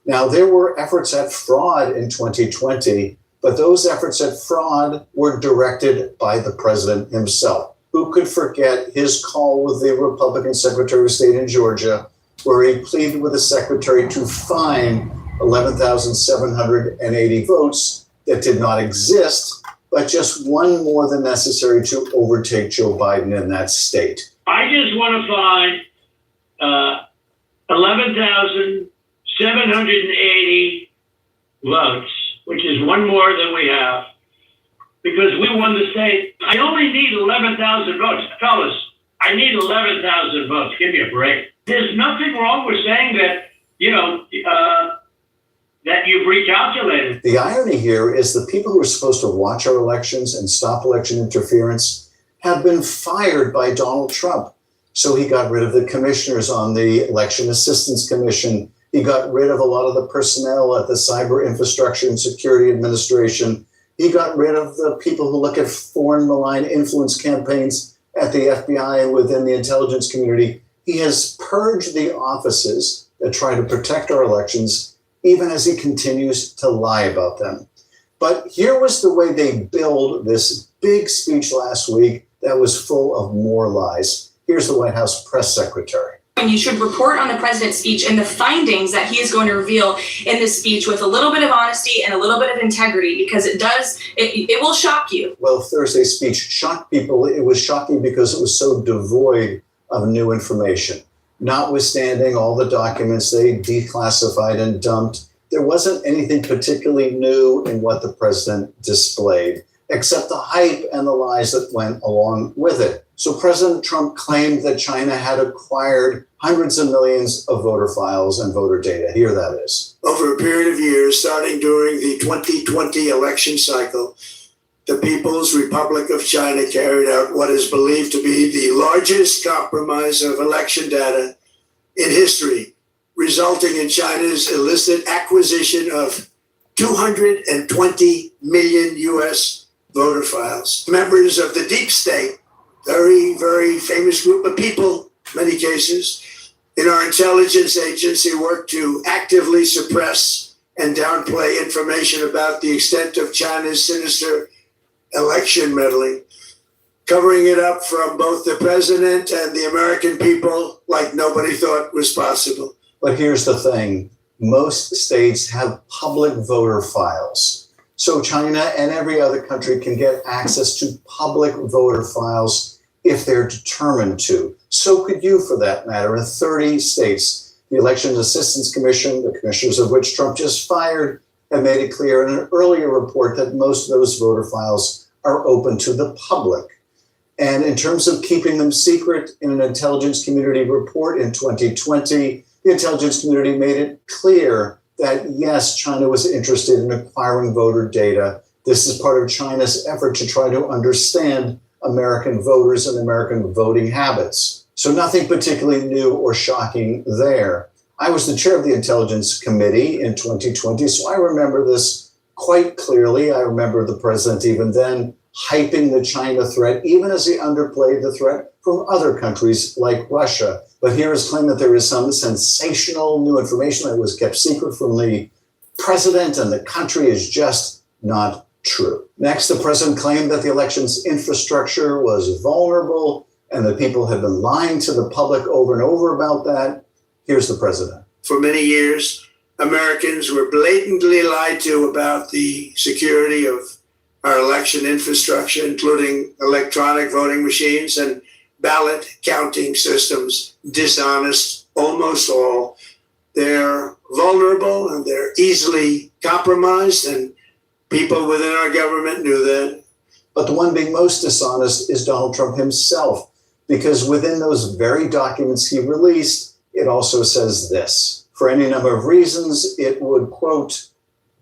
Now, there were efforts at fraud in 2020, but those efforts at fraud were directed by the president himself. Who could forget his call with the Republican Secretary of State in Georgia, where he pleaded with the secretary to find 11,780 votes that did not exist, but just one more than necessary to overtake Joe Biden in that state. I just want to find 11,780 votes, which is one more than we have, because we won the state. I only need 11,000 votes. Fellas, I need 11,000 votes. Give me a break. There's nothing wrong with saying that, that you've recalculated. The irony here is the people who are supposed to watch our elections and stop election interference have been fired by Donald Trump. So he got rid of the commissioners on the Election Assistance Commission. He got rid of a lot of the personnel at the Cyber Infrastructure and Security Administration. He got rid of the people who look at foreign malign influence campaigns at the FBI and within the intelligence community. He has purged the offices that try to protect our elections, even as he continues to lie about them. But here was the way they billed this big speech last week that was full of more lies. Here's the White House press secretary. And you should report on the president's speech and the findings that he is going to reveal in this speech with a little bit of honesty and a little bit of integrity, because it will shock you. Well, Thursday's speech shocked people. It was shocking because it was so devoid of new information. Notwithstanding all the documents they declassified and dumped, there wasn't anything particularly new in what the president displayed, except the hype and the lies that went along with it. So President Trump claimed that China had acquired hundreds of millions of voter files and voter data. Here that is. Over a period of years, starting during the 2020 election cycle, the People's Republic of China carried out what is believed to be the largest compromise of election data in history, resulting in China's illicit acquisition of 220 million U.S. voter files. Members of the deep state, very, very famous group of people, many cases, in our intelligence agency work to actively suppress and downplay information about the extent of China's sinister election meddling, covering it up from both the president and the American people like nobody thought was possible. But here's the thing. Most states have public voter files. So China and every other country can get access to public voter files if they're determined to. So could you, for that matter, in 30 states. The Election Assistance Commission, the commissioners of which Trump just fired, have made it clear in an earlier report that most of those voter files are open to the public. And in terms of keeping them secret, in an intelligence community report in 2020, the intelligence community made it clear that, yes, China was interested in acquiring voter data. This is part of China's effort to try to understand American voters and American voting habits. So nothing particularly new or shocking there. I was the chair of the Intelligence Committee in 2020, so I remember this quite clearly. I remember the president even then hyping the China threat, even as he underplayed the threat from other countries like Russia. But here is claim that there is some sensational new information that was kept secret from the president and the country is just not true. Next, the president claimed that the election's infrastructure was vulnerable and that people had been lying to the public over and over about that. Here's the president. For many years, Americans were blatantly lied to about the security of our election infrastructure, including electronic voting machines and ballot counting systems, dishonest, almost all. They're vulnerable and they're easily compromised, and people within our government knew that. But the one being most dishonest is Donald Trump himself, because within those very documents he released, it also says this: for any number of reasons, it would, quote,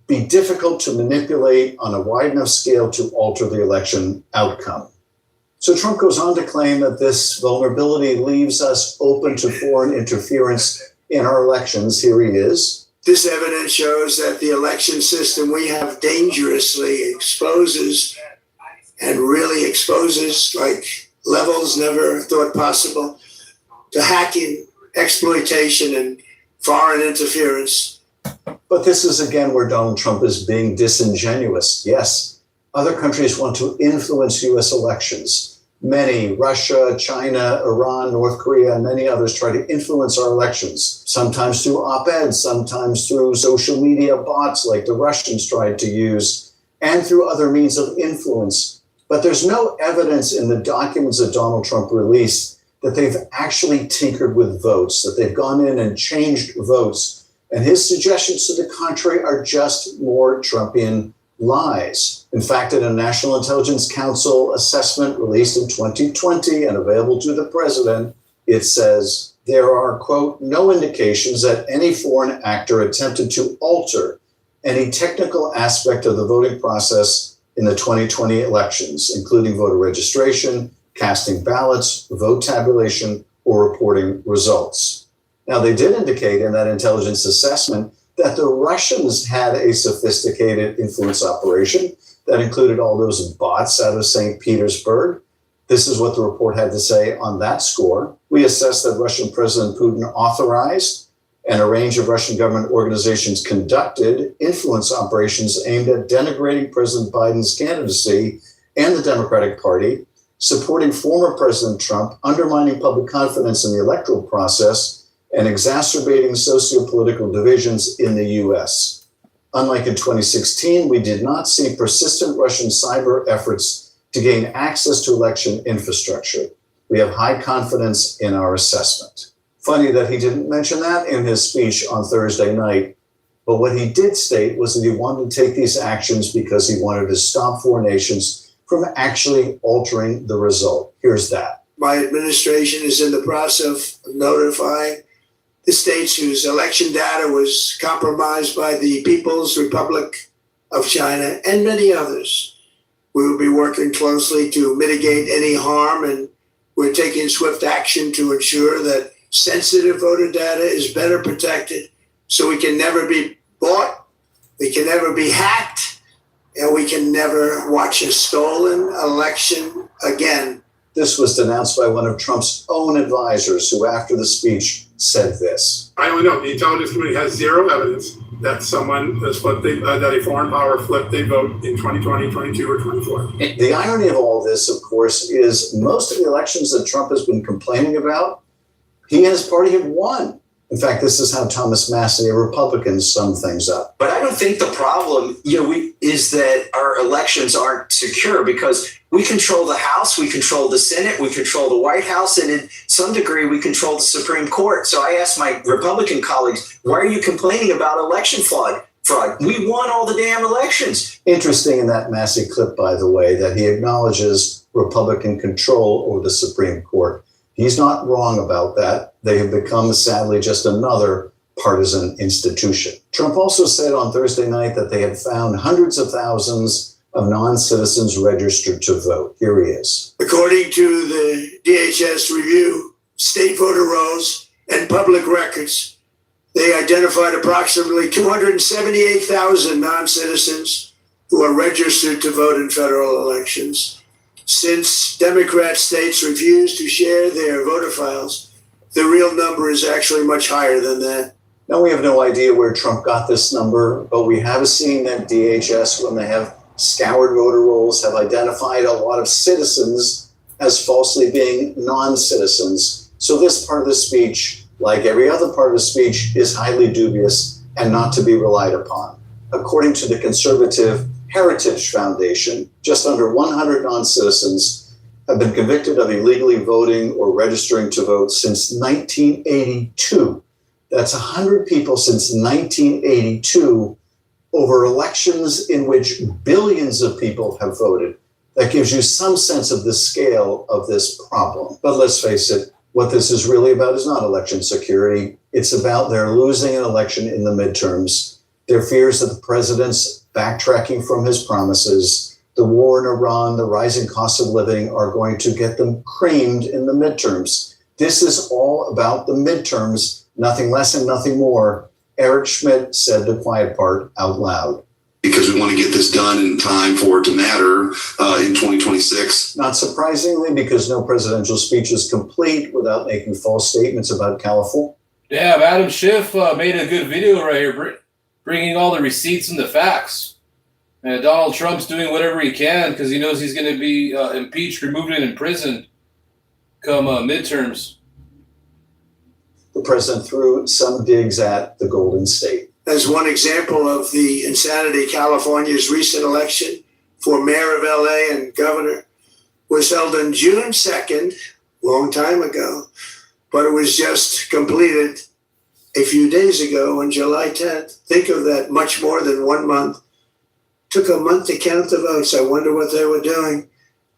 be difficult to manipulate on a wide enough scale to alter the election outcome. So Trump goes on to claim that this vulnerability leaves us open to foreign interference in our elections. Here he is. This evidence shows that the election system we have dangerously exposes, and really exposes like levels never thought possible, to hacking, exploitation, and foreign interference. But this is again where Donald Trump is being disingenuous. Yes, other countries want to influence US elections. Many, Russia, China, Iran, North Korea, and many others try to influence our elections, sometimes through op-eds, sometimes through social media bots like the Russians tried to use, and through other means of influence. But there's no evidence in the documents that Donald Trump released that they've actually tinkered with votes, that they've gone in and changed votes. And his suggestions to the contrary are just more Trumpian lies. In fact, in a National Intelligence Council assessment released in 2020 and available to the president, it says there are, quote, no indications that any foreign actor attempted to alter any technical aspect of the voting process in the 2020 elections, including voter registration, casting ballots, vote tabulation, or reporting results. Now, they did indicate in that intelligence assessment that the Russians had a sophisticated influence operation that included all those bots out of St. Petersburg. This is what the report had to say on that score. We assessed that Russian President Putin authorized and a range of Russian government organizations conducted influence operations aimed at denigrating President Biden's candidacy and the Democratic Party, supporting former President Trump, undermining public confidence in the electoral process, and exacerbating sociopolitical divisions in the U.S. Unlike in 2016, we did not see persistent Russian cyber efforts to gain access to election infrastructure. We have high confidence in our assessment. Funny that he didn't mention that in his speech on Thursday night, but what he did state was that he wanted to take these actions because he wanted to stop foreign nations from actually altering the result. Here's that. My administration is in the process of notifying the states whose election data was compromised by the People's Republic of China and many others. We will be working closely to mitigate any harm, and we're taking swift action to ensure that sensitive voter data is better protected so we can never be bought, we can never be hacked, and we can never watch a stolen election again. This was denounced by one of Trump's own advisors, who after the speech said this. I don't know. The Intelligence Committee has zero evidence that someone has flipped that a foreign power flipped a vote in 2020, 22, or 24. The irony of all this, of course, is most of the elections that Trump has been complaining about, he and his party have won. In fact, this is how Thomas Massie, a Republican, summed things up. But I don't think the problem, is that our elections aren't secure, because we control the House, we control the Senate, we control the White House, and in some degree we control the Supreme Court. So I asked my Republican colleagues, why are you complaining about election fraud? We won all the damn elections. Interesting in that Massie clip, by the way, that he acknowledges Republican control over the Supreme Court. He's not wrong about that. They have become, sadly, just another partisan institution. Trump also said on Thursday night that they had found hundreds of thousands of non-citizens registered to vote. Here he is. According to the DHS review, state voter rolls and public records, they identified approximately 278,000 non-citizens who are registered to vote in federal elections. Since Democrat states refuse to share their voter files, the real number is actually much higher than that. Now, we have no idea where Trump got this number, but we have seen that DHS, when they have scoured voter rolls, have identified a lot of citizens as falsely being non-citizens. So this part of the speech, like every other part of the speech, is highly dubious and not to be relied upon. According to the conservative Heritage Foundation, just under 100 non-citizens have been convicted of illegally voting or registering to vote since 1982. That's 100 people since 1982 over elections in which billions of people have voted. That gives you some sense of the scale of this problem. But let's face it, what this is really about is not election security. It's about their losing an election in the midterms. Their fears that the president's backtracking from his promises, the war in Iran, the rising cost of living are going to get them creamed in the midterms. This is all about the midterms, nothing less and nothing more. Eric Schmidt said the quiet part out loud. Because we want to get this done in time for it to matter in 2026. Not surprisingly, because no presidential speech is complete without making false statements about California. Yeah, Adam Schiff made a good video right here, bringing all the receipts and the facts. And Donald Trump's doing whatever he can because he knows he's going to be impeached, removed, and imprisoned come midterms. The president threw some digs at the Golden State. As one example of the insanity, California's recent election for mayor of LA and governor was held on June 2nd, long time ago, but it was just completed a few days ago on July 10th. Think of that, much more than 1 month. Took a month to count the votes. I wonder what they were doing.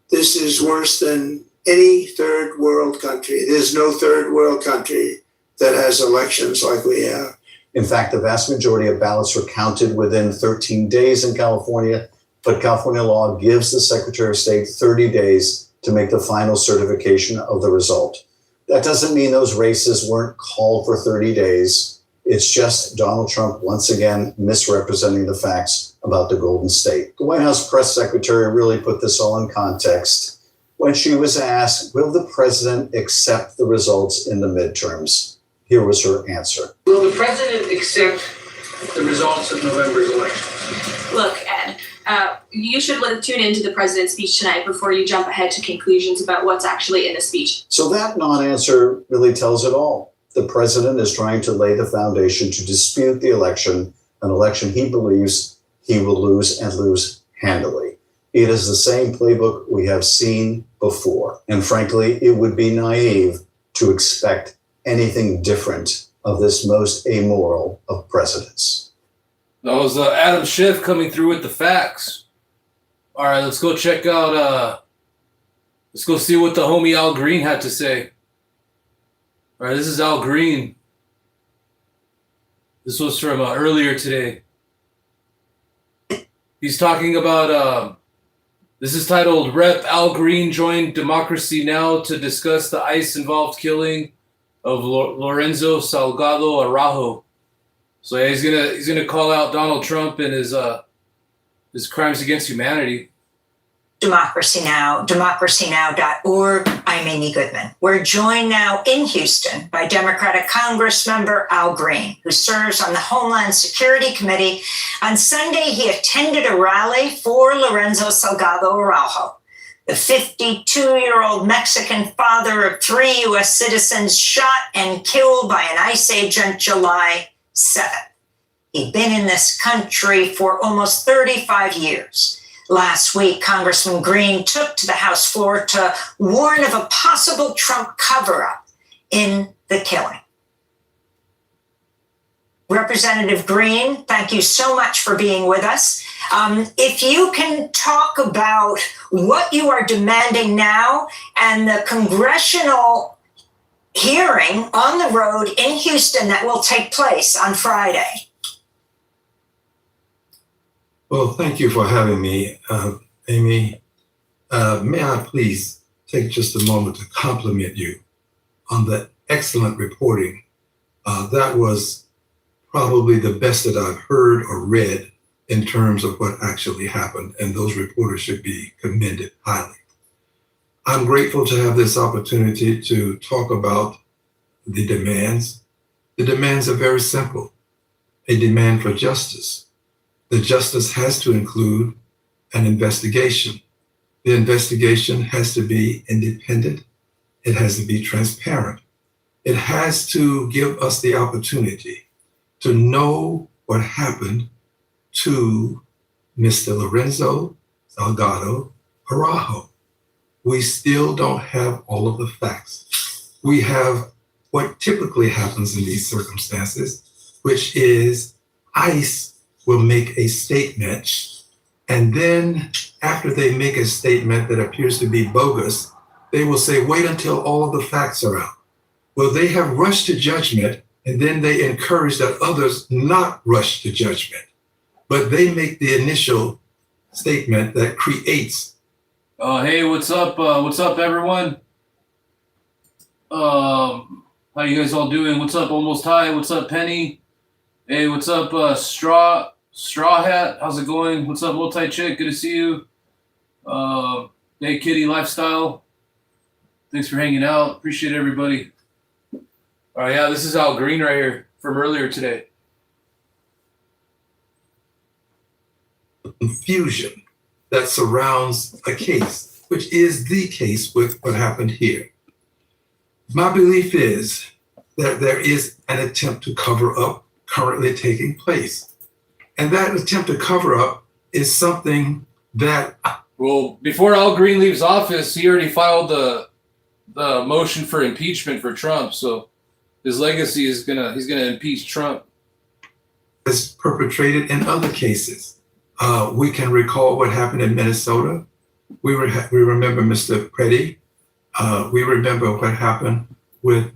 This is worse than any third world country. There's no third world country that has elections like we have. In fact, the vast majority of ballots were counted within 13 days in California, but California law gives the Secretary of State 30 days to make the final certification of the result. That doesn't mean those races weren't called for 30 days. It's just Donald Trump once again misrepresenting the facts about the Golden State. The White House press secretary really put this all in context when she was asked, will the president accept the results in the midterms? Here was her answer. Will the president accept the results of November's election? Look, Ed, you should tune into the president's speech tonight before you jump ahead to conclusions about what's actually in the speech. So that non-answer really tells it all. The president is trying to lay the foundation to dispute the election, an election he believes he will lose and lose handily. It is the same playbook we have seen before. And frankly, it would be naive to expect anything different of this most amoral of presidents. That was Adam Schiff coming through with the facts. All right, let's go check out, let's go see what the homie Al Green had to say. All right, this is Al Green. This was from earlier today. He's talking about, this is titled, Rep. Al Green joined Democracy Now! To discuss the ICE-involved killing of Lorenzo Salgado Araujo. So yeah, he's gonna call out Donald Trump and his crimes against humanity. Democracy Now!, democracynow.org. I'm Amy Goodman. We're joined now in Houston by Democratic Congressmember Al Green, who serves on the Homeland Security Committee. On Sunday, he attended a rally for Lorenzo Salgado Araujo, the 52-year-old Mexican father of 3 U.S. citizens shot and killed by an ICE agent July 7th. He'd been in this country for almost 35 years. Last week, Congressman Green took to the House floor to warn of a possible Trump cover-up in the killing. Representative Green, thank you so much for being with us. If you can talk about what you are demanding now and the congressional hearing on the road in Houston that will take place on Friday. Well, thank you for having me, Amy. May I please take just a moment to compliment you on the excellent reporting. That was probably the best that I've heard or read in terms of what actually happened, and those reporters should be commended highly. I'm grateful to have this opportunity to talk about the demands. The demands are very simple. A demand for justice. The justice has to include an investigation. The investigation has to be independent. It has to be transparent. It has to give us the opportunity to know what happened to Mr. Lorenzo Salgado Araujo. We still don't have all of the facts. We have what typically happens in these circumstances, which is ICE will make a statement, and then after they make a statement that appears to be bogus, they will say, wait until all of the facts are out. Well, they have rushed to judgment, and then they encourage that others not rush to judgment. But they make the initial statement that creates. Hey, what's up? What's up, everyone? How you guys all doing? What's up, Almost High? What's up, Penny? Hey, what's up, Straw Hat? How's it going? What's up, Multi Chick? Good to see you. Hey, Kitty Lifestyle. Thanks for hanging out. Appreciate everybody. All right, yeah, this is Al Green right here from earlier today. Confusion that surrounds a case, which is the case with what happened here. My belief is that there is an attempt to cover up currently taking place. And that attempt to cover up is something that... Well, before Al Green leaves office, he already filed the motion for impeachment for Trump. So his legacy is he's gonna impeach Trump. Is perpetrated in other cases. We can recall what happened in Minnesota. We remember Mr. Petty. We remember what happened with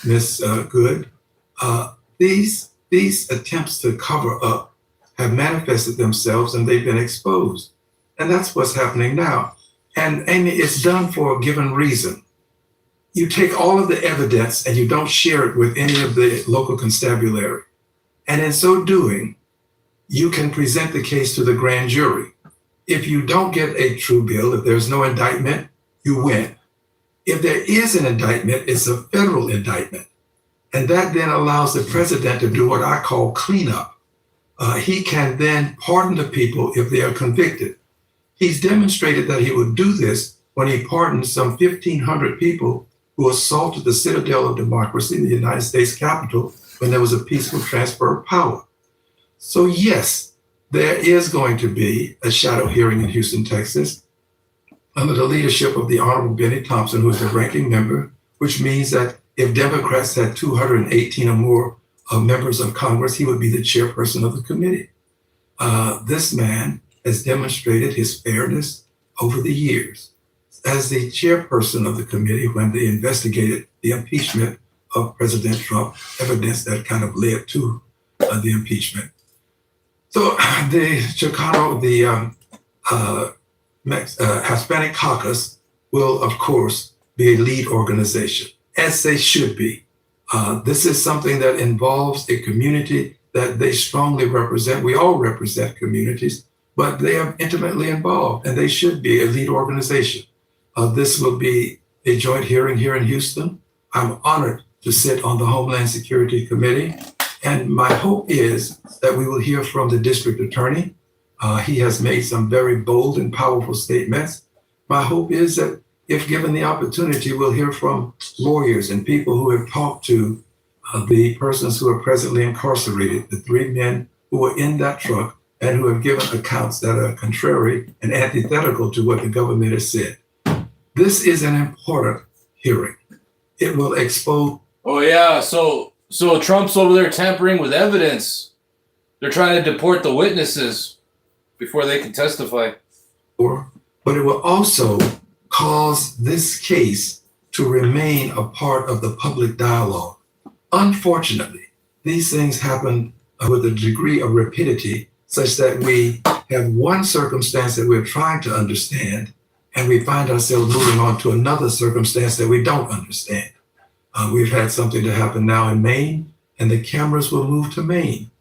Miss Good. These attempts to cover up have manifested themselves and they've been exposed. And that's what's happening now. And Amy, it's done for a given reason. You take all of the evidence and you don't share it with any of the local constabulary. And in so doing, you can present the case to the grand jury. If you don't get a true bill, if there's no indictment, you win. If there is an indictment, it's a federal indictment. And that then allows the president to do what I call cleanup. He can then pardon the people if they are convicted. He's demonstrated that he would do this when he pardoned some 1,500 people who assaulted the citadel of democracy, the United States Capitol, when there was a peaceful transfer of power. So yes, there is going to be a shadow hearing in Houston, Texas, under the leadership of the Honorable Benny Thompson, who is the ranking member, which means that if Democrats had 218 or more members of Congress, he would be the chairperson of the committee. This man has demonstrated his fairness over the years. As the chairperson of the committee, when they investigated the impeachment of President Trump, evidence that kind of led to the impeachment. So the Chicano, Hispanic Caucus will, of course, be a lead organization, as they should be. This is something that involves a community that they strongly represent. We all represent communities, but they are intimately involved, and they should be a lead organization. This will be a joint hearing here in Houston. I'm honored to sit on the Homeland Security Committee, and my hope is that we will hear from the district attorney. He has made some very bold and powerful statements. My hope is that if given the opportunity, we'll hear from lawyers and people who have talked to the persons who are presently incarcerated, the 3 men who were in that truck and who have given accounts that are contrary and antithetical to what the government has said. This is an important hearing. It will expose. Oh yeah, so Trump's over there tampering with evidence. They're trying to deport the witnesses before they can testify. But it will also cause this case to remain a part of the public dialogue. Unfortunately, these things happen with a degree of rapidity such that we have one circumstance that we're trying to understand, and we find ourselves moving on to another circumstance that we don't understand. We've had something to happen now in Maine, and the cameras will move to Maine.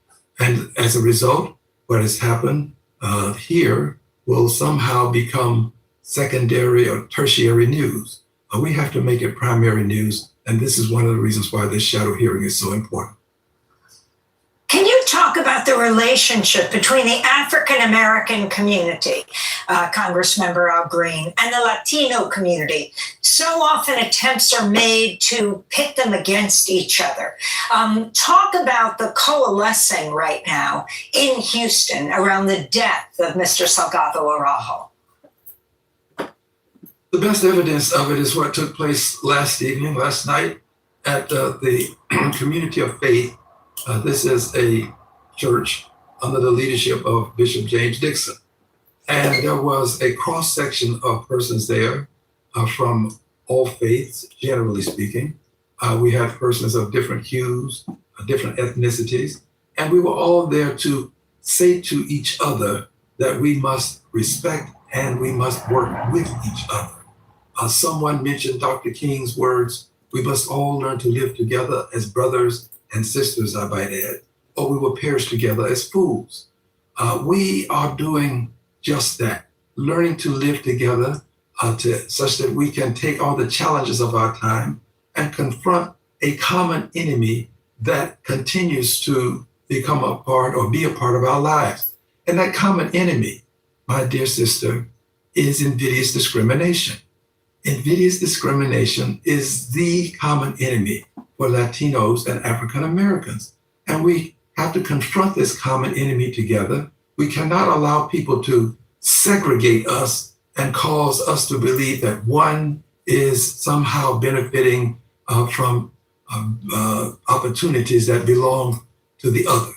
And as a result, what has happened here will somehow become secondary or tertiary news. We have to make it primary news, and this is one of the reasons why this shadow hearing is so important. Can you talk about the relationship between the African American community, Congressmember Al Green, and the Latino community. So often attempts are made to pit them against each other. Talk about the coalescing right now in Houston around the death of Mr. Salgado Araujo. The best evidence of it is what took place last night at the Community of Faith. This is a church under the leadership of Bishop James Dixon. And there was a cross-section of persons there from all faiths, generally speaking. We had persons of different hues, different ethnicities, and we were all there to say to each other that we must respect and we must work with each other. Someone mentioned Dr. King's words, we must all learn to live together as brothers and sisters, I might add, or we will perish together as fools. We are doing just that, learning to live together such that we can take all the challenges of our time and confront a common enemy that continues to become a part or be a part of our lives. And that common enemy, my dear sister, is invidious discrimination. Invidious discrimination is the common enemy for Latinos and African Americans. And we have to confront this common enemy together. We cannot allow people to segregate us and cause us to believe that one is somehow benefiting from opportunities that belong to the other.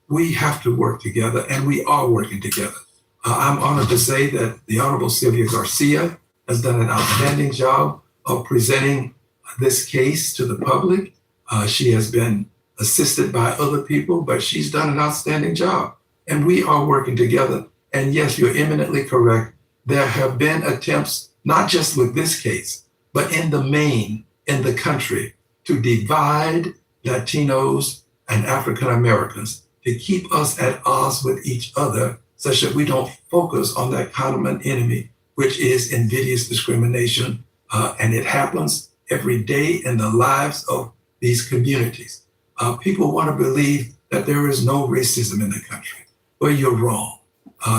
We have to work together, and we are working together. I'm honored to say that the Honorable Sylvia Garcia has done an outstanding job of presenting this case to the public. She has been assisted by other people, but she's done an outstanding job. And we are working together. And yes, you're eminently correct. There have been attempts, not just with this case, but in the main, in the country, to divide Latinos and African Americans, to keep us at odds with each other, such that we don't focus on that common enemy, which is invidious discrimination. And it happens every day in the lives of these communities. People want to believe that there is no racism in the country. Well, you're wrong.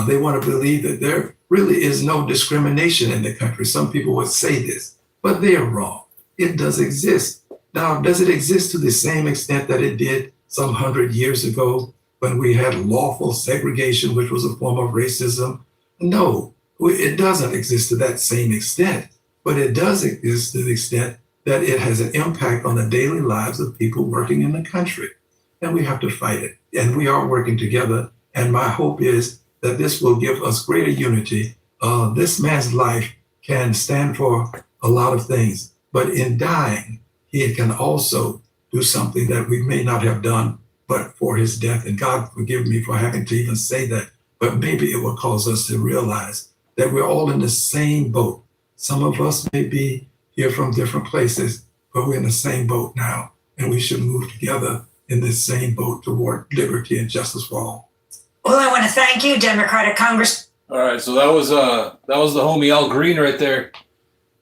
They want to believe that there really is no discrimination in the country. Some people would say this, but they're wrong. It does exist. Now, does it exist to the same extent that it did some 100 years ago when we had lawful segregation, which was a form of racism? No, it doesn't exist to that same extent, but it does exist to the extent that it has an impact on the daily lives of people working in the country. And we have to fight it. And we are working together. And my hope is that this will give us greater unity. This man's life can stand for a lot of things, but in dying, he can also do something that we may not have done but for his death. And God forgive me for having to even say that, but maybe it will cause us to realize that we're all in the same boat. Some of us may be here from different places, but we're in the same boat now, and we should move together in this same boat toward liberty and justice for all. Well, I want to thank you, Democratic Congress. All right, so that was the homie Al Green right there,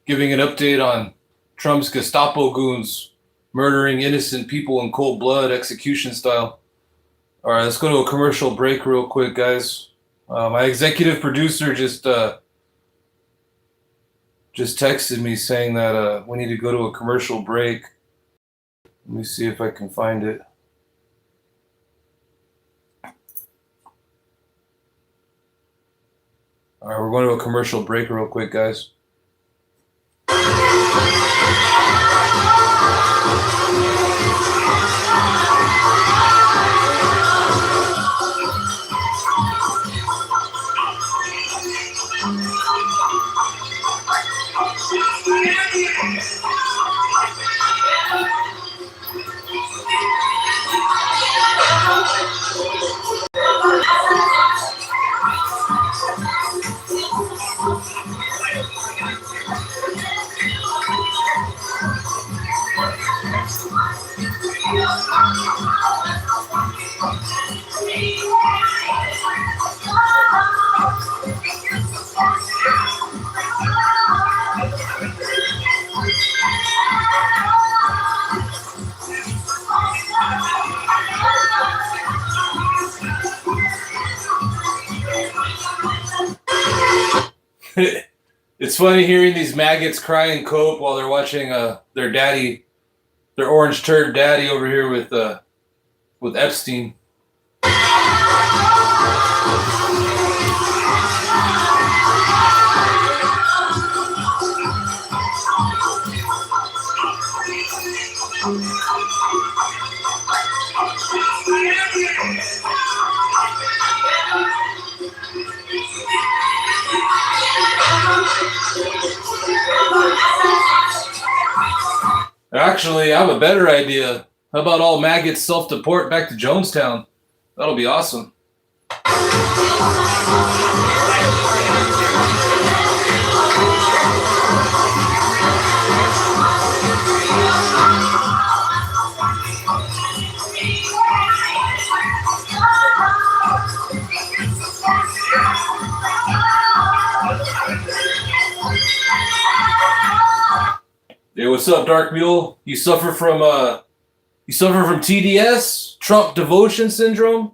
giving an update on Trump's Gestapo goons murdering innocent people in cold blood, execution style. All right, let's go to a commercial break real quick, guys. My executive producer just texted me saying that we need to go to a commercial break. Let me see if I can find it. All right, we're going to a commercial break real quick, guys. It's funny hearing these maggots cry and cope while they're watching their daddy, their orange turd daddy over here with Epstein. Actually, I have a better idea. How about all maggots self-deport back to Jonestown? That'll be awesome. Hey, what's up, Dark Mule? You suffer from TDS, Trump devotion syndrome?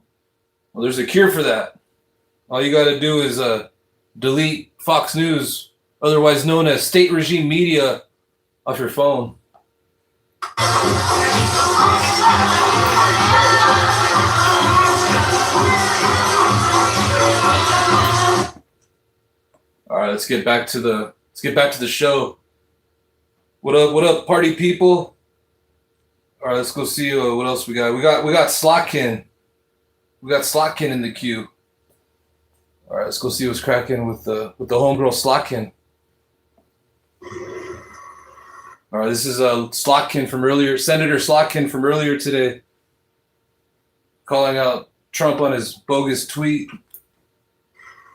Well, there's a cure for that. All you got to do is delete Fox News, otherwise known as state regime media, off your phone. All right, let's get back to the show. What up, party people? All right, let's go see what else we got. We got Slotkin. We got Slotkin in the queue. All right, let's go see what's cracking with the homegirl Slotkin. All right, this is Slotkin from earlier, Senator Slotkin from earlier today, calling out Trump on his bogus tweet.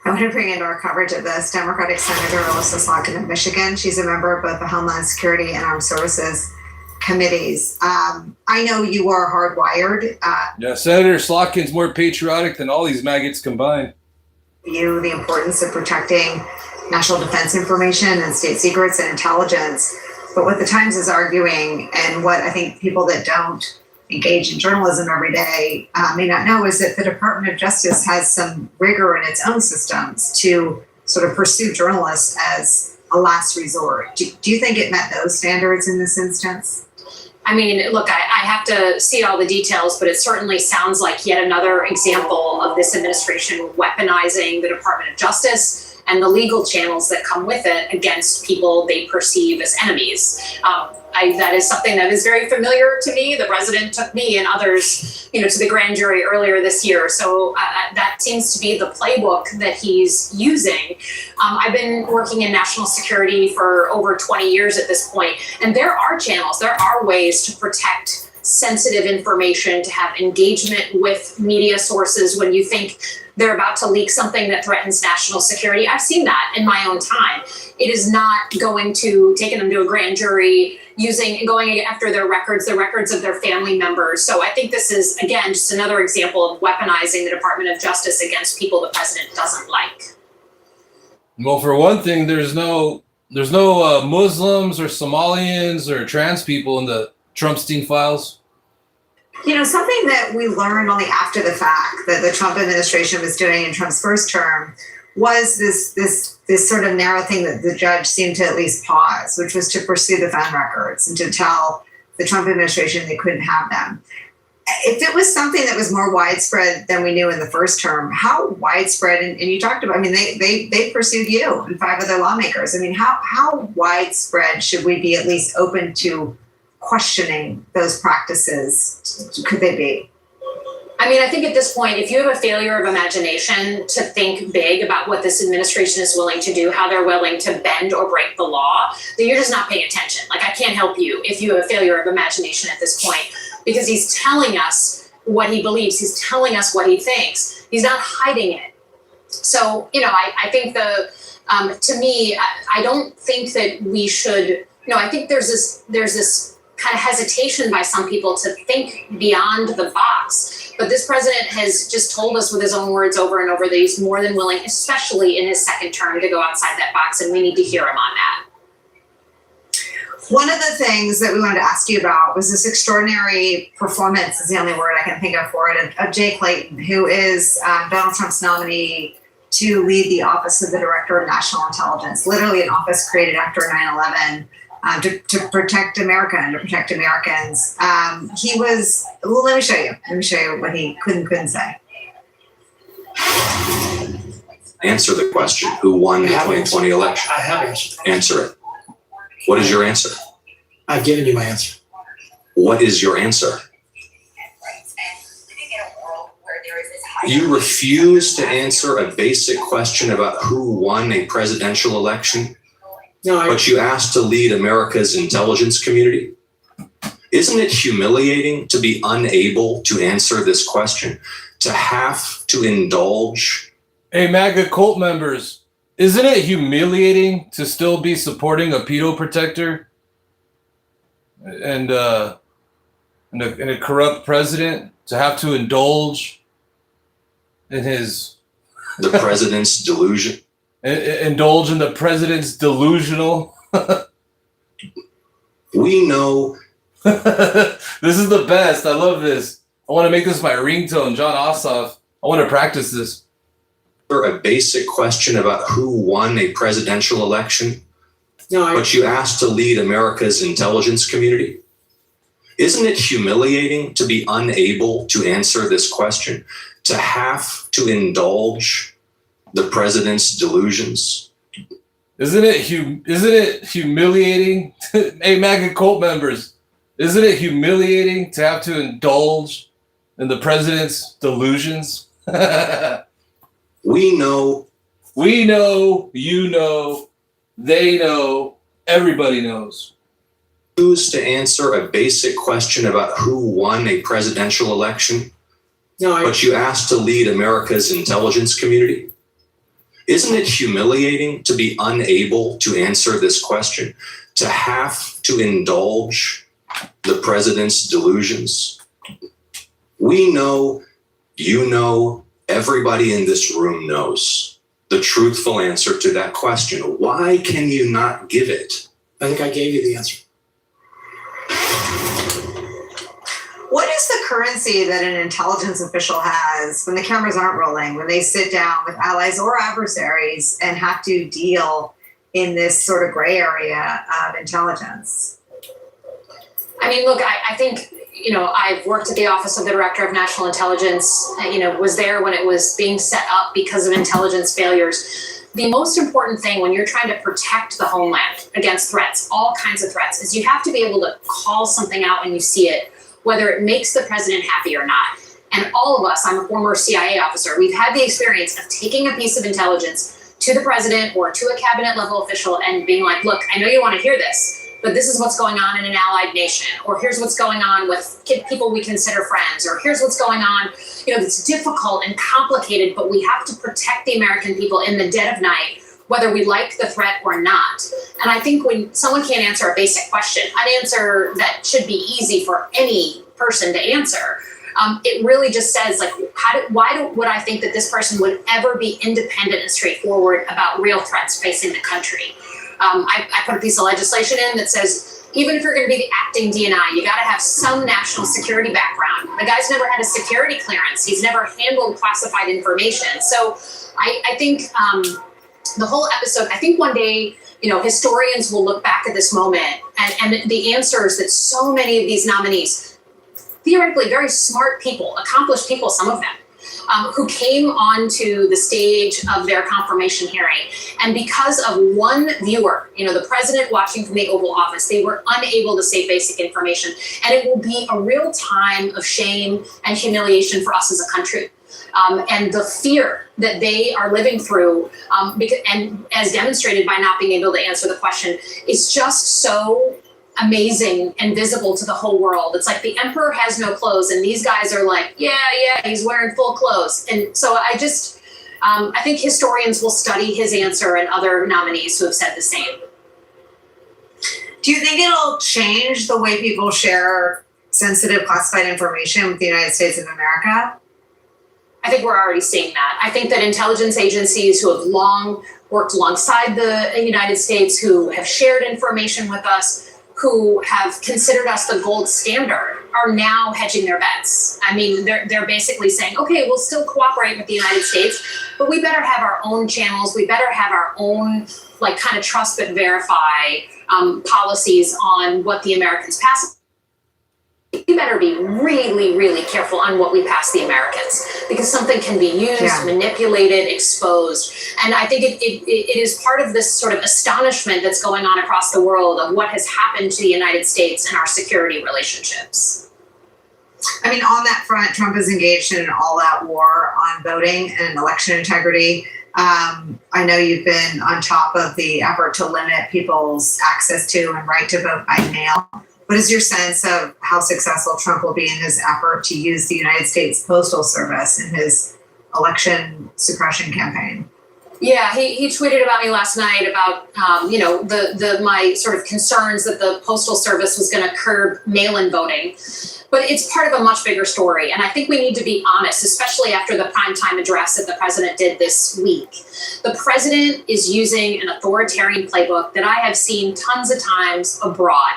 I want to bring into our coverage of this Democratic Senator Alyssa Slotkin of Michigan. She's a member of both the Homeland Security and Armed Services committees. I know you are hardwired. Yeah, Senator Slotkin's more patriotic than all these maggots combined. You, the importance of protecting national defense information and state secrets and intelligence. But what the Times is arguing, and what I think people that don't engage in journalism every day may not know, is that the Department of Justice has some rigor in its own systems to sort of pursue journalists as a last resort. Do you think it met those standards in this instance? I mean, look, I have to see all the details, but it certainly sounds like yet another example of this administration weaponizing the Department of Justice and the legal channels that come with it against people they perceive as enemies. That is something that is very familiar to me. The president took me and others, to the grand jury earlier this year. So that seems to be the playbook that he's using. I've been working in national security for over 20 years at this point, and there are channels, there are ways to protect sensitive information, to have engagement with media sources when you think they're about to leak something that threatens national security. I've seen that in my own time. It is not taking them to a grand jury, going after their records of their family members. So I think this is, again, just another example of weaponizing the Department of Justice against people the president doesn't like. Well, for one thing, there's no Muslims or Somalians or trans people in the Trumpstein files. Something that we learned only after the fact that the Trump administration was doing in Trump's first term was this sort of narrow thing that the judge seemed to at least pause, which was to pursue the phone records and to tell the Trump administration they couldn't have them. If it was something that was more widespread than we knew in the first term, how widespread, and you talked about, they pursued you and 5 other lawmakers. How widespread should we be at least open to questioning those practices? Could they be? I think at this point, if you have a failure of imagination to think big about what this administration is willing to do, how they're willing to bend or break the law, then you're just not paying attention. I can't help you if you have a failure of imagination at this point, because he's telling us what he believes. He's telling us what he thinks. He's not hiding it. So, I think to me, I don't think that we should, I think there's this kind of hesitation by some people to think beyond the box. But this president has just told us with his own words over and over that he's more than willing, especially in his second term, to go outside that box, and we need to hear him on that. One of the things that we wanted to ask you about was this extraordinary performance, is the only word I can think of for it, of Jay Clayton, who is Donald Trump's nominee to lead the Office of the Director of National Intelligence, literally an office created after 9/11 to protect America and to protect Americans. He was, well, let me show you what he couldn't say. Answer the question. Who won the 2020 election? I have answered. Answer it. What is your answer? I've given you my answer. What is your answer? You refuse to answer a basic question about who won a presidential election, but you asked to lead America's intelligence community. Isn't it humiliating to be unable to answer this question, to have to indulge? Hey, MAGA cult members, isn't it humiliating to still be supporting a pedo protector and a corrupt president, to have to indulge in the president's delusion? Indulge in the president's delusional. We know. This is the best. I love this. I want to make this my ringtone, John Ossoff. I want to practice this. A basic question about who won a presidential election, but you asked to lead America's intelligence community. Isn't it humiliating to be unable to answer this question, to have to indulge the president's delusions? Isn't it humiliating? Hey, MAGA cult members, isn't it humiliating to have to indulge in the president's delusions? We know, you know, they know, everybody knows. Choose to answer a basic question about who won a presidential election, but you asked to lead America's intelligence community. Isn't it humiliating to be unable to answer this question, to have to indulge the president's delusions? We know, you know, everybody in this room knows the truthful answer to that question. Why can you not give it? I think I gave you the answer. What is the currency that an intelligence official has when the cameras aren't rolling, when they sit down with allies or adversaries and have to deal in this sort of gray area of intelligence? I mean, look, I think, I've worked at the Office of the Director of National Intelligence, was there when it was being set up because of intelligence failures. The most important thing when you're trying to protect the homeland against threats, all kinds of threats, is you have to be able to call something out when you see it, whether it makes the president happy or not. And all of us, I'm a former CIA officer, we've had the experience of taking a piece of intelligence to the president or to a cabinet level official and being like, look, I know you want to hear this, but this is what's going on in an allied nation, or here's what's going on with people we consider friends, or here's what's going on, it's difficult and complicated, but we have to protect the American people in the dead of night, whether we like the threat or not. And I think when someone can't answer a basic question, an answer that should be easy for any person to answer, it really just says, like, why would I think that this person would ever be independent and straightforward about real threats facing the country? I put a piece of legislation in that says, even if you're going to be the acting DNI, you got to have some national security background. The guy's never had a security clearance. He's never handled classified information. So I think the whole episode, I think one day, historians will look back at this moment and the answers that so many of these nominees, theoretically very smart people, accomplished people, some of them, who came onto the stage of their confirmation hearing. And because of one viewer, the president watching from the Oval Office, they were unable to say basic information. And it will be a real time of shame and humiliation for us as a country. And the fear that they are living through, and as demonstrated by not being able to answer the question, is just so amazing and visible to the whole world. It's like the emperor has no clothes, and these guys are like, yeah, he's wearing full clothes. And so I think historians will study his answer and other nominees who have said the same. Do you think it'll change the way people share sensitive classified information with the United States of America? I think we're already seeing that. I think that intelligence agencies who have long worked alongside the United States, who have shared information with us, who have considered us the gold standard, are now hedging their bets. I mean, they're basically saying, okay, we'll still cooperate with the United States, but we better have our own channels. We better have our own, like, kind of trust but verify policies on what the Americans pass. We better be really, really careful on what we pass the Americans, because something can be used, manipulated, exposed. And I think it is part of this sort of astonishment that's going on across the world of what has happened to the United States and our security relationships. I mean, on that front, Trump is engaged in an all-out war on voting and election integrity. I know you've been on top of the effort to limit people's access to and right to vote by mail. What is your sense of how successful Trump will be in his effort to use the United States Postal Service in his election suppression campaign? Yeah, he tweeted about me last night about, my sort of concerns that the Postal Service was going to curb mail-in voting. But it's part of a much bigger story. And I think we need to be honest, especially after the primetime address that the president did this week. The president is using an authoritarian playbook that I have seen tons of times abroad,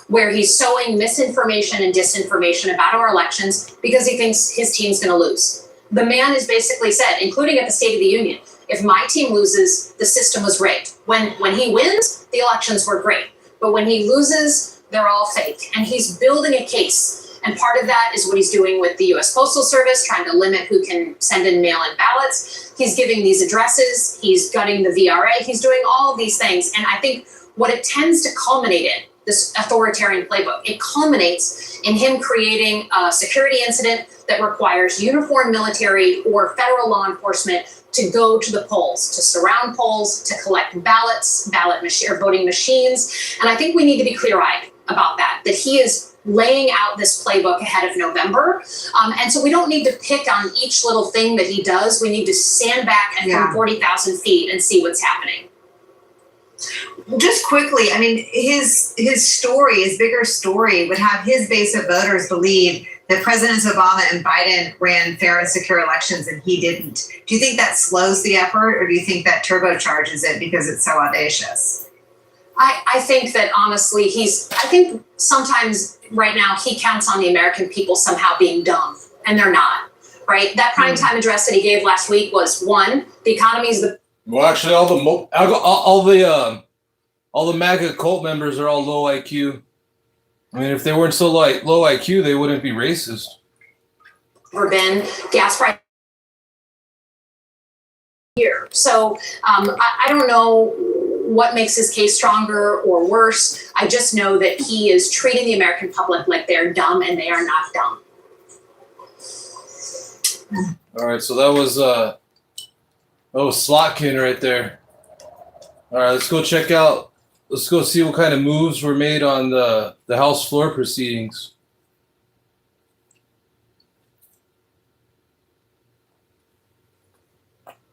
where he's sowing misinformation and disinformation about our elections because he thinks his team's going to lose. The man has basically said, including at the State of the Union, if my team loses, the system was rigged. When he wins, the elections were great. But when he loses, they're all fake. And he's building a case. And part of that is what he's doing with the U.S. Postal Service, trying to limit who can send in mail-in ballots. He's giving these addresses. He's gutting the VRA. He's doing all of these things. And I think what it tends to culminate in, this authoritarian playbook, it culminates in him creating a security incident that requires uniformed military or federal law enforcement to go to the polls, to surround polls, to collect ballots, voting machines. And I think we need to be clear-eyed about that he is laying out this playbook ahead of November. And so we don't need to pick on each little thing that he does. We need to stand back and from 40,000 feet and see what's happening. Just quickly, I mean, his story, his bigger story would have his base of voters believe that Presidents Obama and Biden ran fair and secure elections and he didn't. Do you think that slows the effort, or do you think that turbocharges it because it's so audacious? I think that honestly, I think sometimes right now he counts on the American people somehow being dumb, and they're not, right? That primetime address that he gave last week was, one, the economy is the... Well, actually, all the MAGA cult members are all low IQ. I mean, if they weren't so low IQ, they wouldn't be racist. Ever been gas price here. So I don't know what makes his case stronger or worse. I just know that he is treating the American public like they're dumb, and they are not dumb. All right, so that was Slotkin right there. All right, let's go see what kind of moves were made on the House floor proceedings.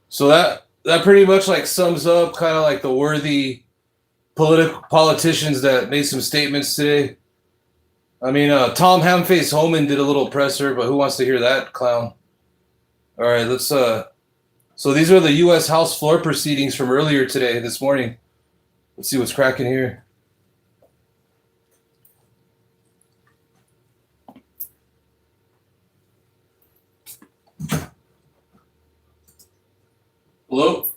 So that pretty much like sums up kind of like the worthy politicians that made some statements today. I mean, Tom Hamface Homan did a little presser, but who wants to hear that clown? All right, let's. So these are the U.S. House floor proceedings from earlier today, this morning. Let's see what's cracking here. Hello?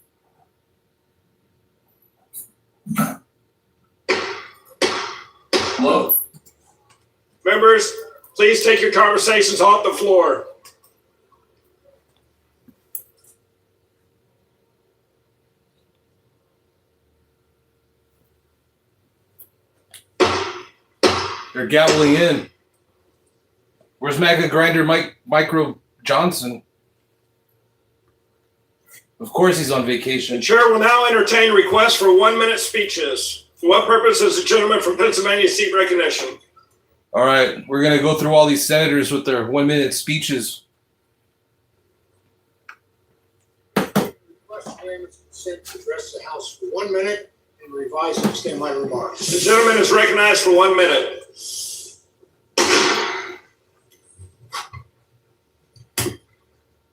Hello? Members, please take your conversations off the floor. They're gaveling in. Where's MAGA grinder Micro Johnson? Of course he's on vacation. The chair will now entertain requests for 1-minute speeches. For what purpose is the gentleman from Pennsylvania seek recognition? All right, we're going to go through all these senators with their 1-minute speeches. Request unanimous consent to address the House for 1 minute and revise and extend my remarks. The gentleman is recognized for 1 minute.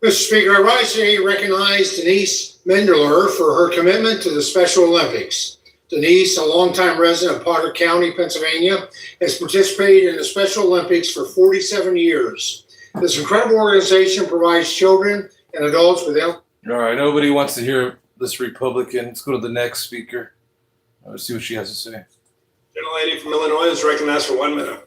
Mr. Speaker, I rise today to recognize Denise Mendeler for her commitment to the Special Olympics. Denise, a longtime resident of Potter County, Pennsylvania, has participated in the Special Olympics for 47 years. This incredible organization provides children and adults with All right, nobody wants to hear this Republican. Let's go to the next speaker. Let's see what she has to say. Gentlelady from Illinois is recognized for 1 minute.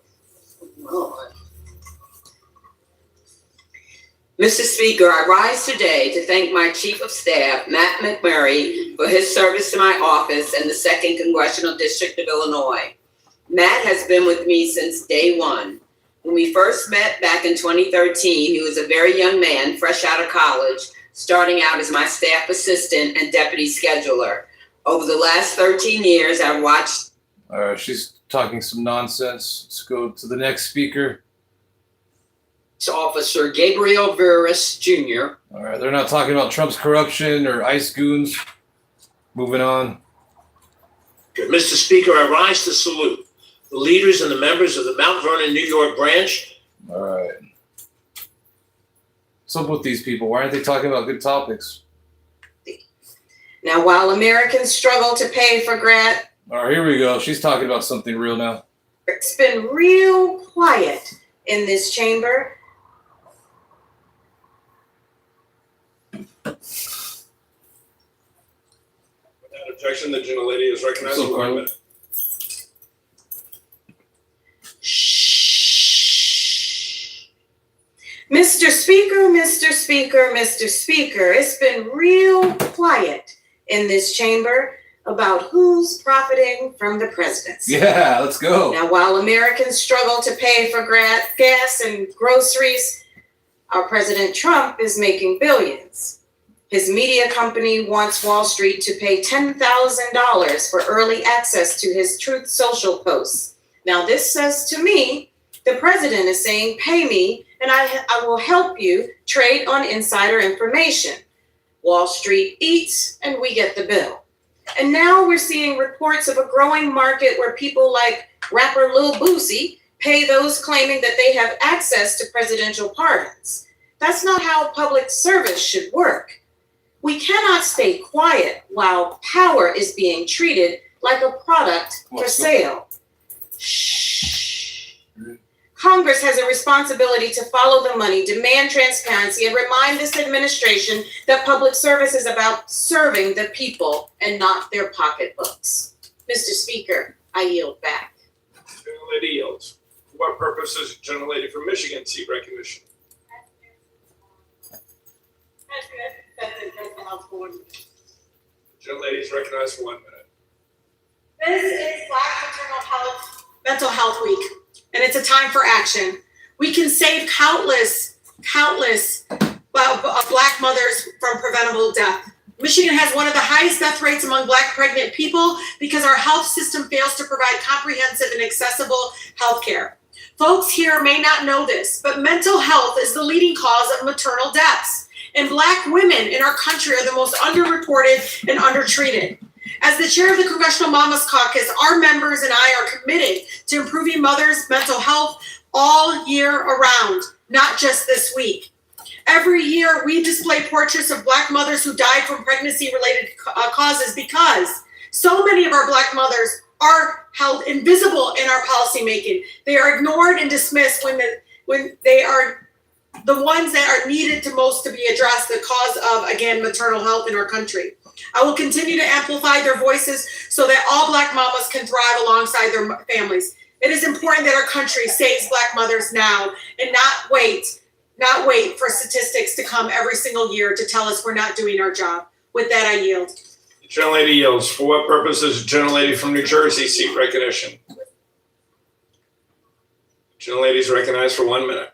Mr. Speaker, I rise today to thank my Chief of Staff, Matt McMurray, for his service to my office in the 2nd Congressional District of Illinois. Matt has been with me since day one. When we first met back in 2013, he was a very young man, fresh out of college, starting out as my staff assistant and deputy scheduler. Over the last 13 years, I've watched. All right, she's talking some nonsense. Let's go to the next speaker. Officer Gabriel Veras Jr. All right, they're not talking about Trump's corruption or ICE goons. Moving on. Mr. Speaker, I rise to salute the leaders and the members of the Mount Vernon, New York branch. All right. What's up with these people? Why aren't they talking about good topics? Now, while Americans struggle to pay for grant, All right, here we go. She's talking about something real now. it's been real quiet in this chamber. Without objection, the gentlelady is recognized for 1 minute. Mr. Speaker, Mr. Speaker, Mr. Speaker, it's been real quiet in this chamber about who's profiting from the presidency. Yeah, let's go. Now, while Americans struggle to pay for gas and groceries, our President Trump is making billions. His media company wants Wall Street to pay $10,000 for early access to his Truth Social posts. Now, this says to me, the president is saying, pay me and I will help you trade on insider information. Wall Street eats and we get the bill. And now we're seeing reports of a growing market where people like rapper Lil Boosie pay those claiming that they have access to presidential pardons. That's not how public service should work. We cannot stay quiet while power is being treated like a product for sale. Congress has a responsibility to follow the money, demand transparency, and remind this administration that public service is about serving the people and not their pocketbooks. Mr. Speaker, I yield back. Gentlelady yields. For what purpose does the gentlelady from Michigan seek recognition? Gentlelady is recognized for 1 minute. This is Black Mental Health Week, and it's a time for action. We can save countless Black mothers from preventable death. Michigan has one of the highest death rates among Black pregnant people because our health system fails to provide comprehensive and accessible health care. Folks here may not know this, but mental health is the leading cause of maternal deaths. And Black women in our country are the most underreported and undertreated. As the chair of the Congressional Mamas Caucus, our members and I are committed to improving mothers' mental health all year around, not just this week. Every year, we display portraits of Black mothers who died from pregnancy-related causes because so many of our Black mothers are held invisible in our policymaking. They are ignored and dismissed when they are the ones that are needed to most to be addressed, the cause of, again, maternal health in our country. I will continue to amplify their voices so that all Black mamas can thrive alongside their families. It is important that our country saves Black mothers now and not wait for statistics to come every single year to tell us we're not doing our job. With that, I yield. The gentlelady yields. For what purpose does the gentlelady from New Jersey seek recognition? The gentlelady is recognized for 1 minute.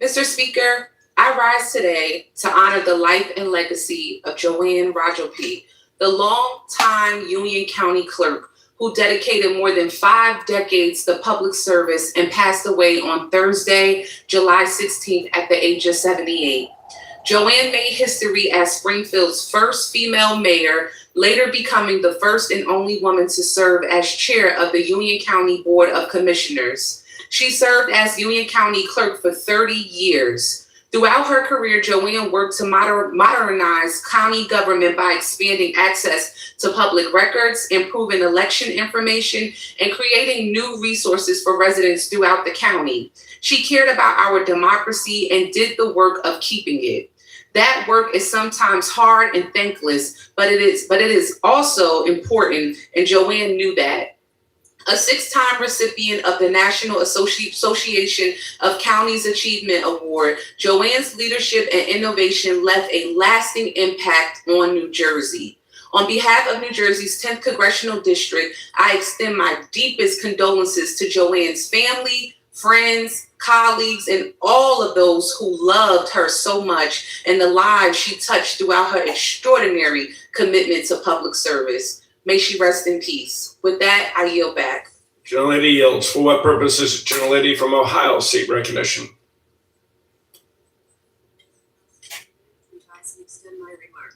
Mr. Speaker, I rise today to honor the life and legacy of Joanne Rajopi, the longtime Union County clerk who dedicated more than 5 decades to public service and passed away on Thursday, July 16th at the age of 78. Joanne made history as Springfield's first female mayor, later becoming the first and only woman to serve as chair of the Union County Board of Commissioners. She served as Union County clerk for 30 years. Throughout her career, Joanne worked to modernize county government by expanding access to public records, improving election information, and creating new resources for residents throughout the county. She cared about our democracy and did the work of keeping it. That work is sometimes hard and thankless, but it is also important, and Joanne knew that. A 6-time recipient of the National Association of Counties Achievement Award, Joanne's leadership and innovation left a lasting impact on New Jersey. On behalf of New Jersey's 10th Congressional District, I extend my deepest condolences to Joanne's family, friends, colleagues, and all of those who loved her so much and the lives she touched throughout her extraordinary commitment to public service. May she rest in peace. With that, I yield back. Gentlelady yields. For what purpose is Gentlelady from Ohio seek recognition?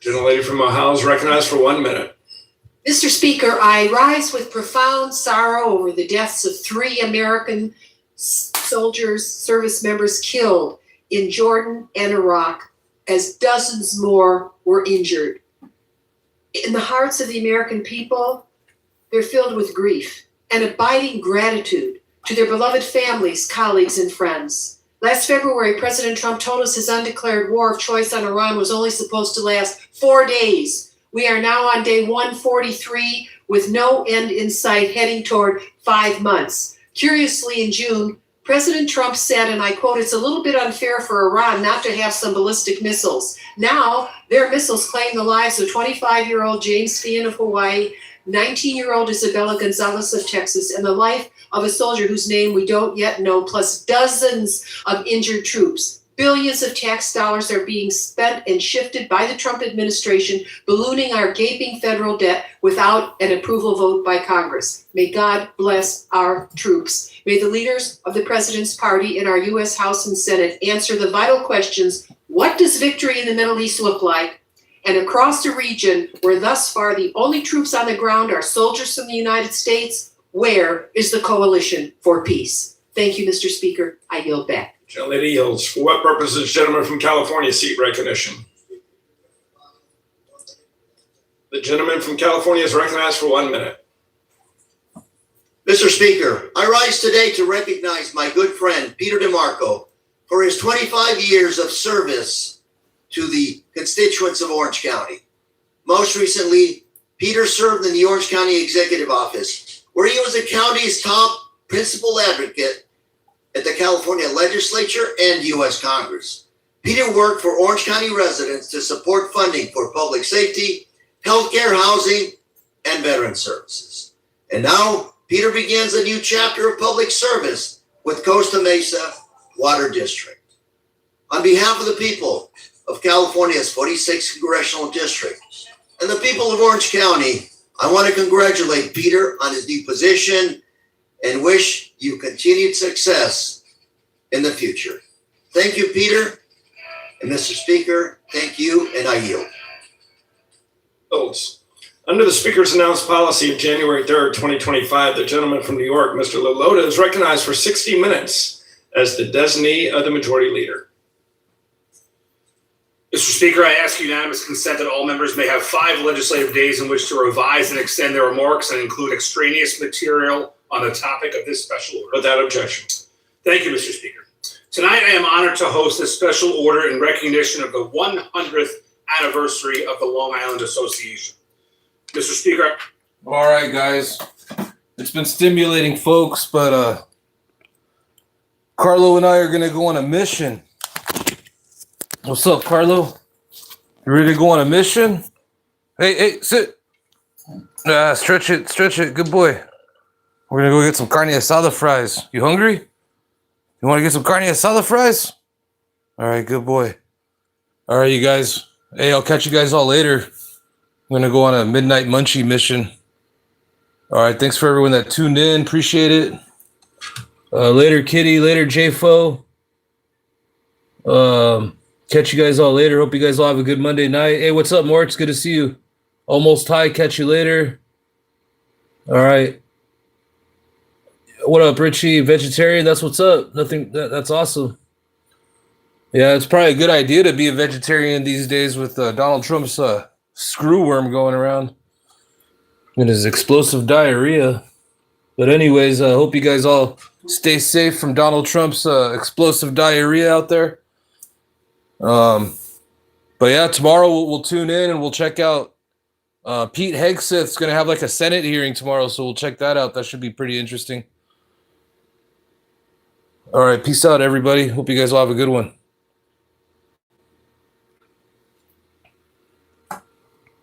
Gentlelady from Ohio is recognized for 1 minute. Mr. Speaker, I rise with profound sorrow over the deaths of 3 American soldiers, service members killed in Jordan and Iraq, as dozens more were injured. In the hearts of the American people, they're filled with grief and abiding gratitude to their beloved families, colleagues, and friends. Last February, President Trump told us his undeclared war of choice on Iran was only supposed to last 4 days. We are now on day 143 with no end in sight, heading toward 5 months. Curiously, in June, President Trump said, and I quote, "It's a little bit unfair for Iran not to have some ballistic missiles." Now, their missiles claim the lives of 25-year-old James Feehan of Hawaii, 19-year-old Isabella Gonzalez of Texas, and the life of a soldier whose name we don't yet know, plus dozens of injured troops. Billions of tax dollars are being spent and shifted by the Trump administration, ballooning our gaping federal debt without an approval vote by Congress. May God bless our troops. May the leaders of the president's party in our U.S. House and Senate answer the vital questions: what does victory in the Middle East look like? And across the region, where thus far the only troops on the ground are soldiers from the United States, where is the coalition for peace? Thank you, Mr. Speaker. I yield back. Gentlelady yields. For what purpose does the gentleman from California seek recognition? The gentleman from California is recognized for 1 minute. Mr. Speaker, I rise today to recognize my good friend, Peter DeMarco, for his 25 years of service to the constituents of Orange County. Most recently, Peter served in the Orange County Executive Office, where he was the county's top principal advocate at the California Legislature and U.S. Congress. Peter worked for Orange County residents to support funding for public safety, healthcare, housing, and veteran services. And now, Peter begins a new chapter of public service with Costa Mesa Water District. On behalf of the people of California's 46th Congressional District and the people of Orange County, I want to congratulate Peter on his new position and wish you continued success in the future. Thank you, Peter. And Mr. Speaker, thank you, and I yield. Votes. Under the Speaker's announced policy of January 3rd, 2025, the gentleman from New York, Mr. Lilota, is recognized for 60 minutes as the designee of the Majority Leader. Mr. Speaker, I ask unanimous consent that all members may have 5 legislative days in which to revise and extend their remarks and include extraneous material on the topic of this special order. Without objection. Thank you, Mr. Speaker. Tonight, I am honored to host this special order in recognition of the 100th anniversary of the Long Island Association. Mr. Speaker. All right, guys. It's been stimulating, folks, but Carlo and I are going to go on a mission. What's up, Carlo? You ready to go on a mission? Hey, sit. Stretch it. Good boy. We're going to go get some carne asada fries. You hungry? You want to get some carne asada fries? All right, good boy. All right, you guys. Hey, I'll catch you guys all later. I'm going to go on a midnight munchie mission. All right, thanks for everyone that tuned in. Appreciate it. Later, Kitty. Later, JFO. Catch you guys all later. Hope you guys all have a good Monday night. Hey, what's up, Mort? It's good to see you. Almost high. Catch you later. All right. What up, Richie? Vegetarian? That's what's up. Nothing. That's awesome. Yeah, it's probably a good idea to be a vegetarian these days with Donald Trump's screwworm going around and his explosive diarrhea. But anyways, I hope you guys all stay safe from Donald Trump's explosive diarrhea out there. But yeah, tomorrow we'll tune in and we'll check out Pete Hegseth's going to have like a Senate hearing tomorrow, so we'll check that out. That should be pretty interesting. All right, peace out, everybody. Hope you guys all have a good one.